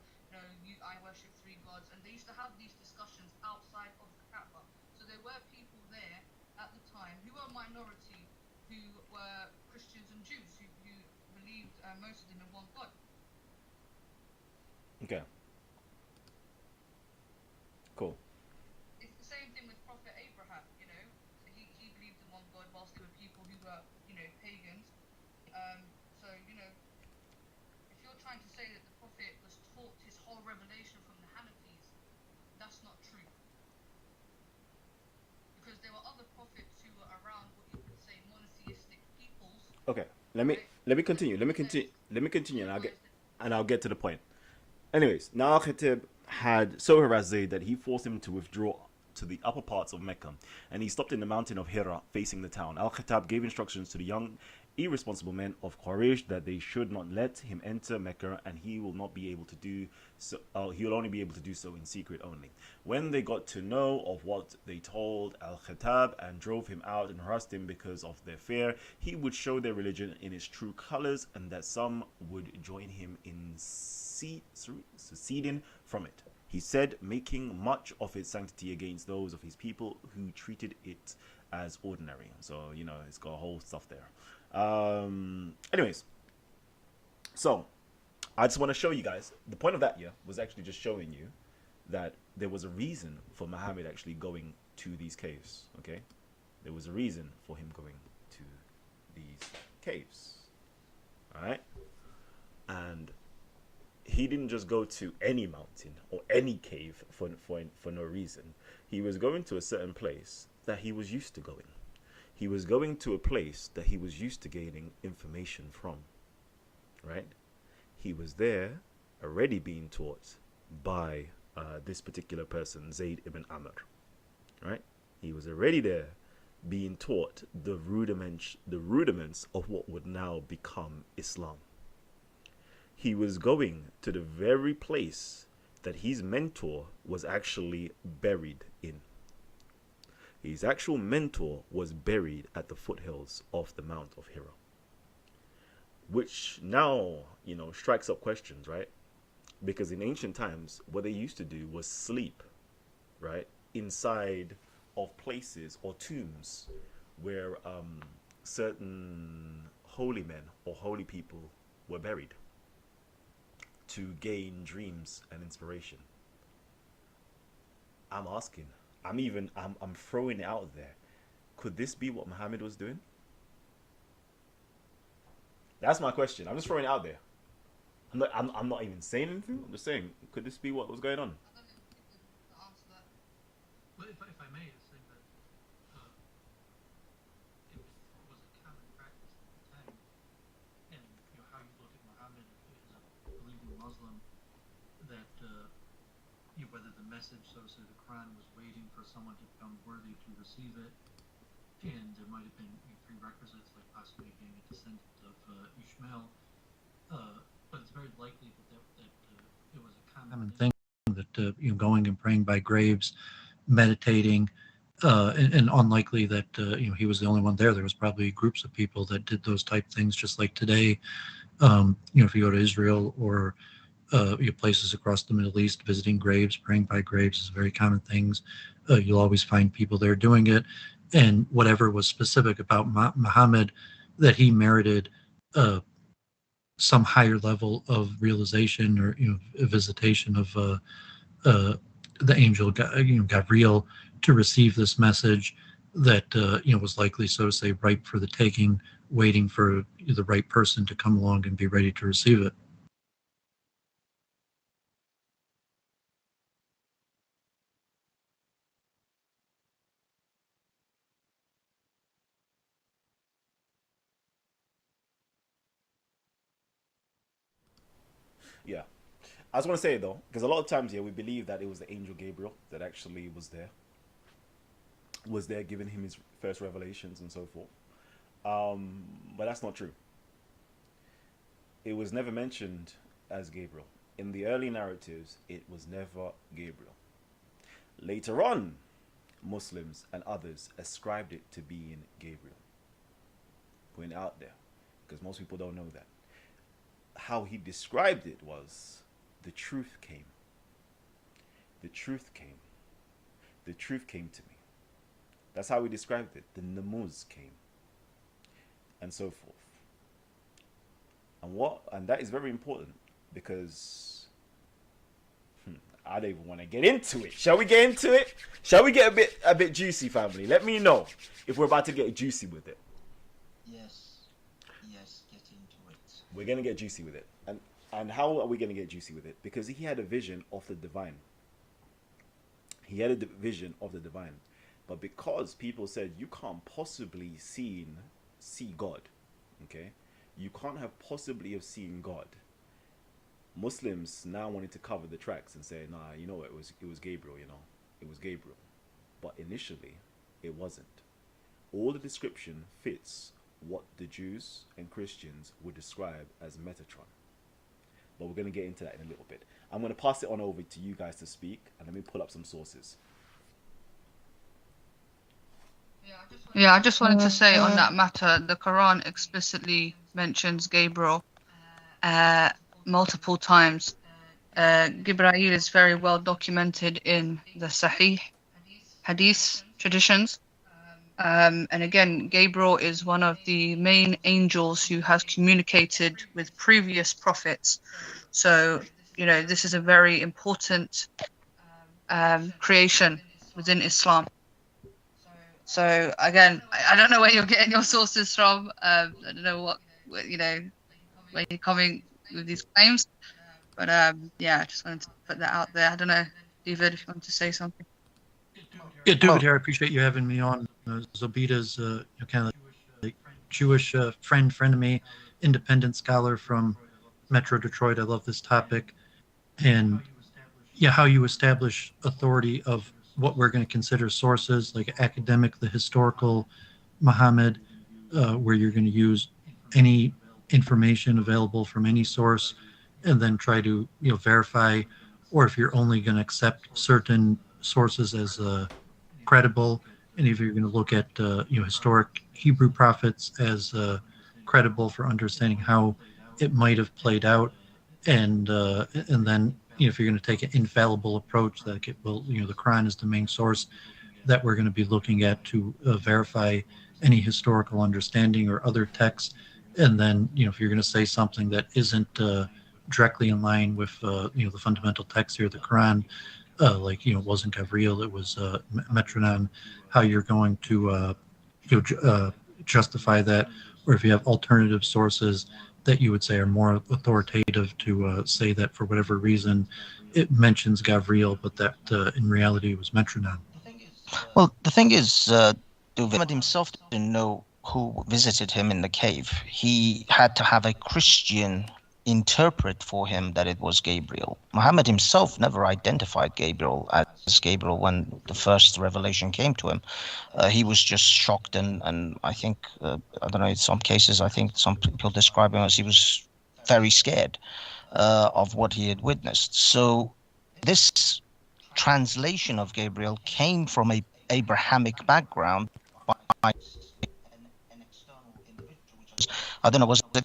I worship three gods, and they used to have these discussions outside of the Kaaba. So there were people there at the time who were a minority, who were Christians and Jews, who believed most of them in one God. Okay. Cool. It's the same thing with Prophet Abraham. He believed in one God, whilst there were people who were, pagans. So if you're trying to say that the Prophet was taught his whole revelation from the Hanafis, that's not true. Because there were other prophets who were around what you could say monotheistic peoples. Okay, let me continue. Let me continue, and I'll get to the point. Anyways, now Al-Khatib had so harassed Zayd that he forced him to withdraw to the upper parts of Mecca, and he stopped in the mountain of Hira facing the town. Al-Khattab gave instructions to the young irresponsible men of Quraysh that they should not let him enter Mecca, and he will not be able to do so. He will only be able to do so in secret only. When they got to know of what they told Al-Khattab and drove him out and harassed him because of their fear, he would show their religion in its true colors, and that some would join him in seceding from it. He said, making much of its sanctity against those of his people who treated it as ordinary. So, it's got a whole stuff there. Anyways, so I just want to show you guys, the point of that year was actually just showing you that there was a reason for Muhammad actually going to these caves, okay? There was a reason for him going to these caves, all right? And he didn't just go to any mountain or any cave for no reason. He was going to a certain place that he was used to going. He was going to a place that he was used to gaining information from, right? He was there already being taught by this particular person, Zayd ibn Amr, right? He was already there being taught the rudiments of what would now become Islam. He was going to the very place that his mentor was actually buried in. His actual mentor was buried at the foothills of the Mount of Hira. Which now, strikes up questions, right? Because in ancient times, what they used to do was sleep, right? Inside of places or tombs where certain holy men or holy people were buried, to gain dreams and inspiration. I'm asking, I'm throwing it out there. Could this be what Muhammad was doing? That's my question. I'm just throwing it out there. I'm not even saying anything. I'm just saying, could this be what was going on? I don't know if you can answer that. Well, if I may, I think that message, so to say, the Quran was waiting for someone to become worthy to receive it, and there might have been prerequisites, like possibly being a descendant of Ishmael, but it's very likely that it was a common thing that going and praying by graves, meditating, and unlikely that he was the only one there. There was probably groups of people that did those type things, just like today. If you go to Israel or places across the Middle East, visiting graves, praying by graves is a very common thing. You'll always find people there doing it, and whatever was specific about Muhammad, that he merited some higher level of realization or a visitation of the angel Gabriel to receive this message that was likely, so to say, ripe for the taking, waiting for the right person to come along and be ready to receive it. Yeah. I just want to say though, because a lot of times, we believe that it was the angel Gabriel that actually was there giving him his first revelations and so forth. But that's not true. It was never mentioned as Gabriel. In the early narratives, it was never Gabriel. Later on, Muslims and others ascribed it to being Gabriel. Putting it out there, because most people don't know that. How he described it was, the truth came. The truth came. The truth came to me. That's how he described it. The Namuz came. And so forth. And that is very important, because I don't even want to get into it. Shall we get into it? Shall we get a bit juicy, family? Let me know if we're about to get juicy with it. Yes, get into it. We're going to get juicy with it. And how are we going to get juicy with it? Because he had a vision of the divine. He had a vision of the divine. But because people said, you can't possibly see God, okay? You can't have possibly have seen God. Muslims now wanted to cover the tracks and say, nah, it was Gabriel, It was Gabriel. But initially, it wasn't. All the description fits what the Jews and Christians would describe as Metatron. But we're going to get into that in a little bit. I'm going to pass it on over to you guys to speak, and let me pull up some sources. Yeah, I just wanted to say on that matter, the Quran explicitly mentions Gabriel multiple times. Gabriel is very well documented in the Sahih Hadith traditions. And again, Gabriel is one of the main angels who has communicated with previous prophets. So, this is a very important creation within Islam. So again, I don't know where you're getting your sources from. I don't know where you're coming with these claims. But I just wanted to put that out there. I don't know, David, if you want to say something. Yeah, David here. I appreciate you having me on. Zobita's kind of like Jewish friend of me, independent scholar from Metro Detroit. I love this topic. And how you establish authority of what we're going to consider sources, like academic, the historical Muhammad, where you're going to use any information available from any source and then try to verify, or if you're only going to accept certain sources as credible, and if you're going to look at historic Hebrew prophets as credible for understanding how it might have played out, and then if you're going to take an infallible approach, that it will, the Quran is the main source that we're going to be looking at to verify any historical understanding or other texts. And then, if you're going to say something that isn't directly in line with, the fundamental text here, the Quran, like, it wasn't Gabriel, it was Metronom, how you're going to justify that, or if you have alternative sources that you would say are more authoritative to say that for whatever reason it mentions Gabriel, but that in reality it was Metronom. Well, the thing is, Muhammad himself didn't know who visited him in the cave. He had to have a Christian interpret for him that it was Gabriel. Muhammad himself never identified Gabriel as Gabriel when the first revelation came to him. He was just shocked, and I think, I don't know, in some cases, I think some people describe him as he was very scared of what he had witnessed. So this translation of Gabriel came from a Abrahamic background by an external individual, which was, I don't know, was it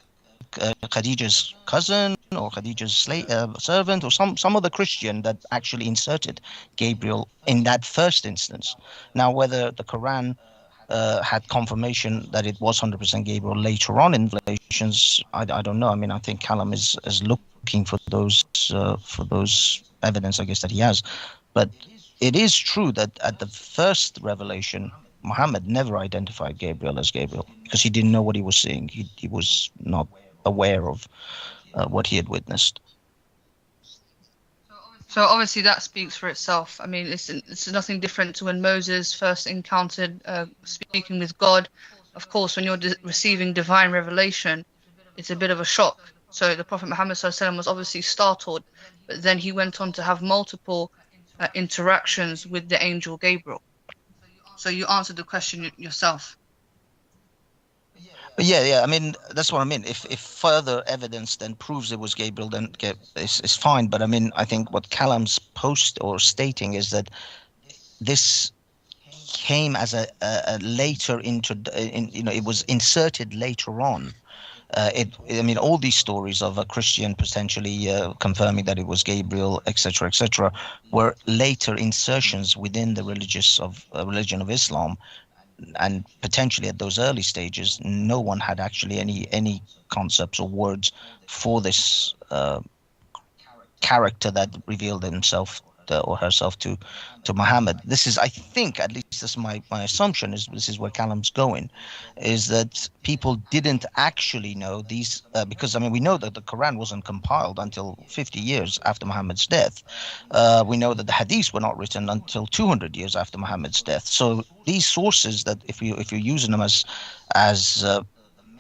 Khadija's cousin or Khadija's servant or some other Christian that actually inserted Gabriel in that first instance. Now, whether the Quran had confirmation that it was 100% Gabriel later on in Revelations, I don't know. I mean, I think Kalam is looking for those evidence, I guess, that he has. But it is true that at the first revelation, Muhammad never identified Gabriel as Gabriel because he didn't know what he was seeing. He was not aware of what he had witnessed. So obviously that speaks for itself. I mean, it's nothing different to when Moses first encountered speaking with God. Of course, when you're receiving divine revelation, it's a bit of a shock. So the Prophet Muhammad SAW was obviously startled, but then he went on to have multiple interactions with the angel Gabriel. So you answered the question yourself. Yeah. I mean, that's what I mean. If further evidence then proves it was Gabriel, then it's fine. But I mean, I think what Kalam's post or stating is that this came as a later it was inserted later on. I mean, all these stories of a Christian potentially confirming that it was Gabriel, etc., were later insertions within the religion of Islam. And potentially at those early stages, no one had actually any concepts or words for this character that revealed himself or herself to Muhammad. This is, I think, at least this is my assumption, is this is where Kalam's going, is that people didn't actually know these, because I mean, we know that the Quran wasn't compiled until 50 years after Muhammad's death. We know that the hadiths were not written until 200 years after Muhammad's death. So these sources, that if you're using them as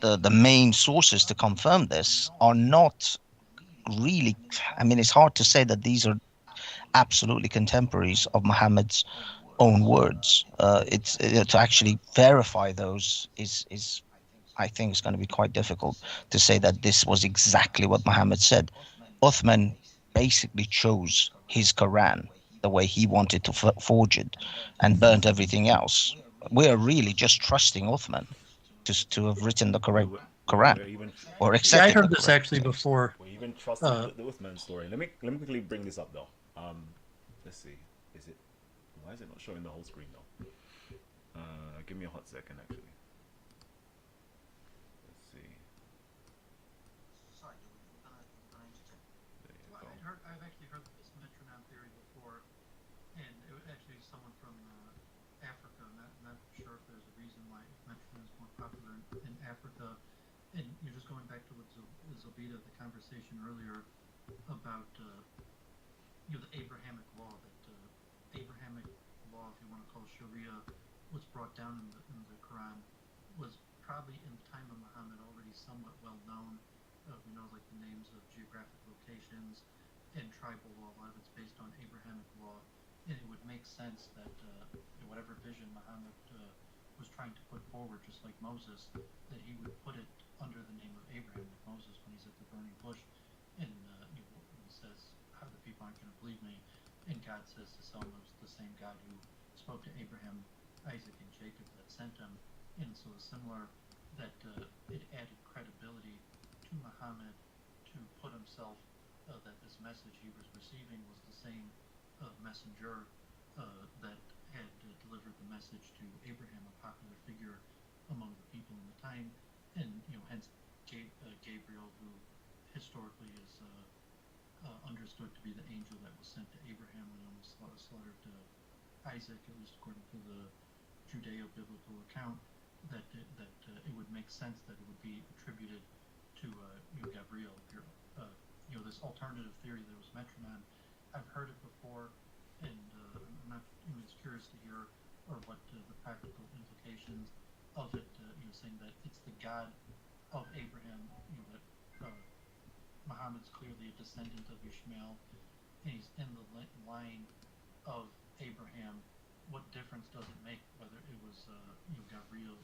the main sources to confirm this, are not really, I mean, it's hard to say that these are absolutely contemporaries of Muhammad's own words. It's to actually verify those is I think it's going to be quite difficult to say that this was exactly what Muhammad said. Uthman basically chose his Quran the way he wanted to forge it and burnt everything else. We are really just trusting Uthman to have written the correct Quran or accepted. Yeah, I heard this actually before. We even trusted the Uthman story. Let me quickly bring this up though. Let's see. Is it? Why is it not showing the whole screen though? Give me a hot second actually. Let's see. I've actually heard this metronome theory before, and it was actually someone from Africa. I'm not sure if there's a reason why metronome is more popular in Africa. And you're just going back to what Zobita, the conversation earlier about the Abrahamic law, that Abrahamic law, if you want to call Sharia, was brought down in the Quran, was probably in the time of Muhammad already somewhat well known. We know like the names of geographic locations and tribal law. A lot of it's based on Abrahamic law, and it would make sense that whatever vision Muhammad was trying to put forward, just like Moses, that he would put it under the name of Abraham, like Moses when he's at the burning bush, and he says, "How the people aren't going to believe me?" And God says to Solomon, "It's the same God who spoke to Abraham, Isaac, and Jacob that sent him." And so it's similar that it added credibility to Muhammad to put himself that this message he was receiving was the same messenger that had delivered the message to Abraham, a popular figure among the people in the time, and hence Gabriel, who historically is understood to be the angel that was sent to Abraham when he almost slaughtered Isaac, at least according to the Judeo-biblical account, that it would make sense that it would be attributed to Gabriel. This alternative theory that was metronome, I've heard it before, and I'm not just curious to hear what the practical implications of it. Saying that it's the God of Abraham that clearly a descendant of Ishmael, and he's in the line of Abraham. What difference does it make whether it was Gabriel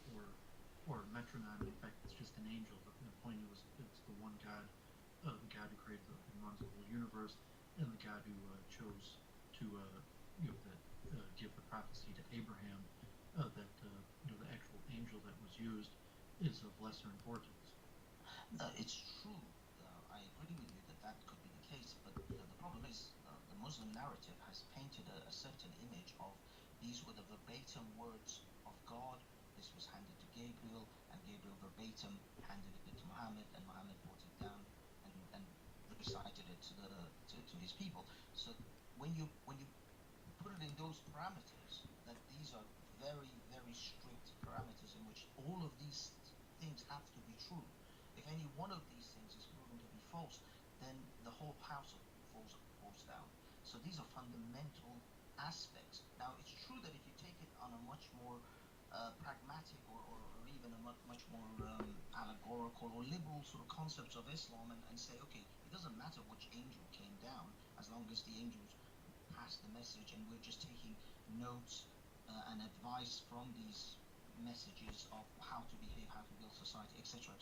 or Metronom? In fact, it's just an angel. But the point is, it's the one God, the God who created and runs the whole universe, and the God who chose to give the prophecy to Abraham that the actual angel that was used is of lesser importance. It's true. I agree with you that that could be the case, but the problem is the Muslim narrative has painted a certain image of these were the verbatim words of God. This was handed to Gabriel, and Gabriel verbatim handed it to Muhammad, and Muhammad brought it down and recited it to his people. So when you put it in those parameters, that these are very, very strict parameters in which all of these things have to be true. If any one of these things is proven to be false, then the whole house falls down. So these are fundamental aspects. Now, it's true that if you take it on a much more pragmatic or even a much more allegorical or liberal sort of concepts of Islam and say, okay, it doesn't matter which angel came down as long as the angels pass the message and we're just taking notes and advice from these messages of how to behave, how to build society, etc.,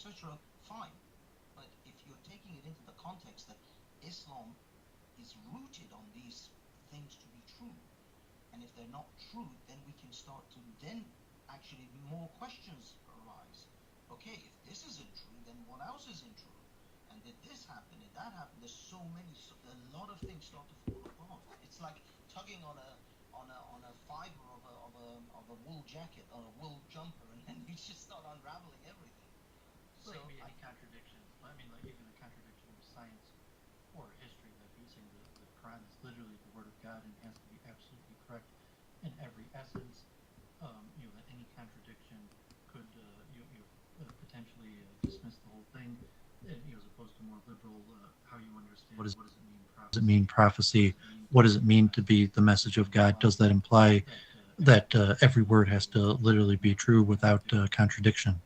fine. But if you're taking it into the context that Islam is rooted on these things to be true, and if they're not true, then we can start to then actually more questions arise. Okay, if this isn't true, then what else isn't true? And did this happen? Did that happen? There's a lot of things start to fall apart. It's like tugging on a fiber of a wool jacket or a wool jumper, and then you just start unraveling everything. So it can be any contradiction. I mean, like even a contradiction of science or history, like you're saying the Quran is literally the word of God and has to be absolutely correct in every essence. That any contradiction could potentially dismiss the whole thing, as opposed to more liberal how you understand what does it mean prophecy? What does it mean to be the message of God? Does that imply that every word has to literally be true without contradiction?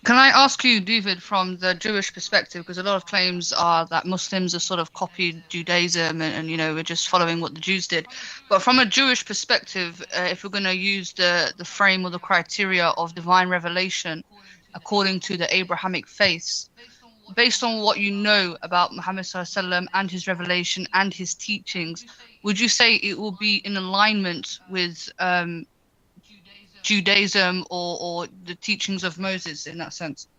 Can I ask you, David, from the Jewish perspective, because a lot of claims are that Muslims have sort of copied Judaism and we're just following what the Jews did. But from a Jewish perspective, if we're going to use the frame or the criteria of divine revelation according to the Abrahamic faiths, based on what you know about Muhammad ﷺ and his revelation and his teachings, would you say it will be in alignment with Judaism or the teachings of Moses in that sense?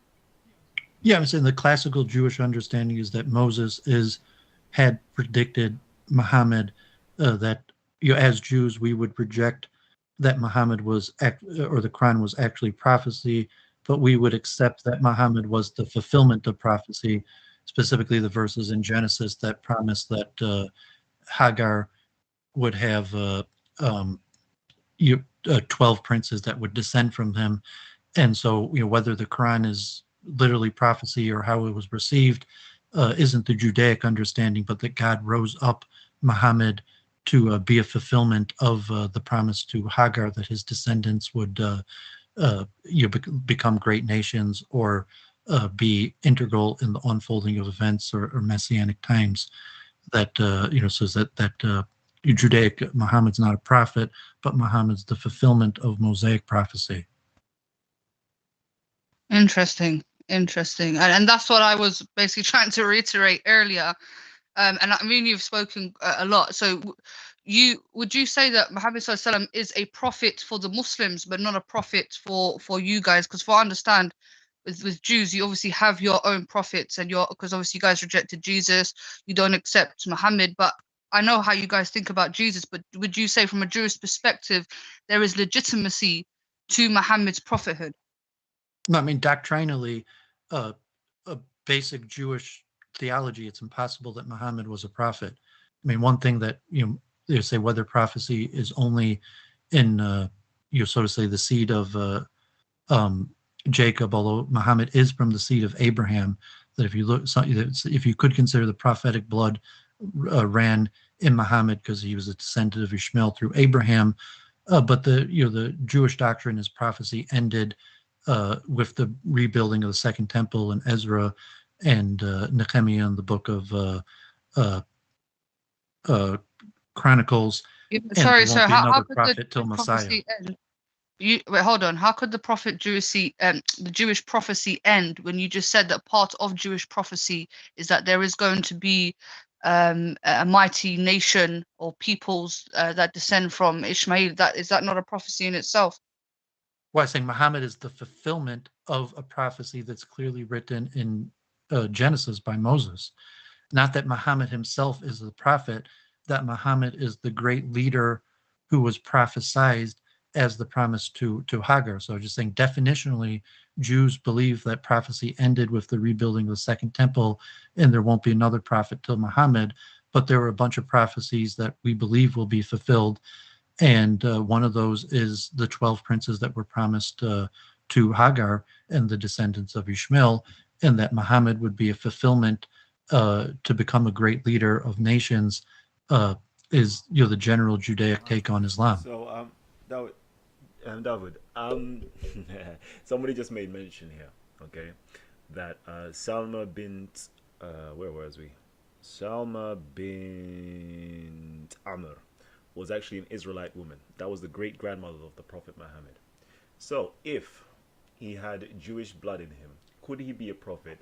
Yeah, I'm saying the classical Jewish understanding is that Moses had predicted Muhammad, that as Jews we would reject that Muhammad was or the Quran was actually prophecy, but we would accept that Muhammad was the fulfillment of prophecy, specifically the verses in Genesis that promised that Hagar would have 12 princes that would descend from him. And so, whether the Quran is literally prophecy or how it was received isn't the Judaic understanding, but that God rose up Muhammad to be a fulfillment of the promise to Hagar that his descendants would become great nations or be integral in the unfolding of events or messianic times. That says that Judaic Muhammad's not a prophet, but Muhammad's the fulfillment of Mosaic prophecy. Interesting. And that's what I was basically trying to reiterate earlier. And I mean, you've spoken a lot. So would you say that Muhammad ﷺ is a prophet for the Muslims, but not a prophet for you guys? Because for I understand, with Jews, you obviously have your own prophets, and because obviously you guys rejected Jesus, you don't accept Muhammad. But I know how you guys think about Jesus. But would you say, from a Jewish perspective, there is legitimacy to Muhammad's prophethood? I mean, doctrinally, a basic Jewish theology, it's impossible that Muhammad was a prophet. I mean, one thing that they say whether prophecy is only in so to say the seed of Jacob, although Muhammad is from the seed of Abraham. That if you could consider the prophetic blood ran in Muhammad because he was a descendant of Ishmael through Abraham, but the Jewish doctrine is prophecy ended with the rebuilding of the Second Temple and Ezra, and Nehemiah in the book of uh, Chronicles, and Sorry, there won't so be how another could the prophet till Messiah. prophecy end? Wait, hold on. How could the the Jewish prophecy end when you just said that part of Jewish prophecy is that there is going to be a mighty nation or peoples that descend from Ishmael? Is that not a prophecy in itself? Why, saying Muhammad is the fulfillment of a prophecy that's clearly written in Genesis by Moses. Not that Muhammad himself is the prophet, that Muhammad is the great leader who was prophesied as the promise to Hagar. So just saying definitionally, Jews believe that prophecy ended with the rebuilding of the Second Temple and there won't be another prophet till Muhammad. But there were a bunch of prophecies that we believe will be fulfilled. And one of those is the 12 princes that were promised to Hagar and the descendants of Ishmael, and that Muhammad would be a fulfillment to become a great leader of nations, is the general Judaic take on Islam. So, David, David, somebody just made mention here, okay, that Salma bint, where was we? Salma bint Amr was actually an Israelite woman. That was the great grandmother of the Prophet Muhammad. So, if he had Jewish blood in him, could he be a prophet?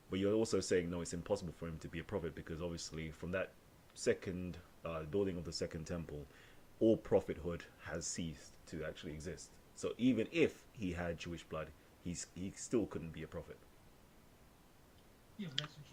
But you're also saying no, it's impossible for him to be a prophet because obviously from that second building of the second temple, all prophethood has ceased to actually exist. So even if he had Jewish blood, he still couldn't be a prophet.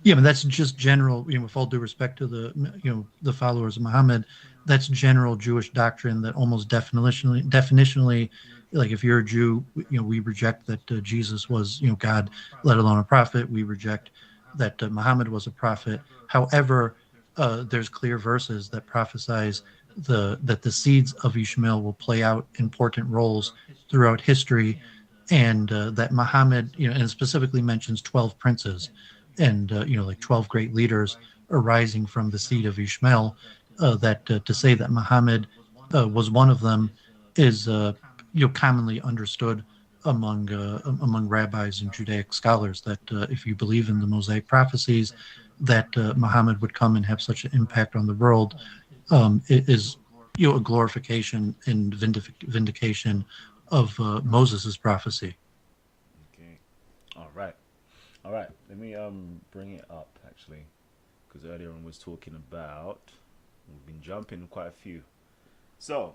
Yeah, but that's just general. With all due respect to the followers of Muhammad, that's general Jewish doctrine that almost definitionally, like if you're a Jew, we reject that Jesus was God, let alone a prophet. We reject that Muhammad was a prophet. However, there's clear verses that prophesize that the seeds of Ishmael will play out important roles throughout history, and that Muhammad, and it specifically mentions 12 princes, and like 12 great leaders arising from the seed of Ishmael. That to say that Muhammad was one of them is commonly understood among rabbis and Judaic scholars, that if you believe in the Mosaic prophecies, that Muhammad would come and have such an impact on the world, it is a glorification and vindication of Moses' prophecy. Okay. All right. Let me bring it up actually, because earlier on was talking about, we've been jumping quite a few. So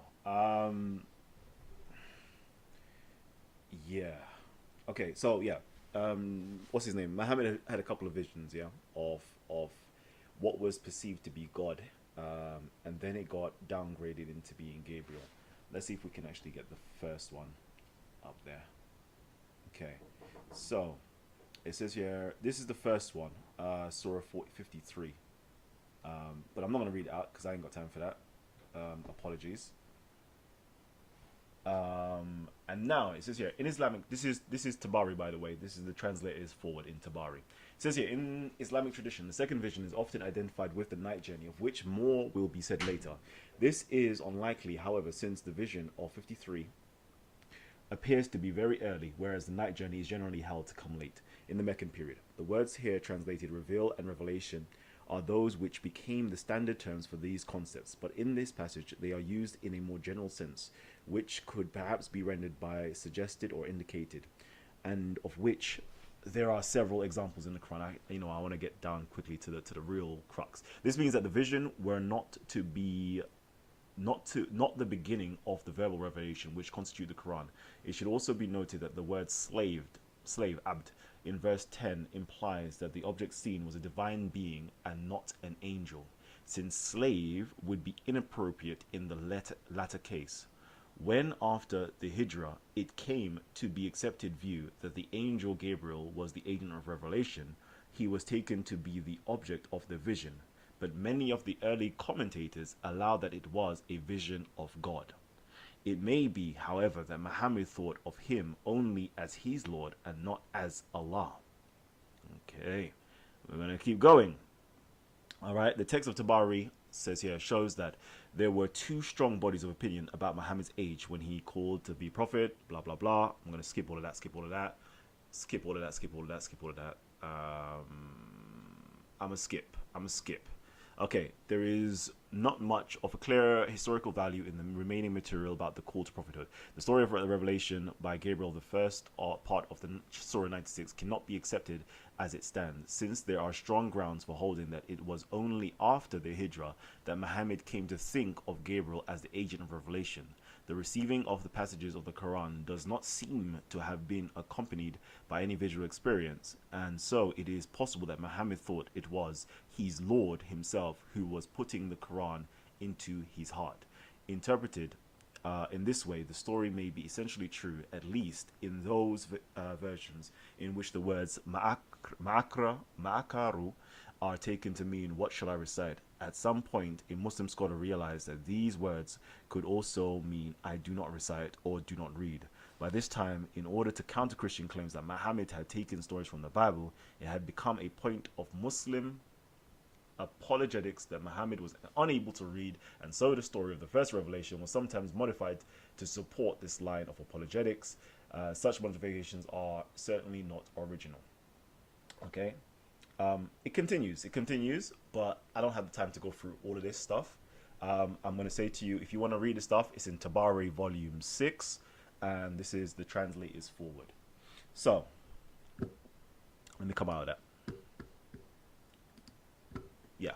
yeah. Okay. So yeah. What's his name? Muhammad had a couple of visions, yeah, of what was perceived to be God, and then it got downgraded into being Gabriel. Let's see if we can actually get the first one up there. Okay, so it says here, this is the first one, Surah 53. But I'm not going to read it out because I ain't got time for that. Apologies. And now it says here in Islamic, this is Tabari, by the way. This is the translator's forward in Tabari. It says here, in Islamic tradition, the second vision is often identified with the night journey, of which more will be said later. This is unlikely, however, since the vision of 53 appears to be very early, whereas the night journey is generally held to come late in the Meccan period. The words here translated reveal and revelation are those which became the standard terms for these concepts, but in this passage they are used in a more general sense, which could perhaps be rendered by suggested or indicated, and of which there are several examples in the Quran. I want to get down quickly to the real crux. This means that the vision were not the beginning of the verbal revelation which constitute the Quran. It should also be noted that the word slave, abd, in verse 10 implies that the object seen was a divine being and not an angel, since slave would be inappropriate in the latter case. When, after the Hijrah, it came to be accepted view that the angel Gabriel was the agent of revelation, he was taken to be the object of the vision, but many of the early commentators allow that it was a vision of God. It may be, however, that Muhammad thought of him only as his Lord and not as Allah. Okay, we're going to keep going. All right, the text of Tabari says here, shows that there were two strong bodies of opinion about Muhammad's age when he called to be prophet, blah, blah, blah. I'm going to skip all of that. skip all of that. Skip all of that. Skip all of that. I'm a skip. Okay, there is not much of a clear historical value in the remaining material about the call to prophethood. The story of the revelation by Gabriel, the first part of the Surah 96, cannot be accepted as it stands, since there are strong grounds for holding that it was only after the Hijrah that Muhammad came to think of Gabriel as the agent of revelation. The receiving of the passages of the Quran does not seem to have been accompanied by any visual experience, and so it is possible that Muhammad thought it was his Lord himself who was putting the Quran into his heart. Interpreted in this way, the story may be essentially true, at least in those versions in which the words ma'akaru are taken to mean what shall I recite. At some point, a Muslim scholar realized that these words could also mean I do not recite or do not read. By this time, in order to counter Christian claims that Muhammad had taken stories from the Bible, it had become a point of Muslim apologetics that Muhammad was unable to read, and so the story of the first revelation was sometimes modified to support this line of apologetics. Such modifications are certainly not original. Okay. It continues, but I don't have the time to go through all of this stuff. I'm going to say to you, if you want to read the stuff, it's in Tabari volume 6, and this is the translator's forward. So, let me come out of that. Yeah,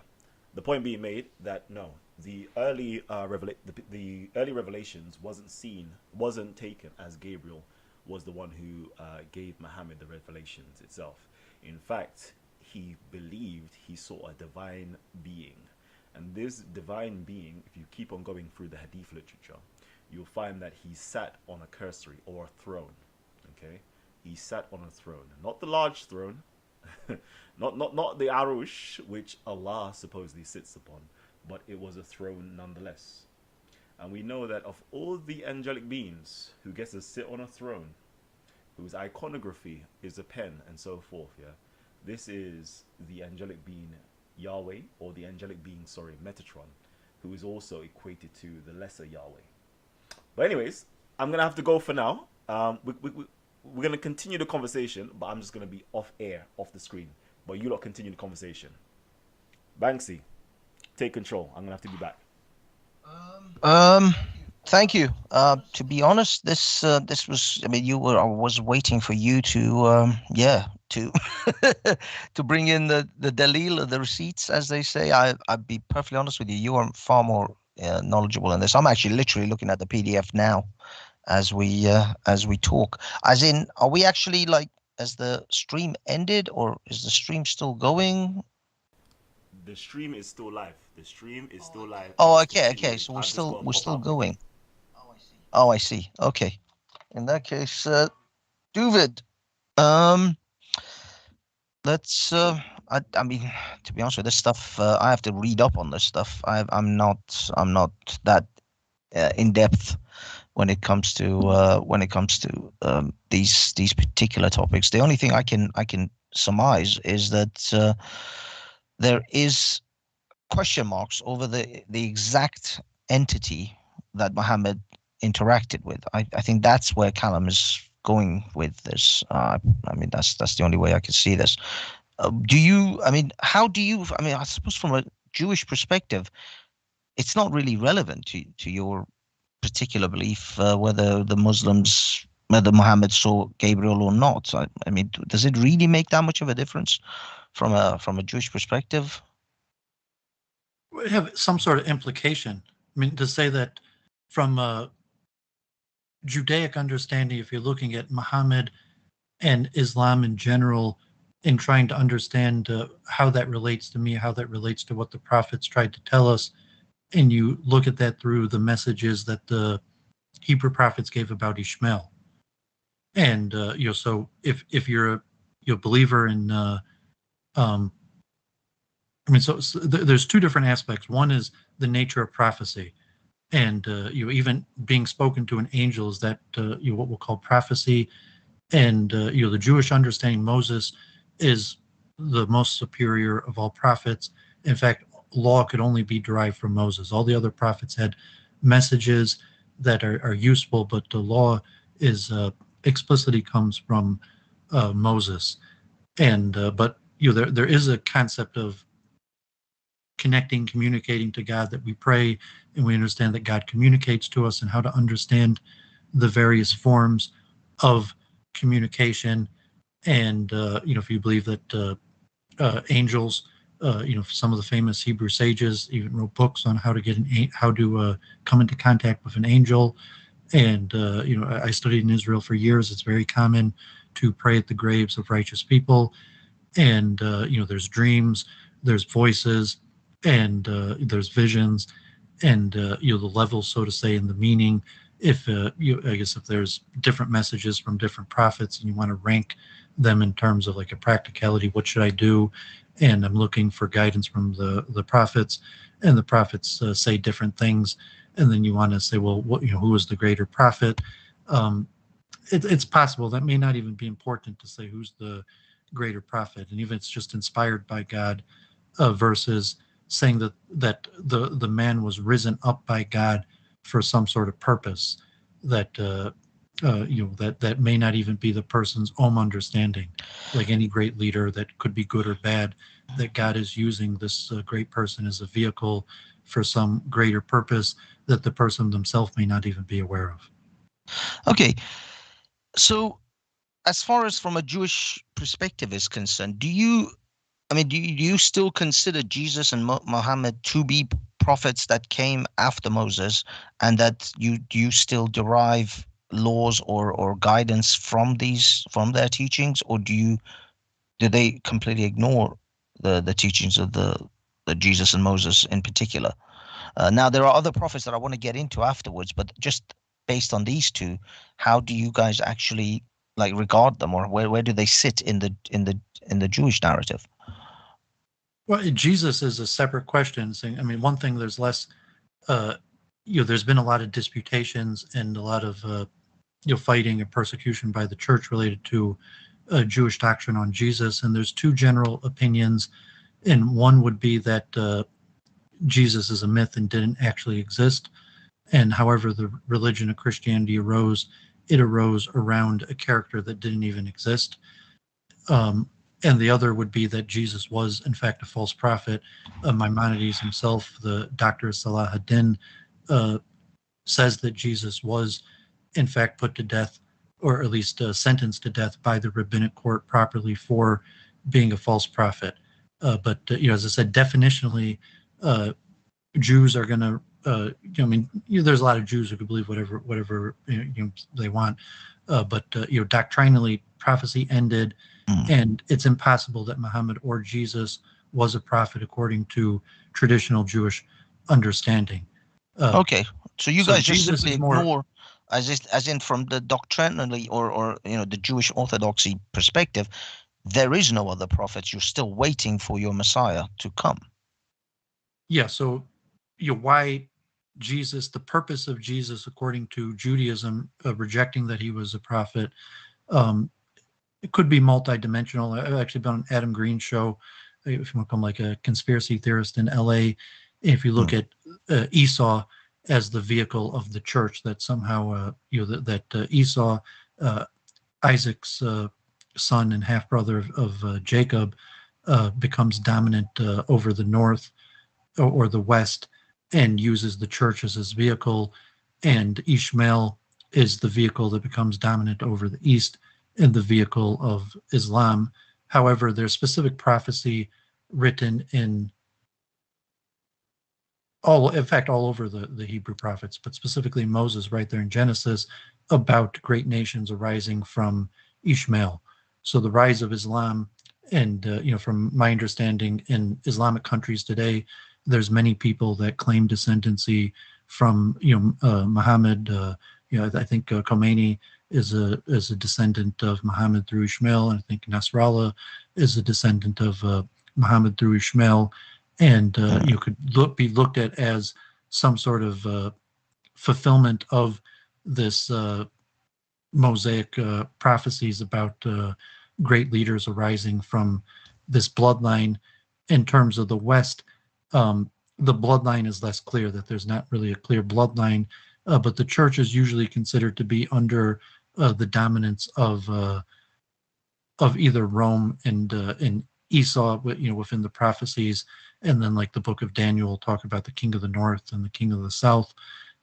the point being made that no, the early early revelations wasn't taken as Gabriel was the one who gave Muhammad the revelations itself. In fact, he believed he saw a divine being, and this divine being, if you keep on going through the hadith literature, you'll find that he sat on a cursory or a throne. Okay, he sat on a throne, not the large throne, not the arush which Allah supposedly sits upon, but it was a throne nonetheless. And we know that of all the angelic beings who gets to sit on a throne, whose iconography is a pen and so forth, yeah, this is the angelic being Yahweh, or the angelic being, Metatron, who is also equated to the lesser Yahweh. But anyways, I'm going to have to go for now. We're going to continue the conversation, but I'm just going to be off air, off the screen. But you lot continue the conversation. Banksy, take control. I'm going to have to be back. Thank you. To be honest, this was. I mean, I was waiting for you to to to bring in the dalil, the receipts, as they say. I'd be perfectly honest with you. You are far more knowledgeable in this. I'm actually literally looking at the PDF now, as we talk. As in, are we actually has the stream ended, or is the stream still going? The stream is still live. Oh, okay. So we're still going. Oh, I see. Okay. In that case, Duvid, let's. I mean, to be honest with this stuff, I have to read up on this stuff. I'm not that in depth when it comes to these particular topics. The only thing I can surmise is that there is question marks over the exact entity that Muhammad interacted with. I think that's where Kalam is going with this. I mean, that's the only way I can see this. How do you? I mean, I suppose from a Jewish perspective, it's not really relevant to your particular belief whether Muhammad saw Gabriel or not. I mean, does it really make that much of a difference from a Jewish perspective? We have some sort of implication. I mean, to say that from a Judaic understanding, if you're looking at Muhammad and Islam in general, in trying to understand how that relates to me, how that relates to what the prophets tried to tell us, and you look at that through the messages that the Hebrew prophets gave about Ishmael, and so if you're a believer in, so there's two different aspects. One is the nature of prophecy, and even being spoken to an angel is that what we'll call prophecy, and the Jewish understanding Moses is the most superior of all prophets. In fact, law could only be derived from Moses. All the other prophets had messages that are useful, but the law is explicitly comes from Moses. And but there is a concept of connecting, communicating to God, that we pray and we understand that God communicates to us, and how to understand the various forms of communication. And if you believe that angels, some of the famous Hebrew sages even wrote books on how to come into contact with an angel. And I studied in Israel for years. It's very common to pray at the graves of righteous people. And there's dreams, there's voices, and there's visions, and the levels, so to say, in the meaning. If I guess if there's different messages from different prophets, and you want to rank them in terms of like a practicality, what should I do? And I'm looking for guidance from the prophets, and the prophets say different things. And then you want to say, well, who is the greater prophet? It's possible that may not even be important to say who's the greater prophet, and even it's just inspired by God, versus saying that the man was risen up by God for some sort of purpose that that may not even be the person's own understanding. Like any great leader, that could be good or bad, that God is using this great person as a vehicle for some greater purpose that the person themselves may not even be aware of. Okay, so as far as from a Jewish perspective is concerned, do you still consider Jesus and Muhammad to be prophets that came after Moses, and that do you still derive laws or guidance from their teachings, or do they completely ignore the teachings of the Jesus and Moses in particular? Now there are other prophets that I want to get into afterwards, but just based on these two, how do you guys actually regard them, or where do they sit in the Jewish narrative? Well, Jesus is a separate question. Saying, one thing, there's less, there's been a lot of disputations and a lot of, fighting and persecution by the church related to Jewish doctrine on Jesus. And there's two general opinions. And one would be that Jesus is a myth and didn't actually exist. And however the religion of Christianity arose, it arose around a character that didn't even exist. And the other would be that Jesus was, in fact, a false prophet. Maimonides himself, the Dr. Salah ad-Din, says that Jesus was, in fact, put to death, or at least sentenced to death by the rabbinic court properly for being a false prophet. But as I said, definitionally, Jews are going to, there's a lot of Jews who could believe whatever they want. But doctrinally, prophecy ended. And it's impossible that Muhammad or Jesus was a prophet according to traditional Jewish understanding. Okay, so you guys just Jesus simply ignore, as in from the doctrinally or the Jewish orthodoxy perspective, there is no other prophets. You're still waiting for your Messiah to come. Yeah. So, why Jesus? The purpose of Jesus, according to Judaism, rejecting that he was a prophet. It could be multidimensional. I've actually been on Adam Green's show, if you want to become like a conspiracy theorist in LA. If you look at Esau as the vehicle of the church, that somehow Esau, Isaac's son and half brother of Jacob, becomes dominant over the north or the west, and uses the church as his vehicle, and Ishmael is the vehicle that becomes dominant over the east, in the vehicle of Islam. However, there's specific prophecy written all over the Hebrew prophets, but specifically Moses right there in Genesis, about great nations arising from Ishmael. So the rise of Islam, and from my understanding, in Islamic countries today, there's many people that claim descendancy from Muhammad. I think Khomeini is a descendant of Muhammad through Ishmael, and I think Nasrallah is a descendant of Muhammad through Ishmael, and could be looked at as some sort of fulfillment of this Mosaic prophecies about great leaders arising from this bloodline. In terms of the West, the bloodline is less clear, that there's not really a clear bloodline, but the church is usually considered to be under the dominance of of either Rome and Esau, within the prophecies, and then like the book of Daniel talk about the king of the north and the king of the south,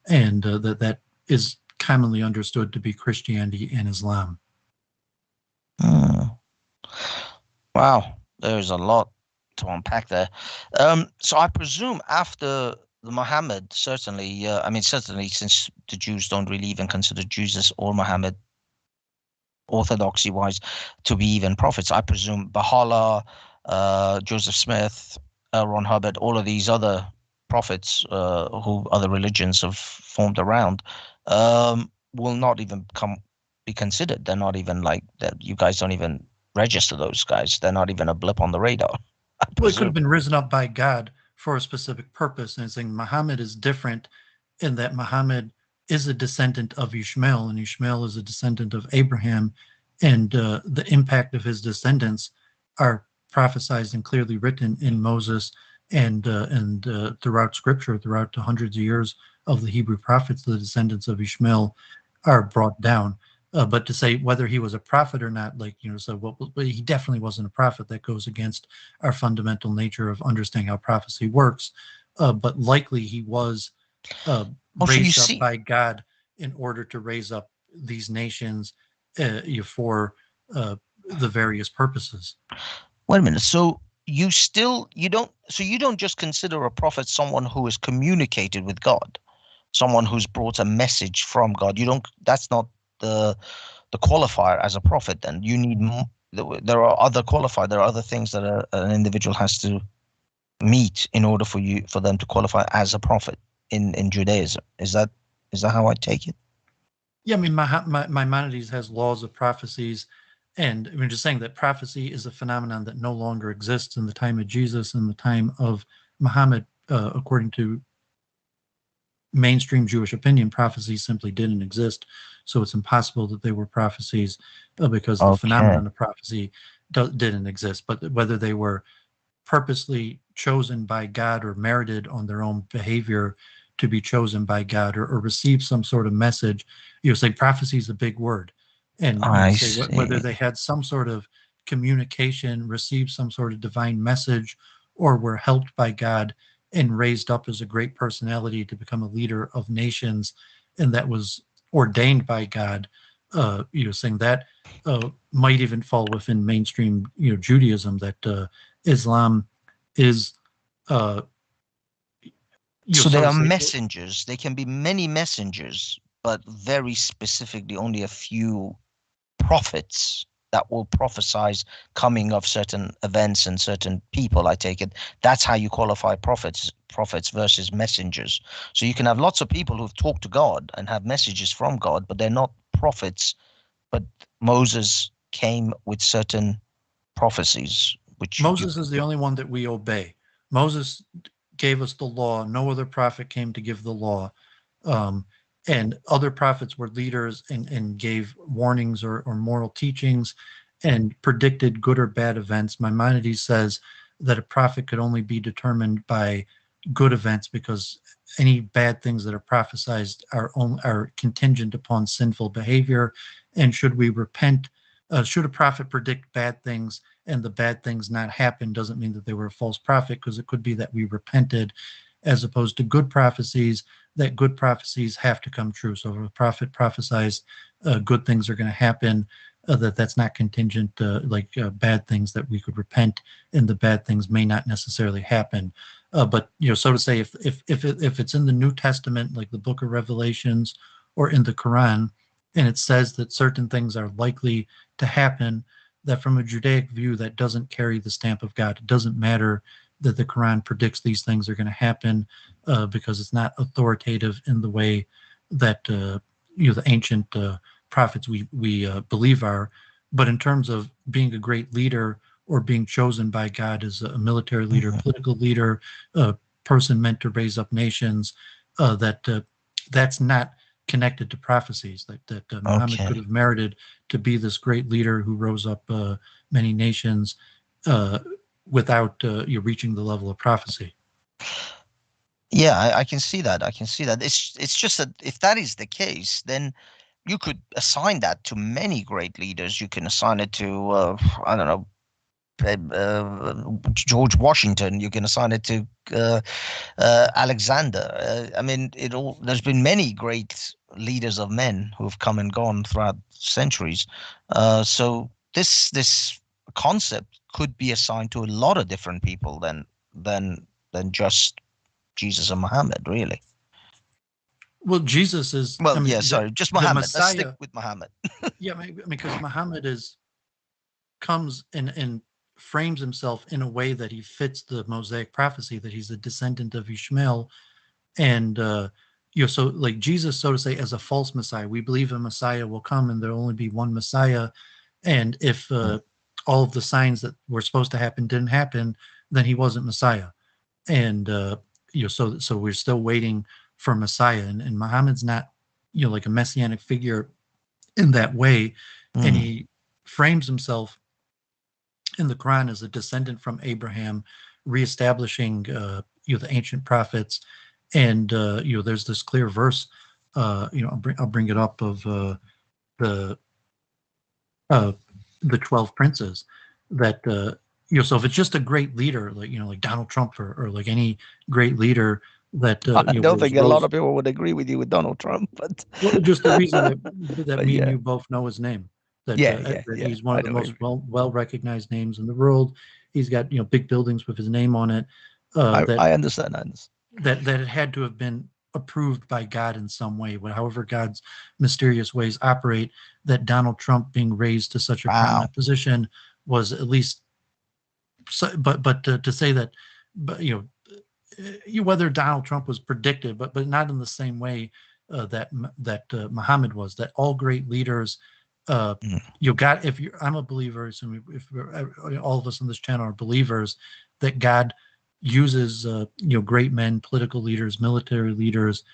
and that is commonly understood to be Christianity and Islam. Wow, there's a lot to unpack there. So I presume after the Muhammad, certainly, certainly since the Jews don't really even consider Jesus or Muhammad, orthodoxy-wise, to be even prophets, I presume Baha'u'llah, Joseph Smith, L. Ron Hubbard, all of these other prophets who other religions have formed around will not even be considered. They're not even like that. You guys don't even register those guys. They're not even a blip on the radar. Well, it could have been risen up by God for a specific purpose. And saying Muhammad is different in that Muhammad is a descendant of Ishmael, and Ishmael is a descendant of Abraham, and the impact of his descendants are prophesied and clearly written in Moses and throughout Scripture, throughout the hundreds of years of the Hebrew prophets. The descendants of Ishmael are brought down. But to say whether he was a prophet or not, he definitely wasn't a prophet. That goes against our fundamental nature of understanding how prophecy works. But likely he was raised up by God in order to raise up these nations for the various purposes. Wait a minute. So you don't just consider a prophet someone who has communicated with God, someone who's brought a message from God. That's not the qualifier as a prophet. Then you need there are other qualifiers. There are other things that an individual has to meet in order for them to qualify as a prophet in Judaism. Is that how I take it? Yeah, I mean, Maimonides has laws of prophecies, and I mean, just saying that prophecy is a phenomenon that no longer exists in the time of Jesus and the time of Muhammad, according to mainstream Jewish opinion. Prophecies simply didn't exist, so it's impossible that they were prophecies because the phenomenon of prophecy didn't exist. But whether they were purposely chosen by God or merited on their own behavior to be chosen by God, or receive some sort of message, say prophecy is a big word, and whether they had some sort of communication, received some sort of divine message, or were helped by God and raised up as a great personality to become a leader of nations, and that was ordained by God, saying that might even fall within mainstream Judaism, that Islam is so they are messengers. They can be many messengers, but very specifically only a few prophets that will prophesize coming of certain events and certain people. I take it that's how you qualify prophets versus messengers. So you can have lots of people who've talked to God and have messages from God, but they're not prophets. But Moses came with certain prophecies, which Moses is the only one that we obey. Moses gave us the law. No other prophet came to give the law. And other prophets were leaders and gave warnings or moral teachings and predicted good or bad events. Maimonides says that a prophet could only be determined by good events because any bad things that are prophesied are contingent upon sinful behavior. And should we repent, should a prophet predict bad things and the bad things not happen, doesn't mean that they were a false prophet, because it could be that we repented, as opposed to good prophecies, that good prophecies have to come true. So if a prophet prophesies good things are going to happen, that's not contingent like bad things, that we could repent and the bad things may not necessarily happen. But so to say, if it's in the New Testament, like the book of Revelations or in the Quran, and it says that certain things are likely to happen, that from a Judaic view, that doesn't carry the stamp of God. It doesn't matter that the Quran predicts these things are going to happen, because it's not authoritative in the way that the ancient prophets we believe are. But in terms of being a great leader or being chosen by God as a military leader, political leader, a person meant to raise up nations, that's not connected to prophecies. That Muhammad could have merited to be this great leader who rose up many nations without reaching the level of prophecy. Yeah, I can see that. It's just that if that is the case, then you could assign that to many great leaders. You can assign it to I don't know, George Washington. You can assign it to Alexander. I mean, there's been many great leaders of men who have come and gone throughout centuries. So this concept could be assigned to a lot of different people than just Jesus and Muhammad, really. Well, Jesus is. Well, I mean, yeah, sorry, just the Muhammad. Let's stick Messiah. with Muhammad. Yeah, because Muhammad comes and frames himself in a way that he fits the Mosaic prophecy that he's a descendant of Ishmael, and so like Jesus, so to say, as a false Messiah. We believe a Messiah will come, and there'll only be one Messiah, and if all of the signs that were supposed to happen didn't happen, then he wasn't Messiah, and so we're still waiting for Messiah, and Muhammad's not like a messianic figure in that way, and he frames himself in the Quran as a descendant from Abraham, reestablishing the ancient prophets, and there's this clear verse, I'll bring it up, of the 12 princes, that so if it's just a great leader like Donald Trump or like any great leader that I don't think a lot of people would agree with you with Donald Trump, but well, just the reason that me and yeah. you both know his name, that he's one of the most well recognized names in the world. He's got big buildings with his name on it. I understand. That it had to have been approved by God in some way, however God's mysterious ways operate. That Donald Trump being raised to such a prominent position was at least. But to say that, but whether Donald Trump was predicted, but not in the same way that Muhammad was. That all great leaders, I'm a believer. So if all of us on this channel are believers, that God uses great men, political leaders, military leaders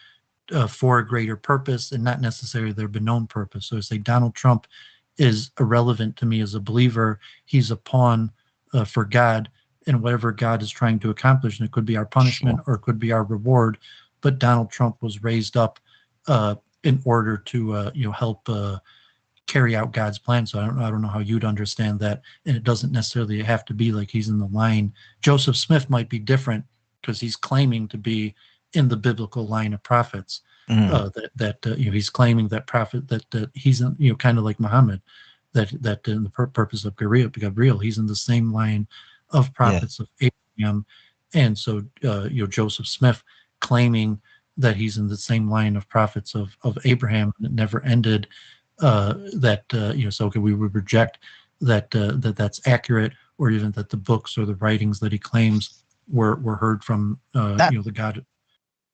for a greater purpose, and not necessarily their known purpose. So to say Donald Trump is irrelevant to me as a believer. He's a pawn for God and whatever God is trying to accomplish, and it could be our punishment or it could be our reward. But Donald Trump was raised up in order to help carry out God's plan. So I don't know how you'd understand that, and it doesn't necessarily have to be like he's in the line. Joseph Smith might be different because he's claiming to be in the biblical line of prophets. He's claiming that prophet that he's kind of like Muhammad, that in the purpose of Gabriel, he's in the same line of prophets of Abraham, and so Joseph Smith claiming that he's in the same line of prophets of Abraham, and it never ended. So we would reject that that's accurate, or even that the books or the writings that he claims were heard from the God.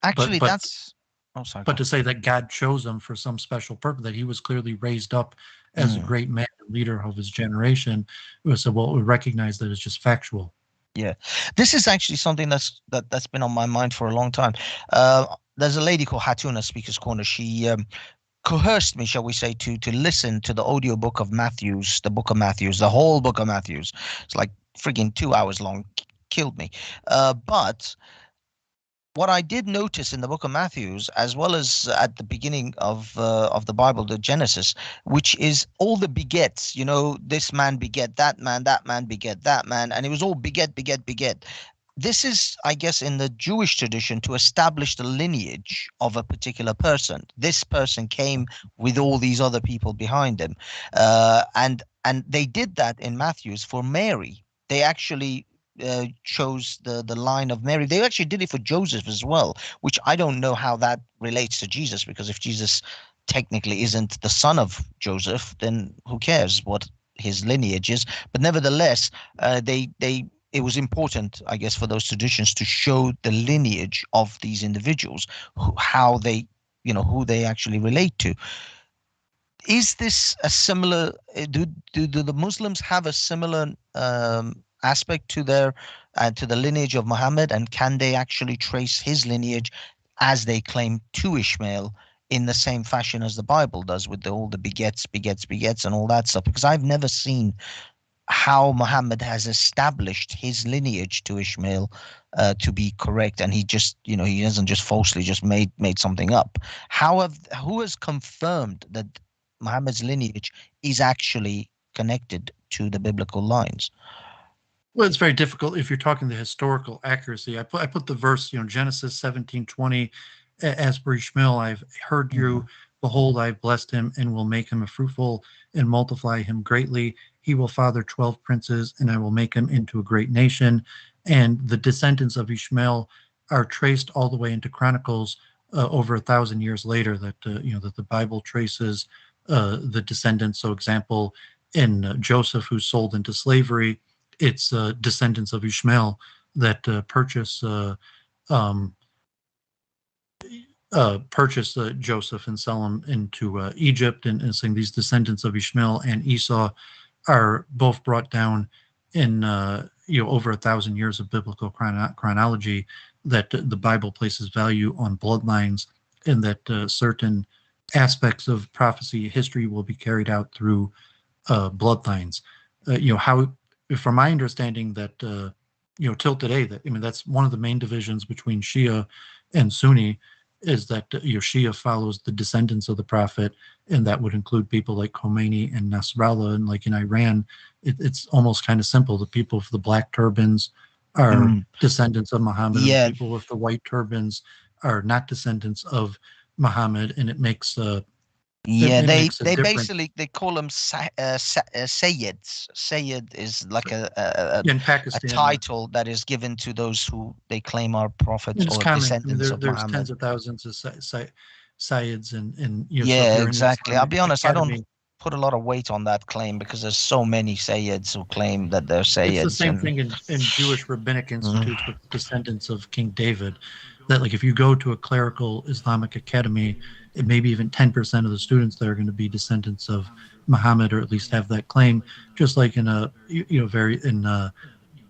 Actually, that's. Oh, sorry. But to say that God chose him for some special purpose, that he was clearly raised up as a great man and leader of his generation, we recognize that it's just factual. Yeah, this is actually something that's been on my mind for a long time. There's a lady called Hatuna, Speaker's Corner. She coerced me, shall we say, to listen to the audiobook of Matthews, the book of Matthews, the whole book of Matthews. It's like friggin' 2 hours long. Killed me. But what I did notice in the book of Matthews, as well as at the beginning of the Bible, the Genesis, which is all the begets, this man beget that man beget that man, and it was all beget. This is, I guess, in the Jewish tradition to establish the lineage of a particular person. This person came with all these other people behind him. And they did that in Matthews for Mary. They actually chose the line of Mary. They actually did it for Joseph as well, which I don't know how that relates to Jesus, because if Jesus technically isn't the son of Joseph, then who cares what his lineage is? But nevertheless, it was important, I guess, for those traditions to show the lineage of these individuals, how they, who they actually relate to. Is this a similar? Do the Muslims have a similar aspect to their to the lineage of Muhammad, and can they actually trace his lineage as they claim to Ishmael in the same fashion as the Bible does, with all the begets and all that stuff? Because I've never seen how Muhammad has established his lineage to Ishmael to be correct, and he just he doesn't just falsely just made something up. Who has confirmed that Muhammad's lineage is actually connected to the biblical lines. Well, it's very difficult if you're talking the historical accuracy. I put the verse, Genesis 17:20, as per Ishmael, I've heard you. Behold, I've blessed him and will make him a fruitful and multiply him greatly. He will father 12 princes, and I will make him into a great nation. And the descendants of Ishmael are traced all the way into Chronicles over 1,000 years later. That that the Bible traces the descendants. So, example in Joseph, who's sold into slavery, it's descendants of Ishmael that purchase Joseph and sell him into Egypt, and saying these descendants of Ishmael and Esau are both brought down in over 1,000 years of biblical chronology. That the Bible places value on bloodlines, and that certain aspects of prophecy history will be carried out through bloodlines. How, from my understanding, that till today, that that's one of the main divisions between Shia and Sunni, is that Shia follows the descendants of the Prophet, and that would include people like Khomeini and Nasrallah. And like in Iran, it's almost kind of simple. The people with the black turbans are descendants of Muhammad, and the people with the white turbans are not descendants of Muhammad, and it makes they difference. basically they call them sayyids. Sayyid is like a in Pakistan, title that is given to those who they claim are prophets or common. descendants of There's Muhammad. tens of thousands of sayyids, and yeah, exactly. I'll be honest, Academy, I don't put a lot of weight on that claim because there's so many sayyids who claim that they're sayyids. It's the same thing in Jewish rabbinic institutes with descendants of King David. That, like, if you go to a clerical Islamic academy, it maybe even 10% of the students there are going to be descendants of Muhammad, or at least have that claim. Just like in a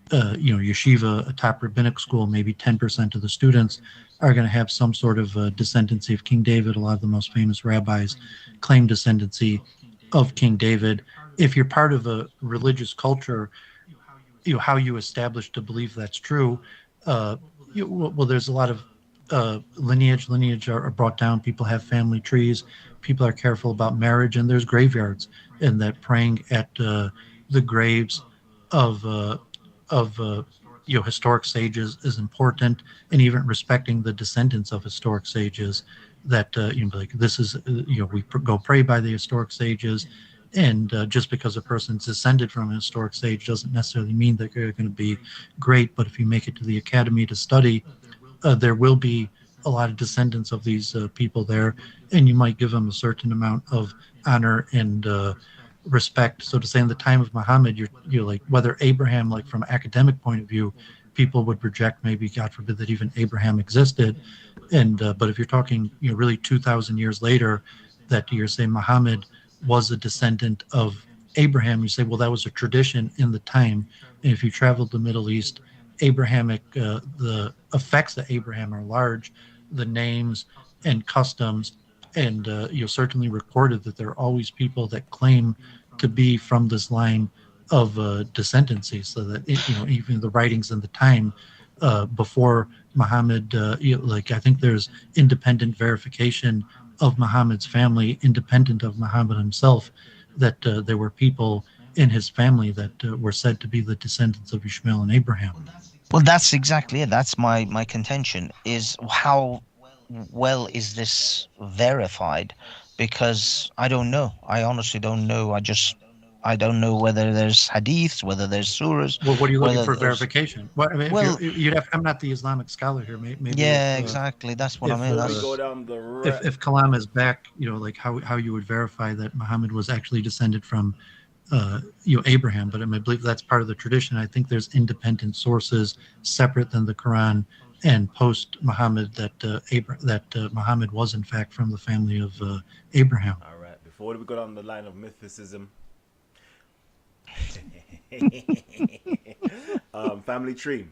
yeshiva, a top rabbinic school, maybe 10% of the students are going to have some sort of descendancy of King David. A lot of the most famous rabbis claim descendancy of King David. If you're part of a religious culture, how you establish to believe that's true. There's a lot of lineage are brought down. People have family trees. People are careful about marriage, and there's graveyards, and that praying at the graves of historic sages is important, and even respecting the descendants of historic sages. That like this is we go pray by the historic sages, and just because a person's descended from a historic sage doesn't necessarily mean that they're going to be great. But if you make it to the academy to study, there will be a lot of descendants of these people there, and you might give them a certain amount of honor and respect. So to say, in the time of Muhammad, you're like, whether Abraham, like from an academic point of view, people would reject, maybe God forbid that even Abraham existed, and but if you're talking really 2,000 years later, that you're saying Muhammad was a descendant of Abraham, you say, well, that was a tradition in the time. And if you traveled the Middle East, Abrahamic, the effects of Abraham are large, the names and customs, and certainly recorded that there are always people that claim to be from this line of descendancy, so that even the writings in the time before Muhammad, I think there's independent verification of Muhammad's family, independent of Muhammad himself, that there were people in his family that were said to be the descendants of Ishmael and Abraham. Well, that's exactly it. That's my contention, is how well is this verified? Because I don't know. I honestly don't know. I don't know whether there's hadiths, whether there's surahs. Well, what are you looking for verification? Well, I mean, I'm not the Islamic scholar here. Maybe exactly. That's what I mean. Before we go down the if Kalam is back, like how you would verify that Muhammad was actually descended from Abraham. But I believe that's part of the tradition. I think there's independent sources separate than the Quran and post Muhammad that Muhammad was in fact from the family of Abraham. All right. Before we go down the line of mythicism, family tree.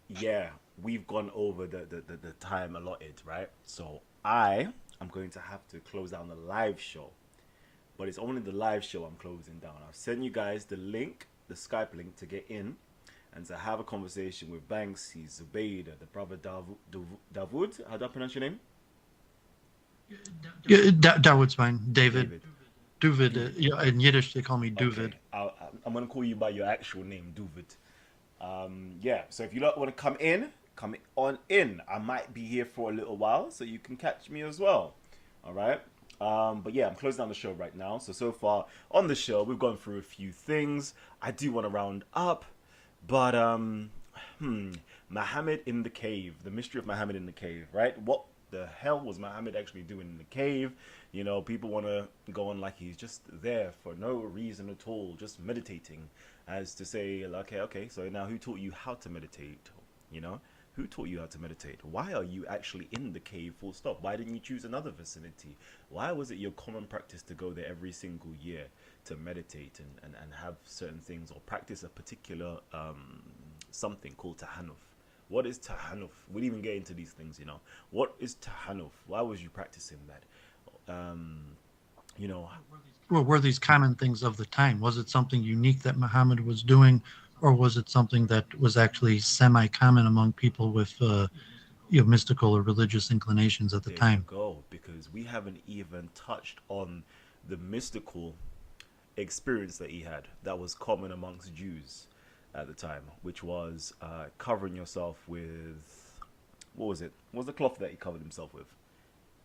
Yeah, we've gone over the time allotted, right? So I am going to have to close down the live show. But it's only the live show I'm closing down. I've sent you guys the link, the Skype link, to get in and to have a conversation with Banksy, Zubaydah, the brother Davud. How do I pronounce your name? Yeah, Dawood's fine. David. Duvid. Yeah, in Yiddish they call me Duvid. Okay. I'm gonna call you by your actual name, Duvid. Yeah. So if you don't want to come on in. I might be here for a little while, so you can catch me as well. All right. But yeah, I'm closing down the show right now. So far on the show, we've gone through a few things. I do want to round up, but Muhammad in the cave, the mystery of Muhammad in the cave, right? What the hell was Muhammad actually doing in the cave? You know, people want to go on like he's just there for no reason at all, just meditating, as to say, okay, so now who taught you how to meditate? You know, who taught you how to meditate? Why are you actually in the cave, full stop? Why didn't you choose another vicinity? Why was it your common practice to go there every single year to meditate and have certain things or practice a particular something called tahanuf? What is tahanuf? We'll even get into these things, you know. What is tahanuf? Why was you practicing that? You know. Well, were these common things of the time? Was it something unique that Muhammad was doing, or was it something that was actually semi-common among people with mystical or religious inclinations at the time? There you go, because we haven't even touched on the mystical experience that he had that was common amongst Jews at the time, which was covering yourself with, what was it? What was the cloth that he covered himself with?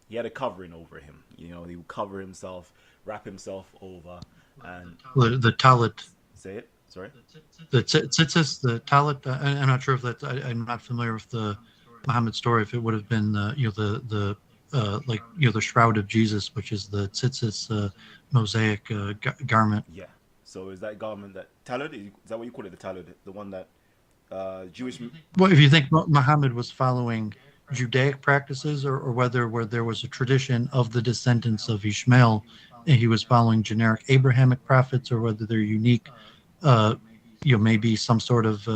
He had a covering over him. You know, he would cover himself, wrap himself over, and the talit. Say it. Sorry. The tzitzis, the talit. I'm not sure if that. I'm not familiar with the Muhammad story. If it would have been, the shroud of Jesus, which is the tzitzis mosaic garment. Yeah. So is that garment that talud? Is that what you call it? The talud, the one that Jewish. Well, if you think Muhammad was following Judaic practices, or whether where there was a tradition of the descendants of Ishmael, and he was following generic Abrahamic prophets, or whether they're unique, maybe some sort of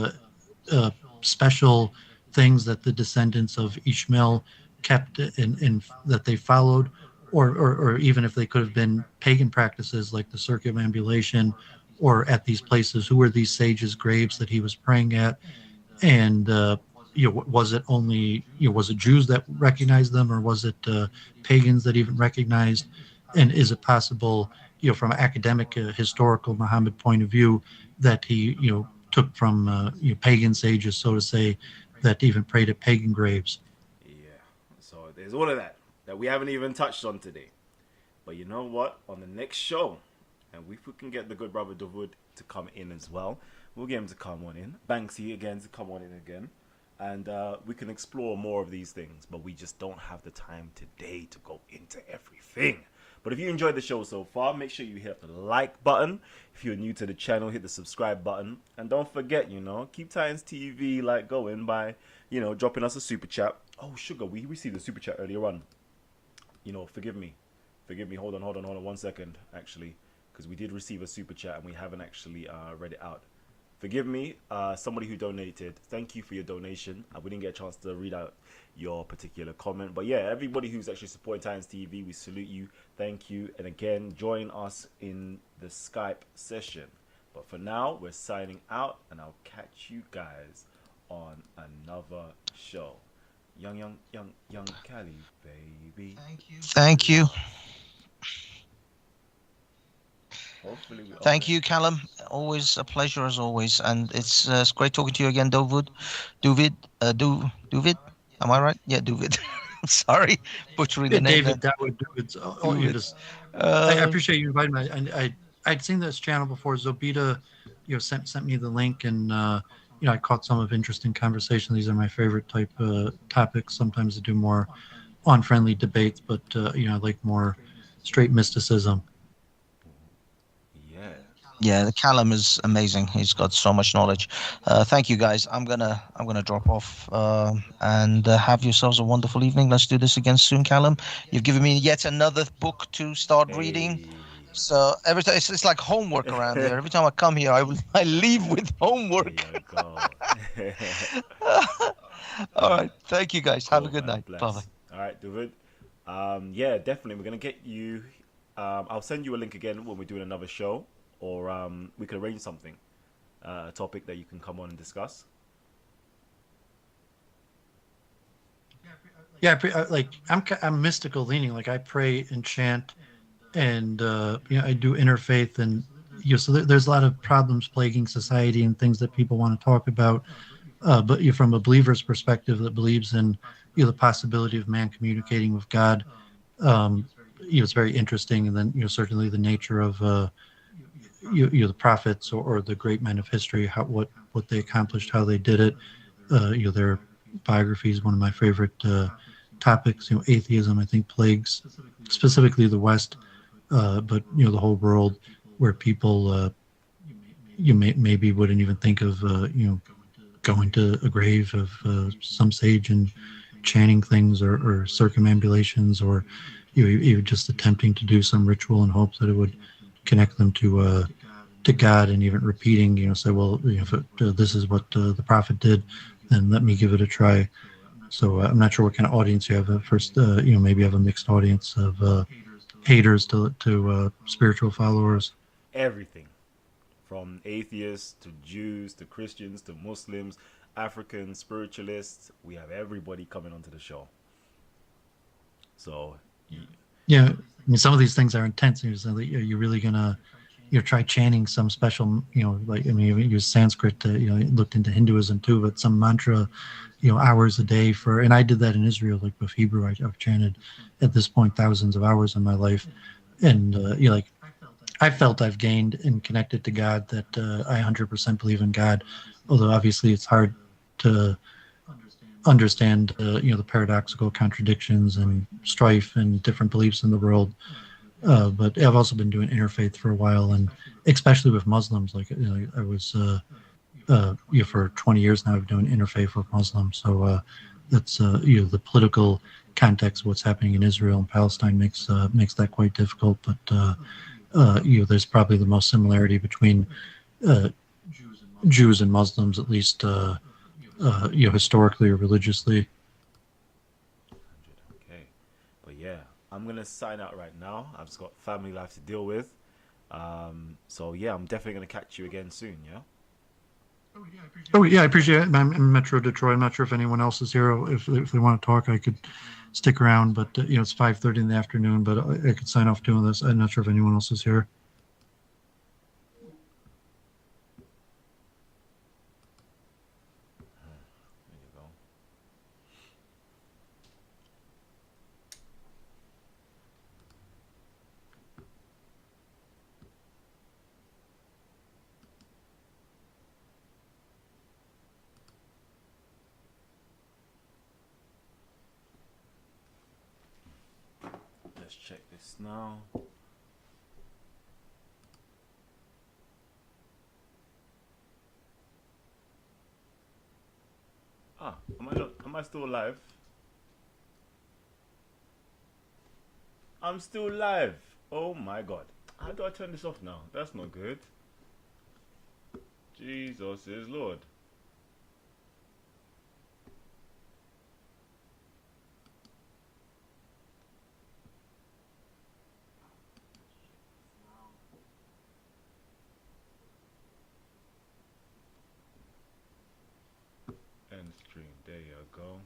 special things that the descendants of Ishmael kept in that they followed, or even if they could have been pagan practices like the circumambulation, or at these places, who were these sages' graves that he was praying at, and was it only was it Jews that recognized them, or was it pagans that even recognized? And is it possible, from an academic historical Muhammad point of view, that he took from pagan sages, so to say, that even prayed at pagan graves? Yeah. So there's all of that we haven't even touched on today. But you know what? On the next show, and if we can get the good brother Davud to come in as well, we'll get him to come on in. Banksy again to come on in again. And we can explore more of these things, but we just don't have the time today to go into everything. But if you enjoyed the show so far, make sure you hit the like button. If you're new to the channel, hit the subscribe button. And don't forget, keep Titanstv going by, dropping us a super chat. Oh, sugar, we received a super chat earlier on. Forgive me. Hold on 1 second, actually. Because we did receive a super chat and we haven't actually read it out. Forgive me, somebody who donated. Thank you for your donation. We didn't get a chance to read out your particular comment. But yeah, everybody who's actually supporting Titanstv, we salute you. Thank you. And again, join us in the Skype session. But for now, we're signing out, and I'll catch you guys on another show. Young Cali, baby. Thank you. Thank you, Okay. Kalam. Always a pleasure as always, and it's great talking to you again, Duvid. Duvid. Am I right? Yeah, Duvid. Sorry, butchering the name. David, that would do it. I appreciate you inviting me. I'd seen this channel before. Zobita, sent me the link, and I caught some of interesting conversation. These are my favorite type topics. Sometimes I do more on-friendly debates, but I like more straight mysticism. Yeah, the Callum is amazing. He's got so much knowledge. Thank you, guys. I'm gonna drop off and have yourselves a wonderful evening. Let's do this again soon, Callum. You've given me yet another book to start reading. So every time it's like homework around here. Every time I come here, I leave with homework. There you go. All right. Thank you, guys. Cool, have a good night. Bless. Bye. All right, David. Yeah, definitely. We're gonna get you. I'll send you a link again when we're doing another show. Or we could arrange something, a topic that you can come on and discuss. Yeah, I'm mystical leaning. Like I pray and chant, and I do interfaith, and so there's a lot of problems plaguing society and things that people want to talk about. But from a believer's perspective that believes in the possibility of man communicating with God, um, it's very interesting. And then certainly the nature of the prophets or the great men of history, what they accomplished, how they did it. Their biography is one of my favorite topics. Atheism, I think, plagues specifically the West, but the whole world, where people maybe wouldn't even think of going to a grave of some sage and chanting things, or circumambulations, or even just attempting to do some ritual in hopes that it would connect them to God, and even repeating, say, well, if this is what the prophet did, then let me give it a try. So I'm not sure what kind of audience you have. First, maybe you have a mixed audience of haters to spiritual followers. Everything from atheists to Jews to Christians to Muslims, African spiritualists. We have everybody coming onto the show. So, yeah, I mean, some of these things are intense. Are you really gonna try chanting some special, like, I mean, you use Sanskrit, looked into Hinduism too, but some mantra, hours a day and I did that in Israel, like with Hebrew. I've chanted at this point thousands of hours in my life, and I felt I've gained and connected to God, that I 100% believe in God, although obviously it's hard to understand the paradoxical contradictions and strife and different beliefs in the world. But I've also been doing interfaith for a while, and especially with Muslims. Like, I was for 20 years now, I've been doing interfaith with Muslims. So that's the political context, what's happening in Israel and Palestine makes that quite difficult. But there's probably the most similarity between Jews and Muslims, at least historically or religiously. okay. But yeah, I'm going to sign out right now. I've just got family life to deal with. So yeah, I'm definitely going to catch you again soon, yeah? Oh yeah, I appreciate it. I'm in Metro Detroit. I'm not sure if anyone else is here. If they want to talk, I could stick around. But it's 5:30 in the afternoon. But I could sign off doing this. I'm not sure if anyone else is here. There you go. Let's check this now. Am I still live? I'm still live. Oh my god. How do I turn this off now? That's not good. Jesus is Lord. End stream. There you go.